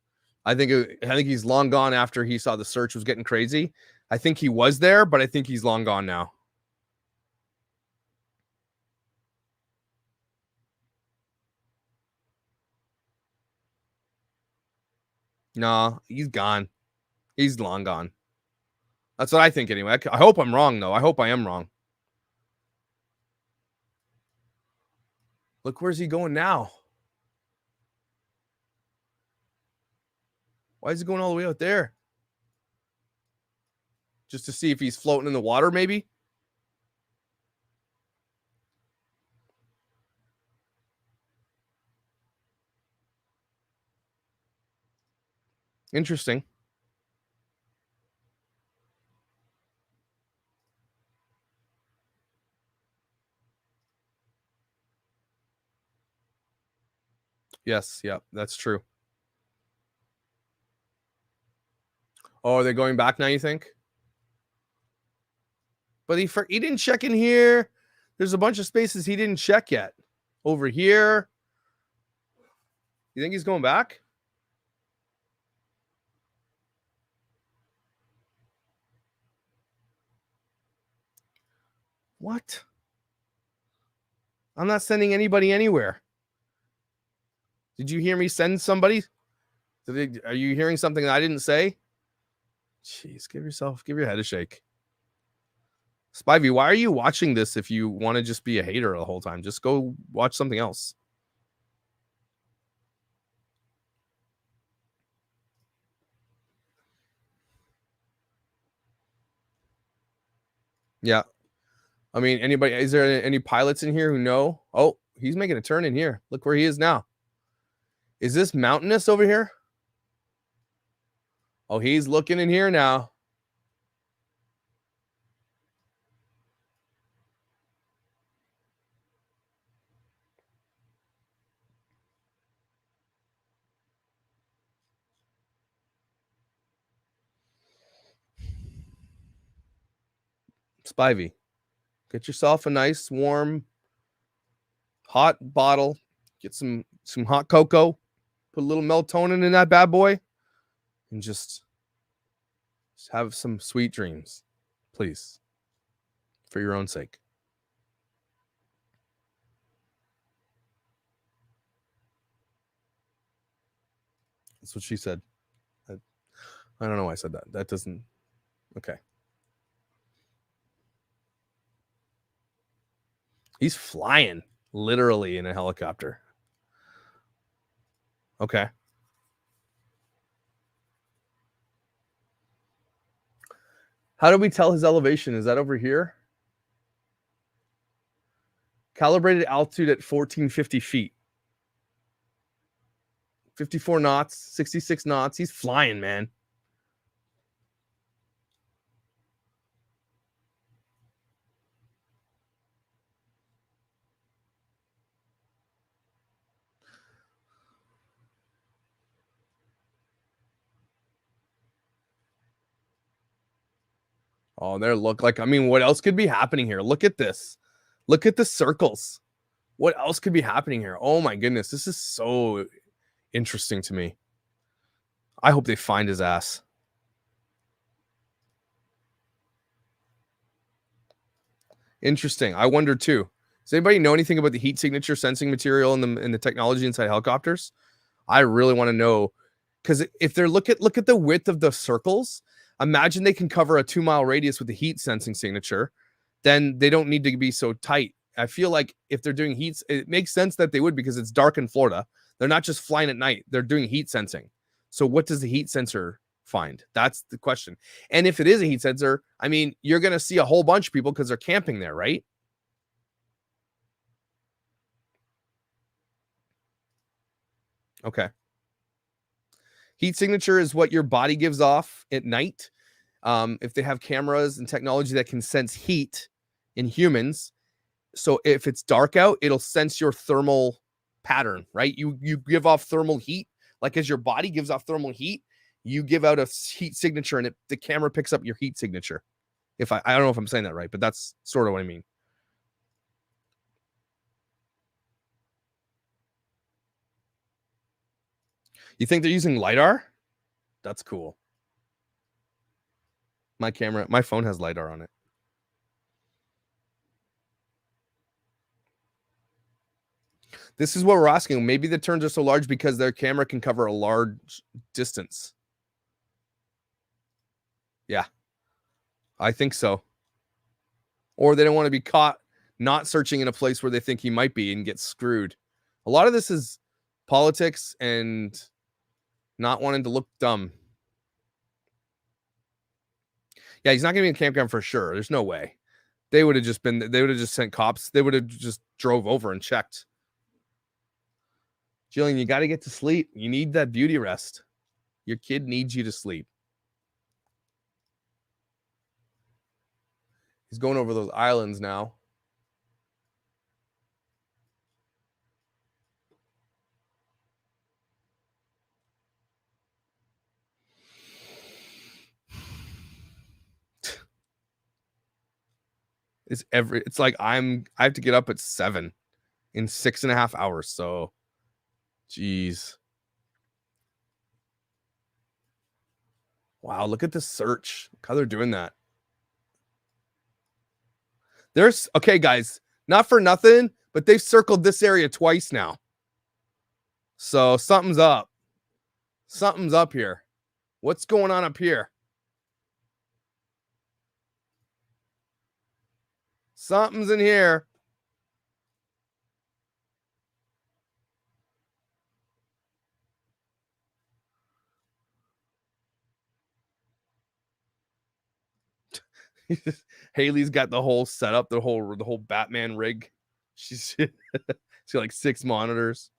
I think he's long gone after he saw the search was getting crazy. I think he was there, but I think he's long gone now. No, he's gone. He's long gone. That's what I think anyway. I hope I'm wrong, though. I hope I am wrong. Look, where's he going now? Why is he going all the way out there? Just to see if he's floating in the water, maybe? Interesting. Yes, yeah, that's true. Oh, are they going back now, you think? But he didn't check in here. There's a bunch of spaces he didn't check yet. Over here. You think he's going back? What? I'm not sending anybody anywhere. Did you hear me send somebody? Are you hearing something that I didn't say? Jeez, give your head a shake. Spivey, why are you watching this if you want to just be a hater the whole time? Just go watch something else. Yeah. I mean, is there any pilots in here who know? Oh, he's making a turn in here. Look where he is now. Is this mountainous over here? Oh, he's looking in here now. Spivey, get yourself a nice, warm, hot bottle. Get some hot cocoa. Put a little melatonin in that bad boy. And just have some sweet dreams, please, for your own sake. That's what she said. I don't know why I said that. That doesn't. Okay. He's flying literally in a helicopter. Okay. How do we tell his elevation? Is that over here? Calibrated altitude at 1450 feet. 54 knots, 66 knots. He's flying, man. Oh, there look like, I mean, what else could be happening here? Look at this. Look at the circles. What else could be happening here? Oh my goodness. This is so interesting to me. I hope they find his ass. Interesting. I wonder too. Does anybody know anything about the heat signature sensing material in the technology inside helicopters? I really want to know, because if they're look at the width of the circles, imagine they can cover a 2-mile radius with the heat sensing signature, then they don't need to be so tight. I feel like if they're doing heats, it makes sense that they would, because it's dark in Florida. They're not just flying at night. They're doing heat sensing. So what does the heat sensor find? That's the question. And if it is a heat sensor, I mean, you're going to see a whole bunch of people because they're camping there, right? Okay. Heat signature is what your body gives off at night. If they have cameras and technology that can sense heat in humans, so if it's dark out, it'll sense your thermal pattern, right? You give off thermal heat, like as your body gives off thermal heat, you give out a heat signature and the camera picks up your heat signature. If I don't know if I'm saying that right, but that's sort of what I mean. You think they're using LiDAR? That's cool. My phone has LiDAR on it. This is what we're asking. Maybe the turns are so large because their camera can cover a large distance. Yeah, I think so. Or they don't want to be caught not searching in a place where they think he might be and get screwed. A lot of this is politics and not wanting to look dumb. Yeah, he's not going to be in a campground for sure. There's no way. They would have just sent cops. They would have just drove over and checked. Jillian, you got to get to sleep. You need that beauty rest. Your kid needs you to sleep. He's going over those islands now. It's like I have to get up at 7 in 6.5 hours. So, geez. Wow, look at the search. Look how they're doing that. Okay, guys, not for nothing, but they've circled this area twice now. So something's up. Something's up here. What's going on up here? Something's in here. Haley's got the whole setup, the whole Batman rig. She's got like 6 monitors.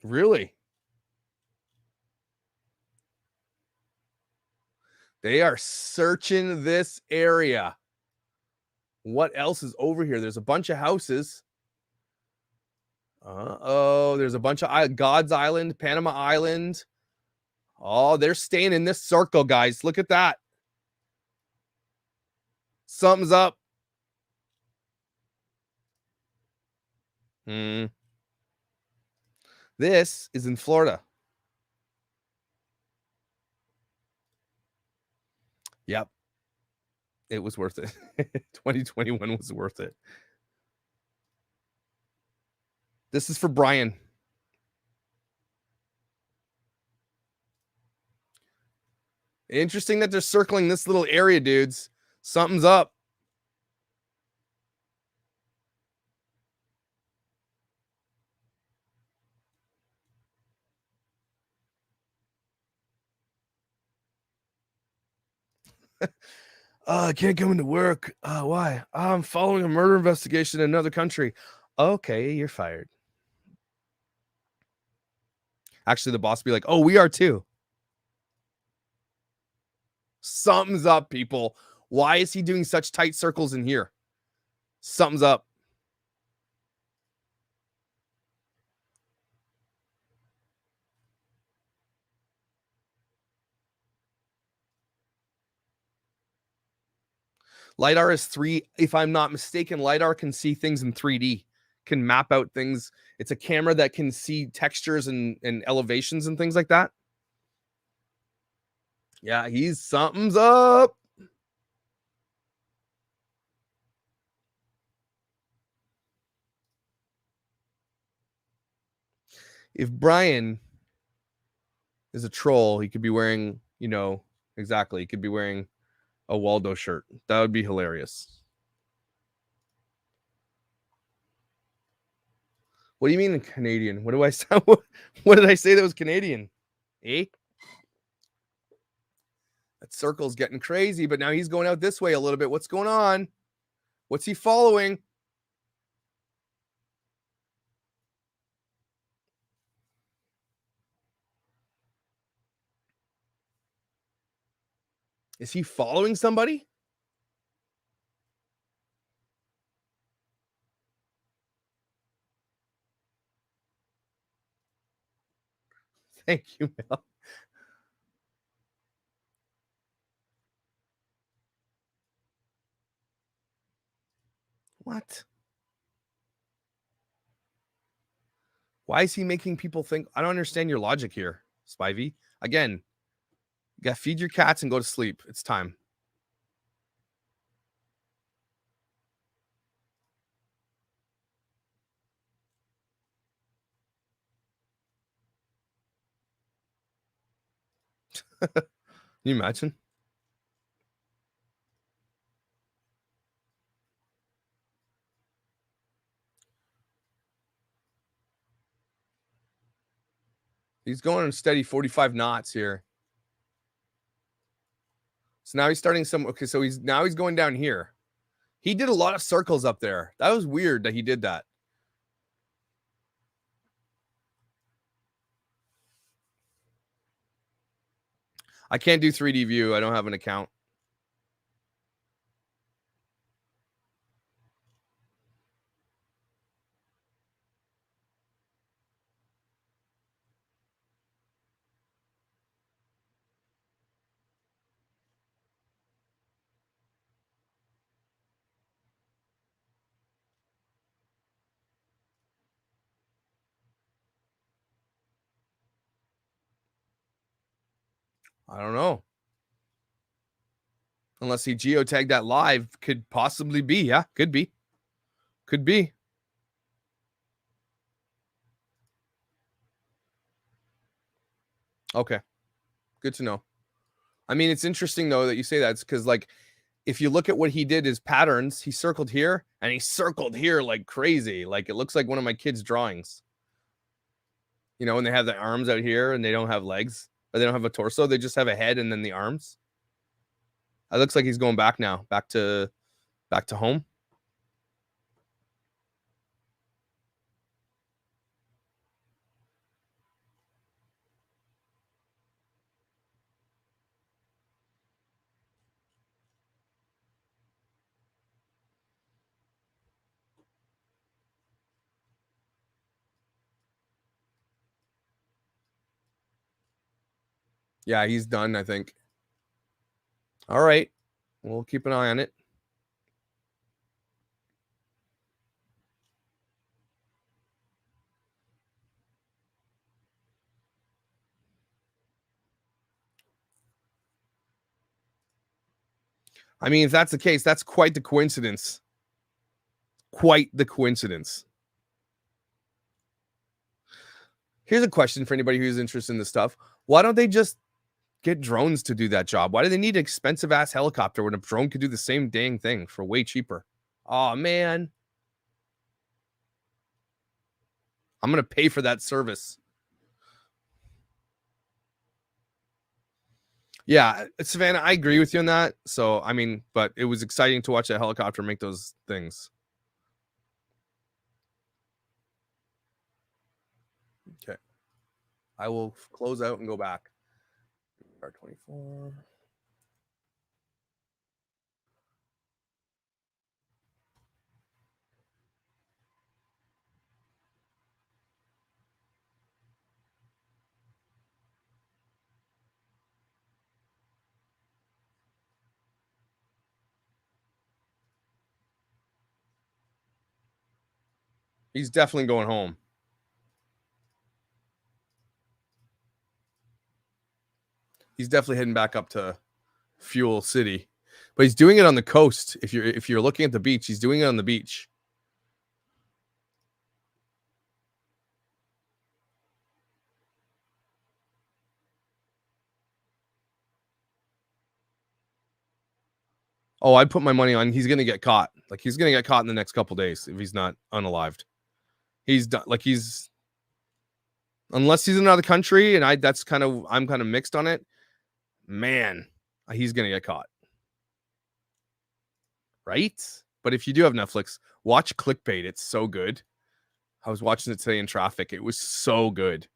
Really? They are searching this area. What else is over here? There's a bunch of houses. Oh, there's a bunch of God's Island, Panama Island. Oh, they're staying in this circle, guys. Look at that. Something's up. This is in Florida. Yep. It was worth it. 2021 was worth it. This is for Brian. Interesting that they're circling this little area, dudes. Something's up. I can't come into work. Why? I'm following a murder investigation in another country. Okay, you're fired. Actually, the boss will be like, oh, we are too. Something's up, people. Why is he doing such tight circles in here? Something's up. LiDAR is 3. If I'm not mistaken, LiDAR can see things in 3D, can map out things. It's a camera that can see textures and elevations and things like that. Yeah, something's up. If Brian is a troll, he could be wearing, exactly. He could be wearing a Waldo shirt. That would be hilarious. What do you mean in Canadian? What do I say? What did I say that was Canadian? Eh? That circle's getting crazy, but now he's going out this way a little bit. What's going on? What's he following? Is he following somebody? Thank you, Mel. What? Why is he making people think? I don't understand your logic here, Spivey. Again, you gotta feed your cats and go to sleep. It's time. Can you imagine? He's going steady 45 knots here. So now he's starting some. Okay, so he's going down here. He did a lot of circles up there. That was weird that he did that. I can't do 3D view. I don't have an account. I don't know. Unless he geotagged that live, could possibly be. Yeah, could be. Could be. Okay. Good to know. I mean, it's interesting, though, that you say that. It's because, like, if you look at what he did, his patterns, he circled here, and he circled here like crazy. Like, it looks like one of my kids' drawings. You know, when they have the arms out here, and they don't have legs, or they don't have a torso. They just have a head and then the arms. It looks like he's going back now. Back to home. Yeah, he's done, I think. All right. We'll keep an eye on it. I mean, if that's the case, that's quite the coincidence. Quite the coincidence. Here's a question for anybody who's interested in this stuff. Why don't they just get drones to do that job? Why do they need an expensive ass helicopter when a drone could do the same dang thing for way cheaper? Oh, man. I'm going to pay for that service. Yeah, Savannah, I agree with you on that. So, I mean, but it was exciting to watch a helicopter make those things. Okay. I will close out and go back. R24. He's definitely going home. He's definitely heading back up to Fuel City, but he's doing it on the coast. If you're looking at the beach, he's doing it on the beach. Oh, I'd put my money on he's gonna get caught. Like, he's gonna get caught in the next couple days if he's not unalived. He's done. Like, he's, unless he's in another country, and I'm kind of mixed on it. Man, he's gonna get caught. Right? But if you do have Netflix, watch Clickbait. It's so good. I was watching it today in traffic. It was so good.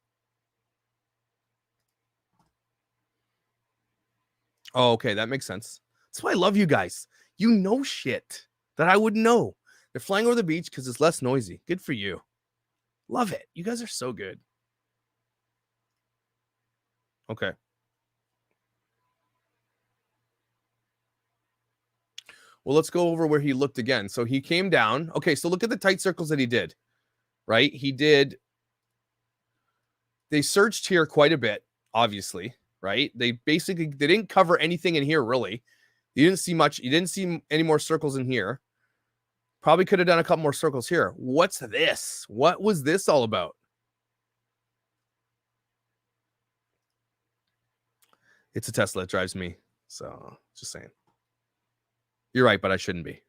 Oh, okay. That makes sense. That's why I love you guys. You know shit that I wouldn't know. They're flying over the beach because it's less noisy. Good for you. Love it. You guys are so good. Okay. Well, let's go over where he looked again. So he came down. Okay, so look at the tight circles that he did, right? They searched here quite a bit, obviously, right? They didn't cover anything in here, really. You didn't see much. You didn't see any more circles in here. Probably could have done a couple more circles here. What's this? What was this all about? It's a Tesla. It drives me. So, just saying. You're right, but I shouldn't be.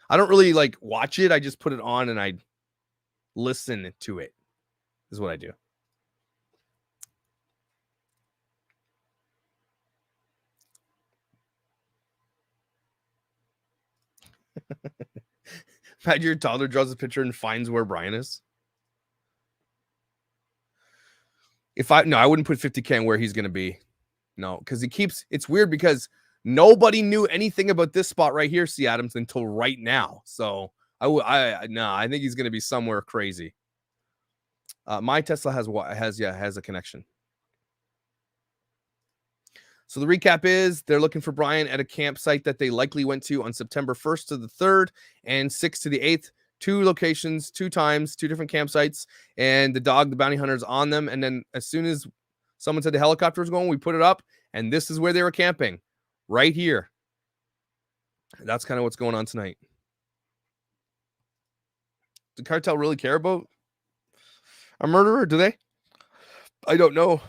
I don't really like watch it. I just put it on and I listen to it. Is what I do. Imagine your toddler draws a picture and finds where Brian is. I wouldn't put 50K on where he's going to be. No, because it's weird because nobody knew anything about this spot right here, C. Adams, until right now. So I think he's going to be somewhere crazy. My Tesla has a connection. So the recap is they're looking for Brian at a campsite that they likely went to on September 1st to the 3rd and 6th to the 8th. 2 locations, 2 times, 2 different campsites, and the bounty hunter's on them. And then as soon as someone said the helicopter was going, we put it up, and this is where they were camping, right here. That's kind of what's going on tonight. Does the cartel really care about a murderer? Do they? I don't know.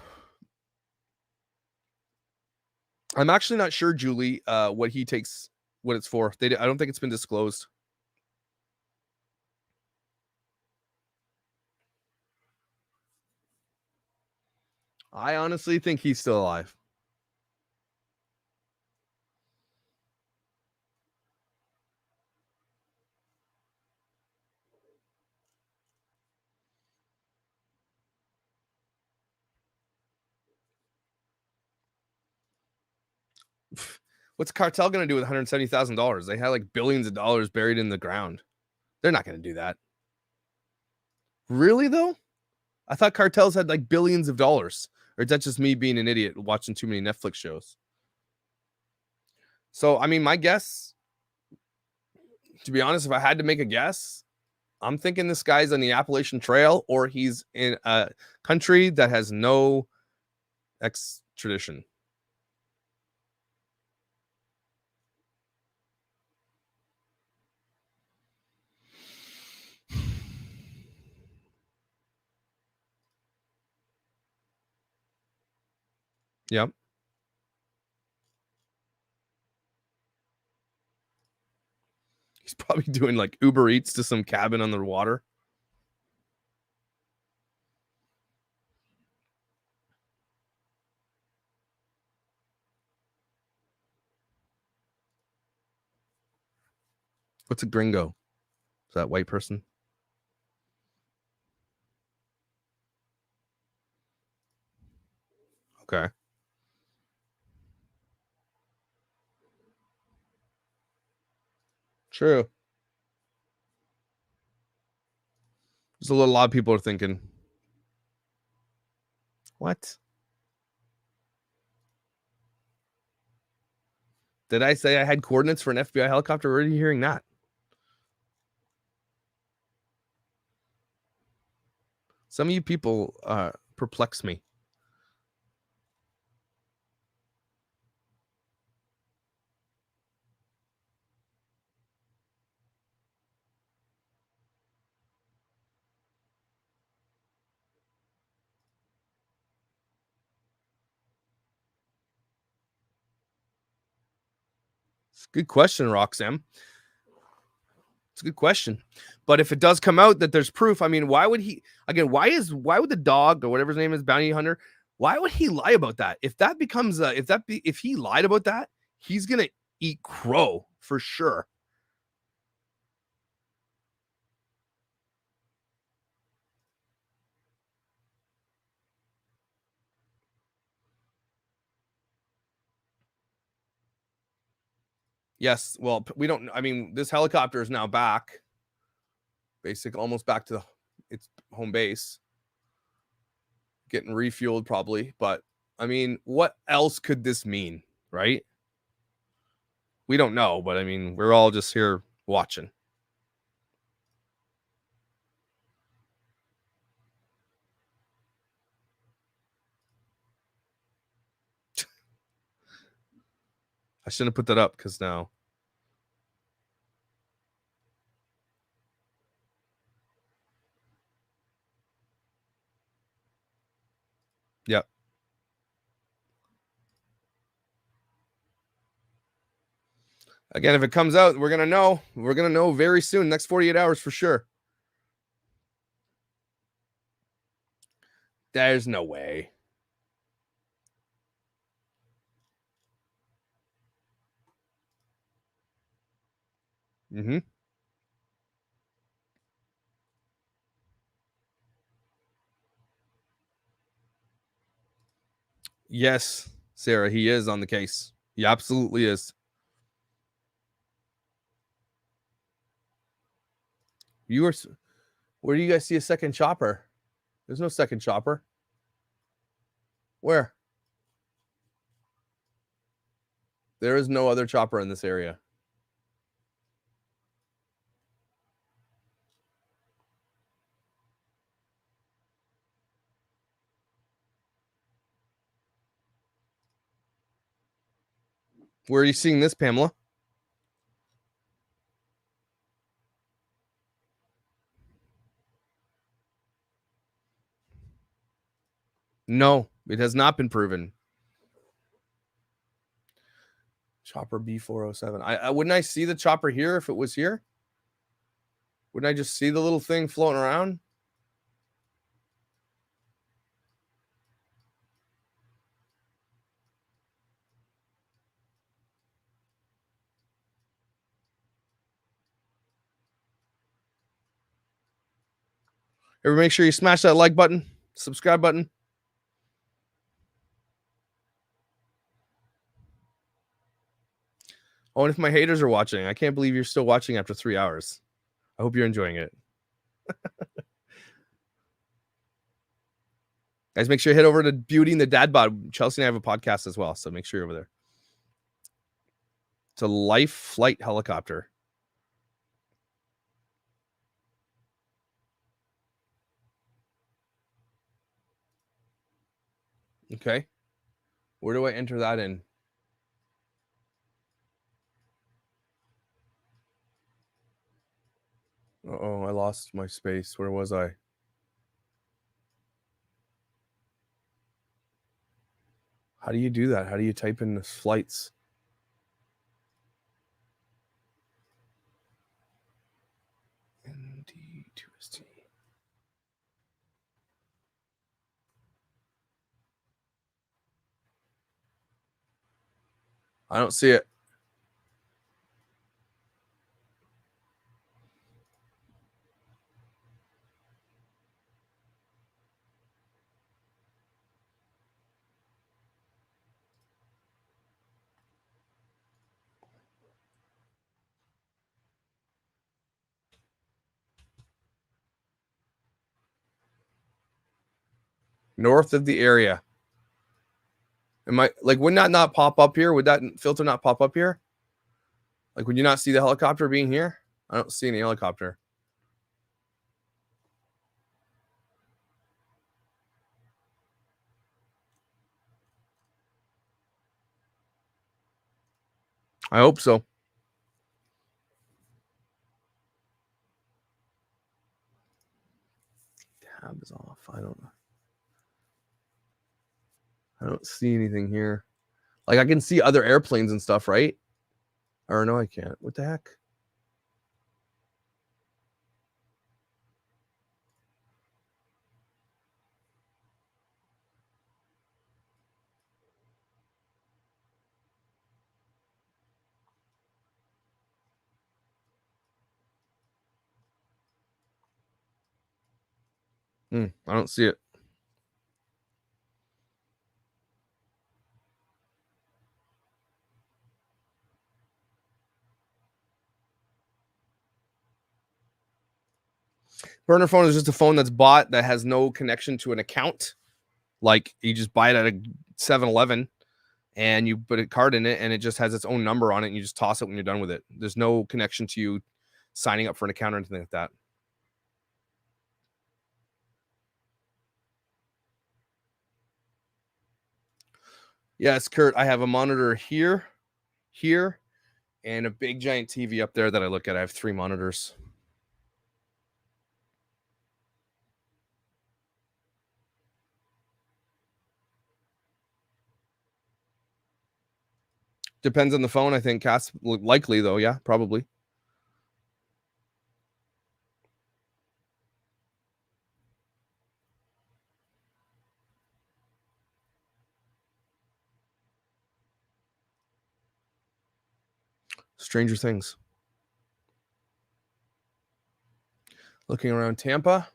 I'm actually not sure, Julie, what it's for. I don't think it's been disclosed. I honestly think he's still alive. What's cartel going to do with $170,000? They had like billions of dollars buried in the ground. They're not going to do that. Really, though? I thought cartels had like billions of dollars. Or is that just me being an idiot watching too many Netflix shows? So, I mean, my guess, to be honest, if I had to make a guess, I'm thinking this guy's on the Appalachian Trail or he's in a country that has no extradition. Yep. He's probably doing like Uber Eats to some cabin on the water. What's a gringo? Is that white person? Okay. True. There's a lot of people are thinking, what? Did I say I had coordinates for an FBI helicopter? Where are you hearing that? Some of you people perplex me. It's a good question, Roxanne. It's a good question. But if it does come out that there's proof, I mean, why would the dog or whatever his name is, Bounty Hunter, why would he lie about that? If that becomes if he lied about that, he's gonna eat crow for sure. Yes, well, we don't. I mean, this helicopter is now back, almost back to its home base, getting refueled probably. But I mean, what else could this mean, right? We don't know, but I mean, we're all just here watching. I shouldn't have put that up because now. Yep. Again, if it comes out, we're going to know. We're going to know very soon, next 48 hours for sure. There's no way. Mm-hmm. Yes, Sarah, he is on the case. He absolutely is. Where do you guys see a second chopper? There's no second chopper. Where? There is no other chopper in this area. Where are you seeing this, Pamela? No, it has not been proven. Chopper B407. I wouldn't I see the chopper here if it was here? Wouldn't I just see the little thing floating around? Everybody make sure you smash that like button, subscribe button. Oh, and if my haters are watching, I can't believe you're still watching after 3 hours. I hope you're enjoying it. Guys, make sure you head over to Beauty and the Dad Bod. Chelsea and I have a podcast as well, so make sure you're over there. It's a life flight helicopter. Okay. Where do I enter that in? Uh-oh, I lost my space. Where was I? How do you do that? How do you type in the flights? ND2ST. I don't see it. North of the area. Am I like, would that not pop up here? Would that filter not pop up here? Like, would you not see the helicopter being here? I don't see any helicopter. I hope so. Tab is off. I don't see anything here. Like, I can see other airplanes and stuff, right? Or no, I can't. What the heck? I don't see it. Burner phone is just a phone that's bought that has no connection to an account. Like, you just buy it at a 7-Eleven and you put a card in it and it just has its own number on it and you just toss it when you're done with it. There's no connection to you signing up for an account or anything like that. Yes, Kurt, I have a monitor here, and a big giant TV up there that I look at. I have 3 monitors. Depends on the phone, I think. Cass, likely though, yeah, probably. Stranger Things. Looking around Tampa.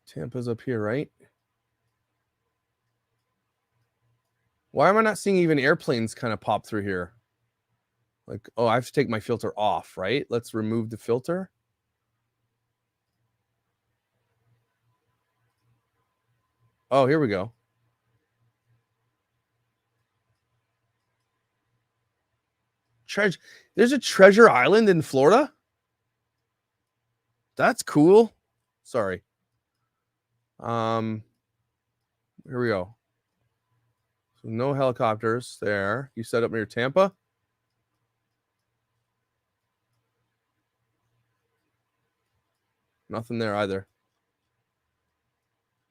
Tampa's up here, right? Why am I not seeing even airplanes kind of pop through here? Like, oh, I have to take my filter off, right? Let's remove the filter. Oh, here we go. There's a treasure island in Florida? That's cool. Sorry. Here we go. So no helicopters there. You set up near Tampa? Nothing there either.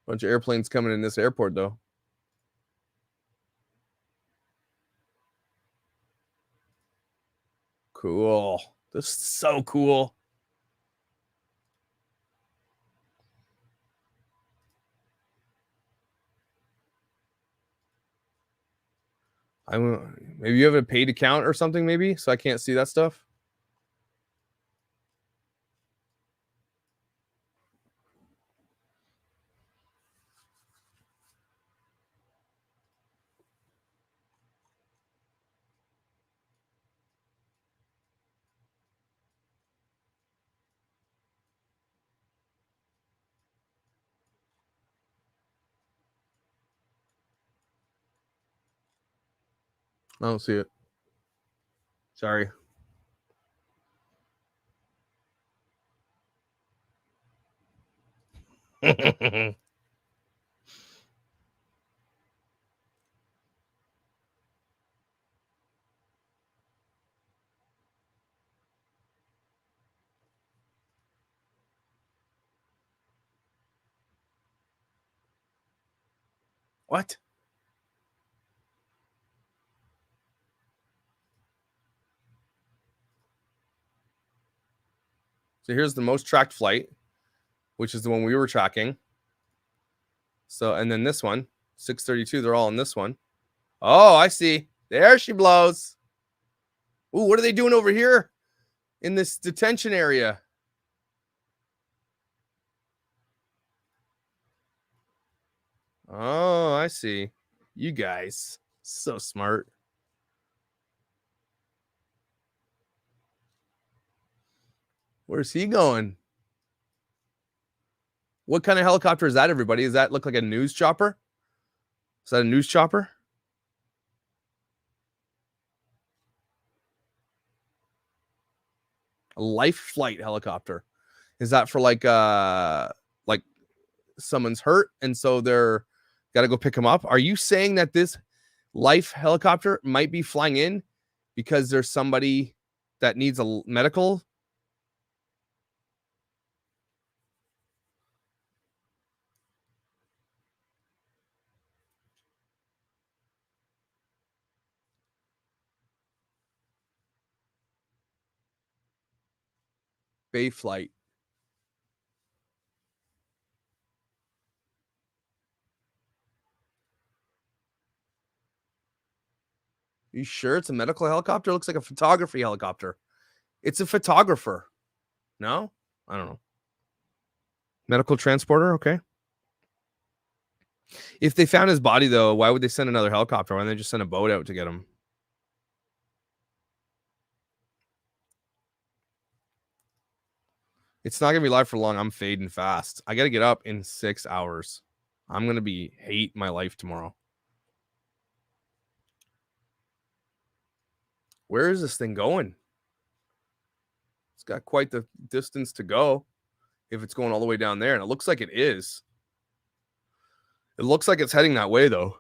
Bunch of airplanes coming in this airport, though. Cool. This is so cool. Maybe you have a paid account or something, maybe, so I can't see that stuff. I don't see it. Sorry. What? So here's the most tracked flight, which is the one we were tracking. So, and then this one, 632, they're all in this one. Oh, I see. There she blows. Ooh, what are they doing over here in this detention area? Oh, I see. You guys, so smart. Where's he going? What kind of helicopter is that, everybody? Does that look like a news chopper? Is that a news chopper? A life flight helicopter. Is that for like someone's hurt and so they're got to go pick him up? Are you saying that this life helicopter might be flying in because there's somebody that needs a medical? Bay flight. You sure it's a medical helicopter? It looks like a photography helicopter. It's a photographer. No? I don't know. Medical transporter? Okay. If they found his body, though, why would they send another helicopter? Why don't they just send a boat out to get him? It's not going to be live for long. I'm fading fast. I got to get up in 6 hours. I'm going to hate my life tomorrow. Where is this thing going? It's got quite the distance to go if it's going all the way down there. And it looks like it is. It looks like it's heading that way, though.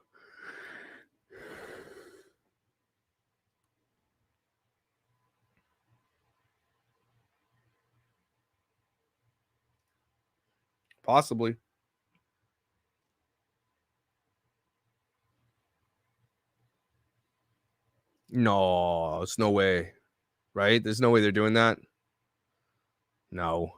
Possibly. No, it's no way. Right? There's no way they're doing that. No.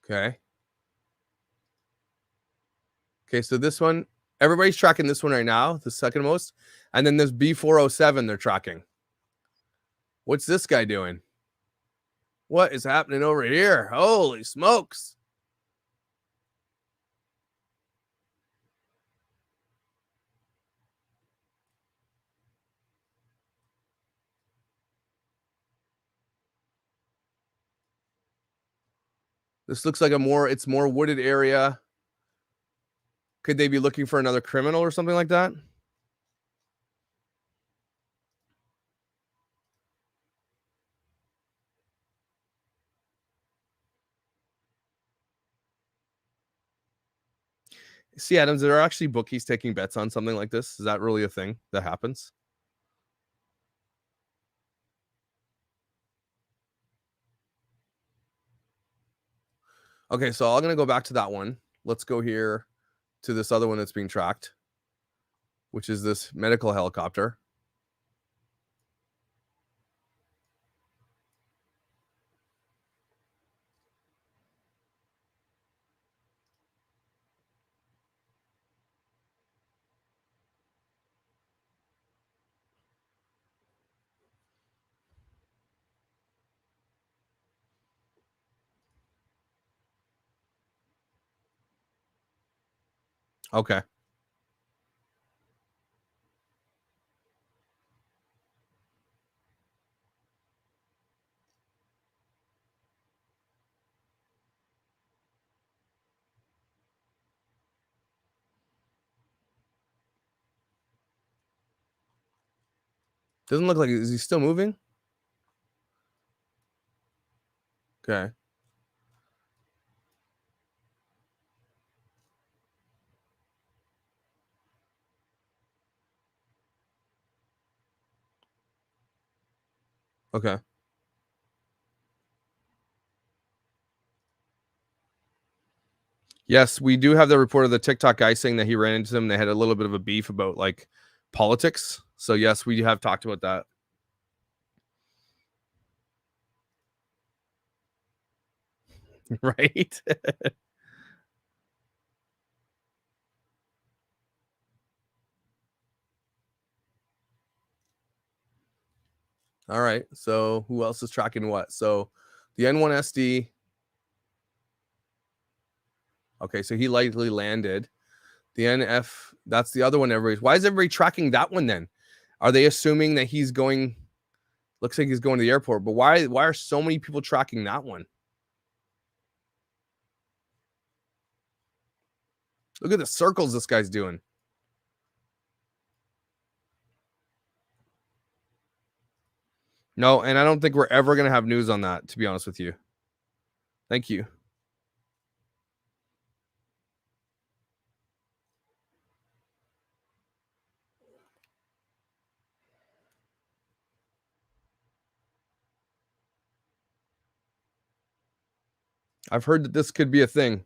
Okay. Okay, so this one, everybody's tracking this one right now, the second most. And then this B407 they're tracking. What's this guy doing? What is happening over here? Holy smokes. This looks like it's more wooded area. Could they be looking for another criminal or something like that? See, Adams, there are actually bookies taking bets on something like this. Is that really a thing that happens? Okay, so I'm going to go back to that one. Let's go here to this other one that's being tracked, which is this medical helicopter. Okay. Doesn't look like, is he still moving? Okay. Okay. Yes, we do have the report of the TikTok guy saying that he ran into them. They had a little bit of a beef about like politics. So yes, we have talked about that. Right? All right. So who else is tracking what? So the N1SD. Okay, so he likely landed. The NF, that's the other one. Why is everybody tracking that one then? Are they assuming that he's going? Looks like he's going to the airport, but why are so many people tracking that one? Look at the circles this guy's doing. No, and I don't think we're ever going to have news on that, to be honest with you. Thank you. I've heard that this could be a thing.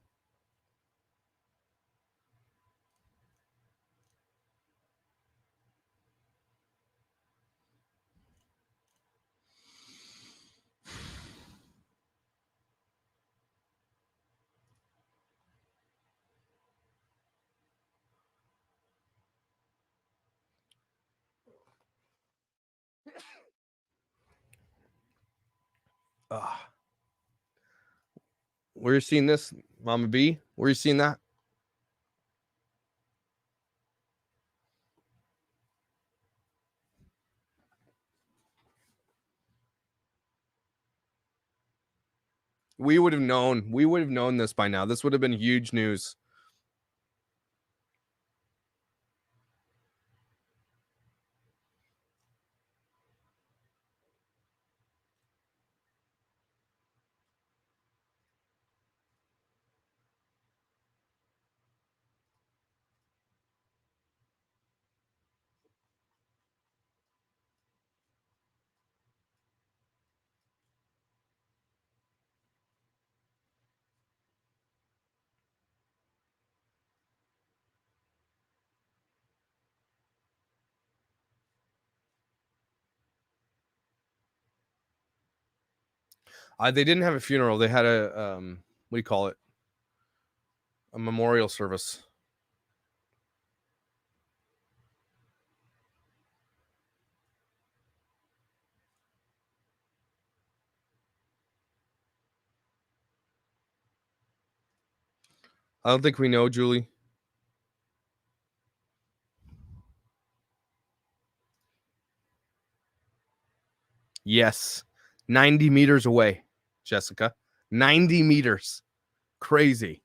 Where you seeing this, Mama B? Where you seeing that? We would have known. We would have known this by now. This would have been huge news. They didn't have a funeral. They had a what do you call it? A memorial service. I don't think we know, Julie. Yes. 90 meters away, Jessica. 90 meters. Crazy.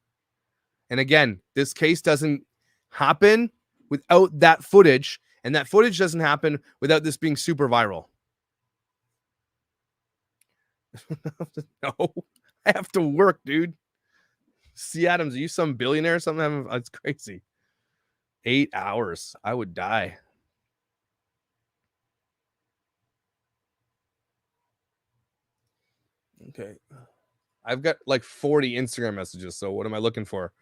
And again, this case doesn't happen without that footage, and that footage doesn't happen without this being super viral. No, I have to work, dude. C. Adams, are you some billionaire or something? That's crazy. 8 hours. I would die. Okay. I've got like 40 Instagram messages, so what am I looking for?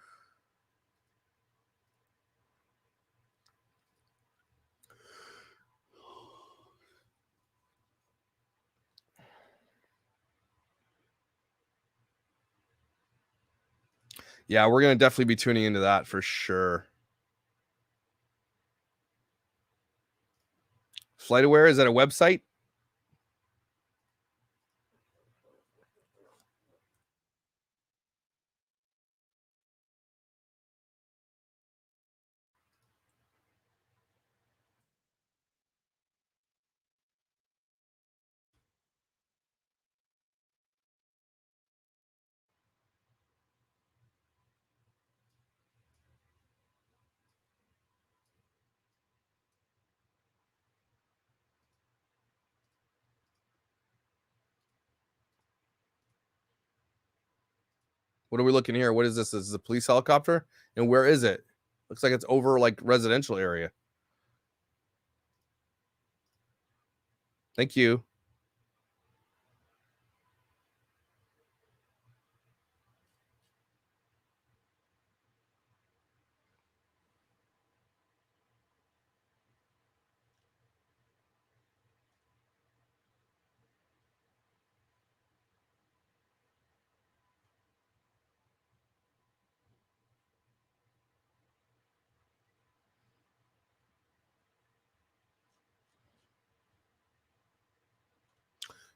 Yeah, we're going to definitely be tuning into that for sure. FlightAware, is that a website? What are we looking here? What is this? This is a police helicopter? And where is it? Looks like it's over like residential area. Thank you.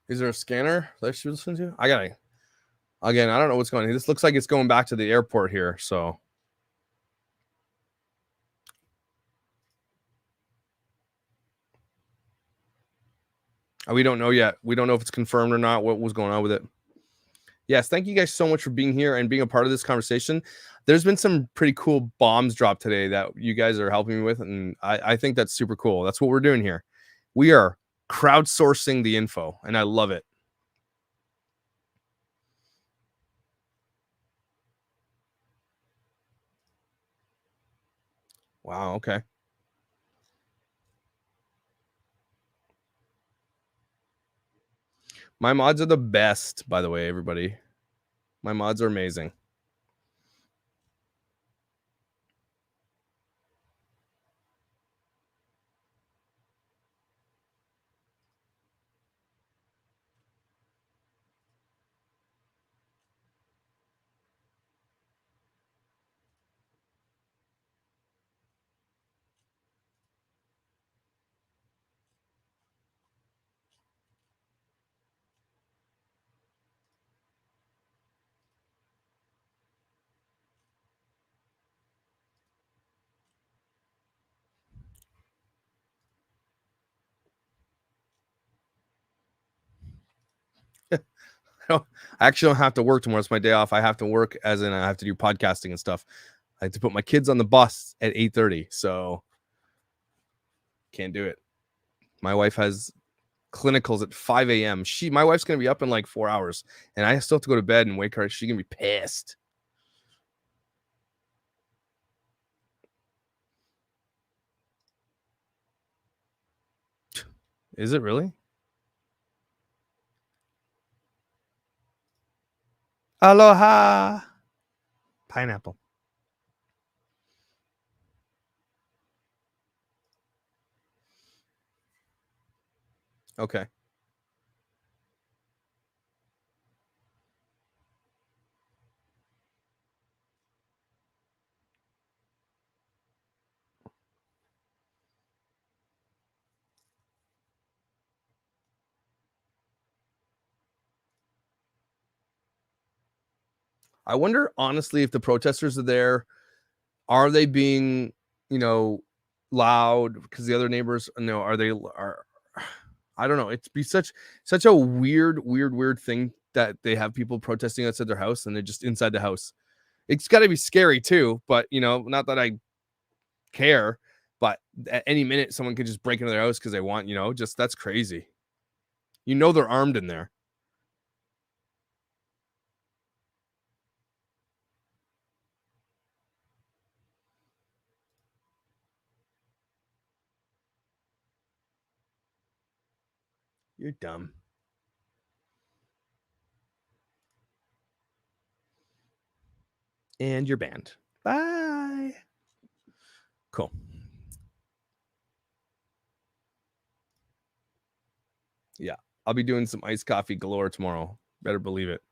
Is there a scanner that I should listen to? I don't know what's going on. This looks like it's going back to the airport here. So we don't know yet. We don't know if it's confirmed or not. What was going on with it? Yes, thank you guys so much for being here and being a part of this conversation. There's been some pretty cool bombs dropped today that you guys are helping me with, and I think that's super cool. That's what we're doing here. We are crowdsourcing the info, and I love it. Wow, okay. My mods are the best, by the way, everybody. My mods are amazing. I actually don't have to work tomorrow. It's my day off. I have to work, as in I have to do podcasting and stuff. I have to put my kids on the bus at 8:30, so can't do it. My wife has clinicals at 5 a.m. My wife's gonna be up in like 4 hours, and I still have to go to bed and wake her. She's gonna be pissed. Is it really? Aloha. Pineapple. Okay. I wonder, honestly, if the protesters are there, are they being, loud because the other neighbors, are they, I don't know. It's be such a weird thing that they have people protesting outside their house and they're just inside the house. It's got to be scary too, but not that I care, but at any minute someone could just break into their house because they want, just that's crazy. They're armed in there. You're dumb. And you're banned. Bye. Cool. Yeah, I'll be doing some iced coffee galore tomorrow. Better believe it.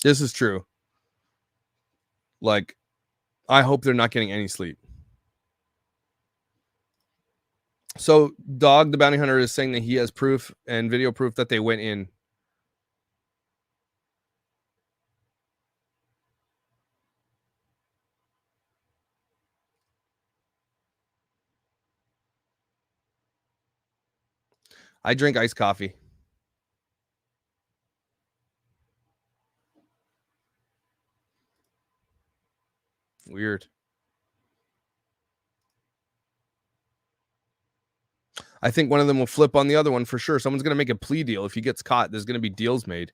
This is true. Like, I hope they're not getting any sleep. So, Dog, the bounty hunter, is saying that he has proof and video proof that they went in. I drink iced coffee. Weird. I think one of them will flip on the other one for sure. Someone's going to make a plea deal. If he gets caught, there's going to be deals made.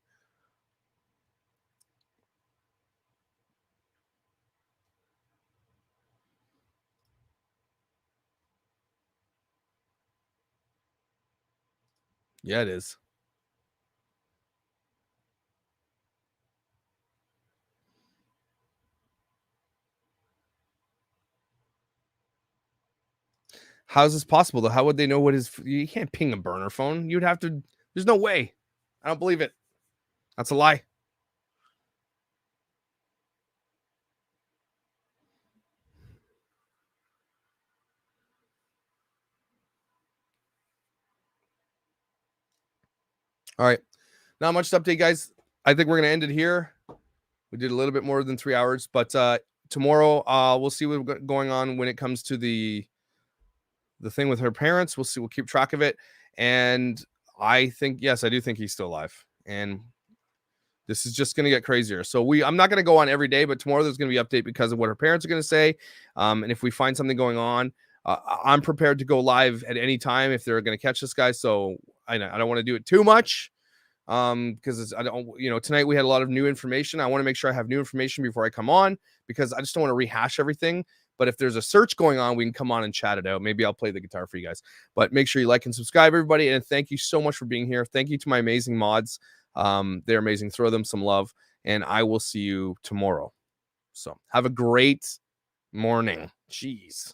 Yeah, it is. How is this possible though? How would they know what his? You can't ping a burner phone. You'd have to. There's no way. I don't believe it. That's a lie. All right. Not much to update, guys. I think we're going to end it here. We did a little bit more than 3 hours, but tomorrow we'll see what's going on when it comes to the thing with her parents. We'll see. We'll keep track of it. And I think, yes, I do think he's still alive. And this is just going to get crazier. So I'm not going to go on every day, but tomorrow there's going to be an update because of what her parents are going to say. And if we find something going on, I'm prepared to go live at any time if they're going to catch this guy. So I don't want to do it too much. Because I don't, tonight we had a lot of new information. I want to make sure I have new information before I come on because I just don't want to rehash everything. But if there's a search going on, we can come on and chat it out. Maybe I'll play the guitar for you guys. But make sure you like and subscribe, everybody. And thank you so much for being here. Thank you to my amazing mods. They're amazing. Throw them some love. And I will see you tomorrow. So have a great morning. Jeez.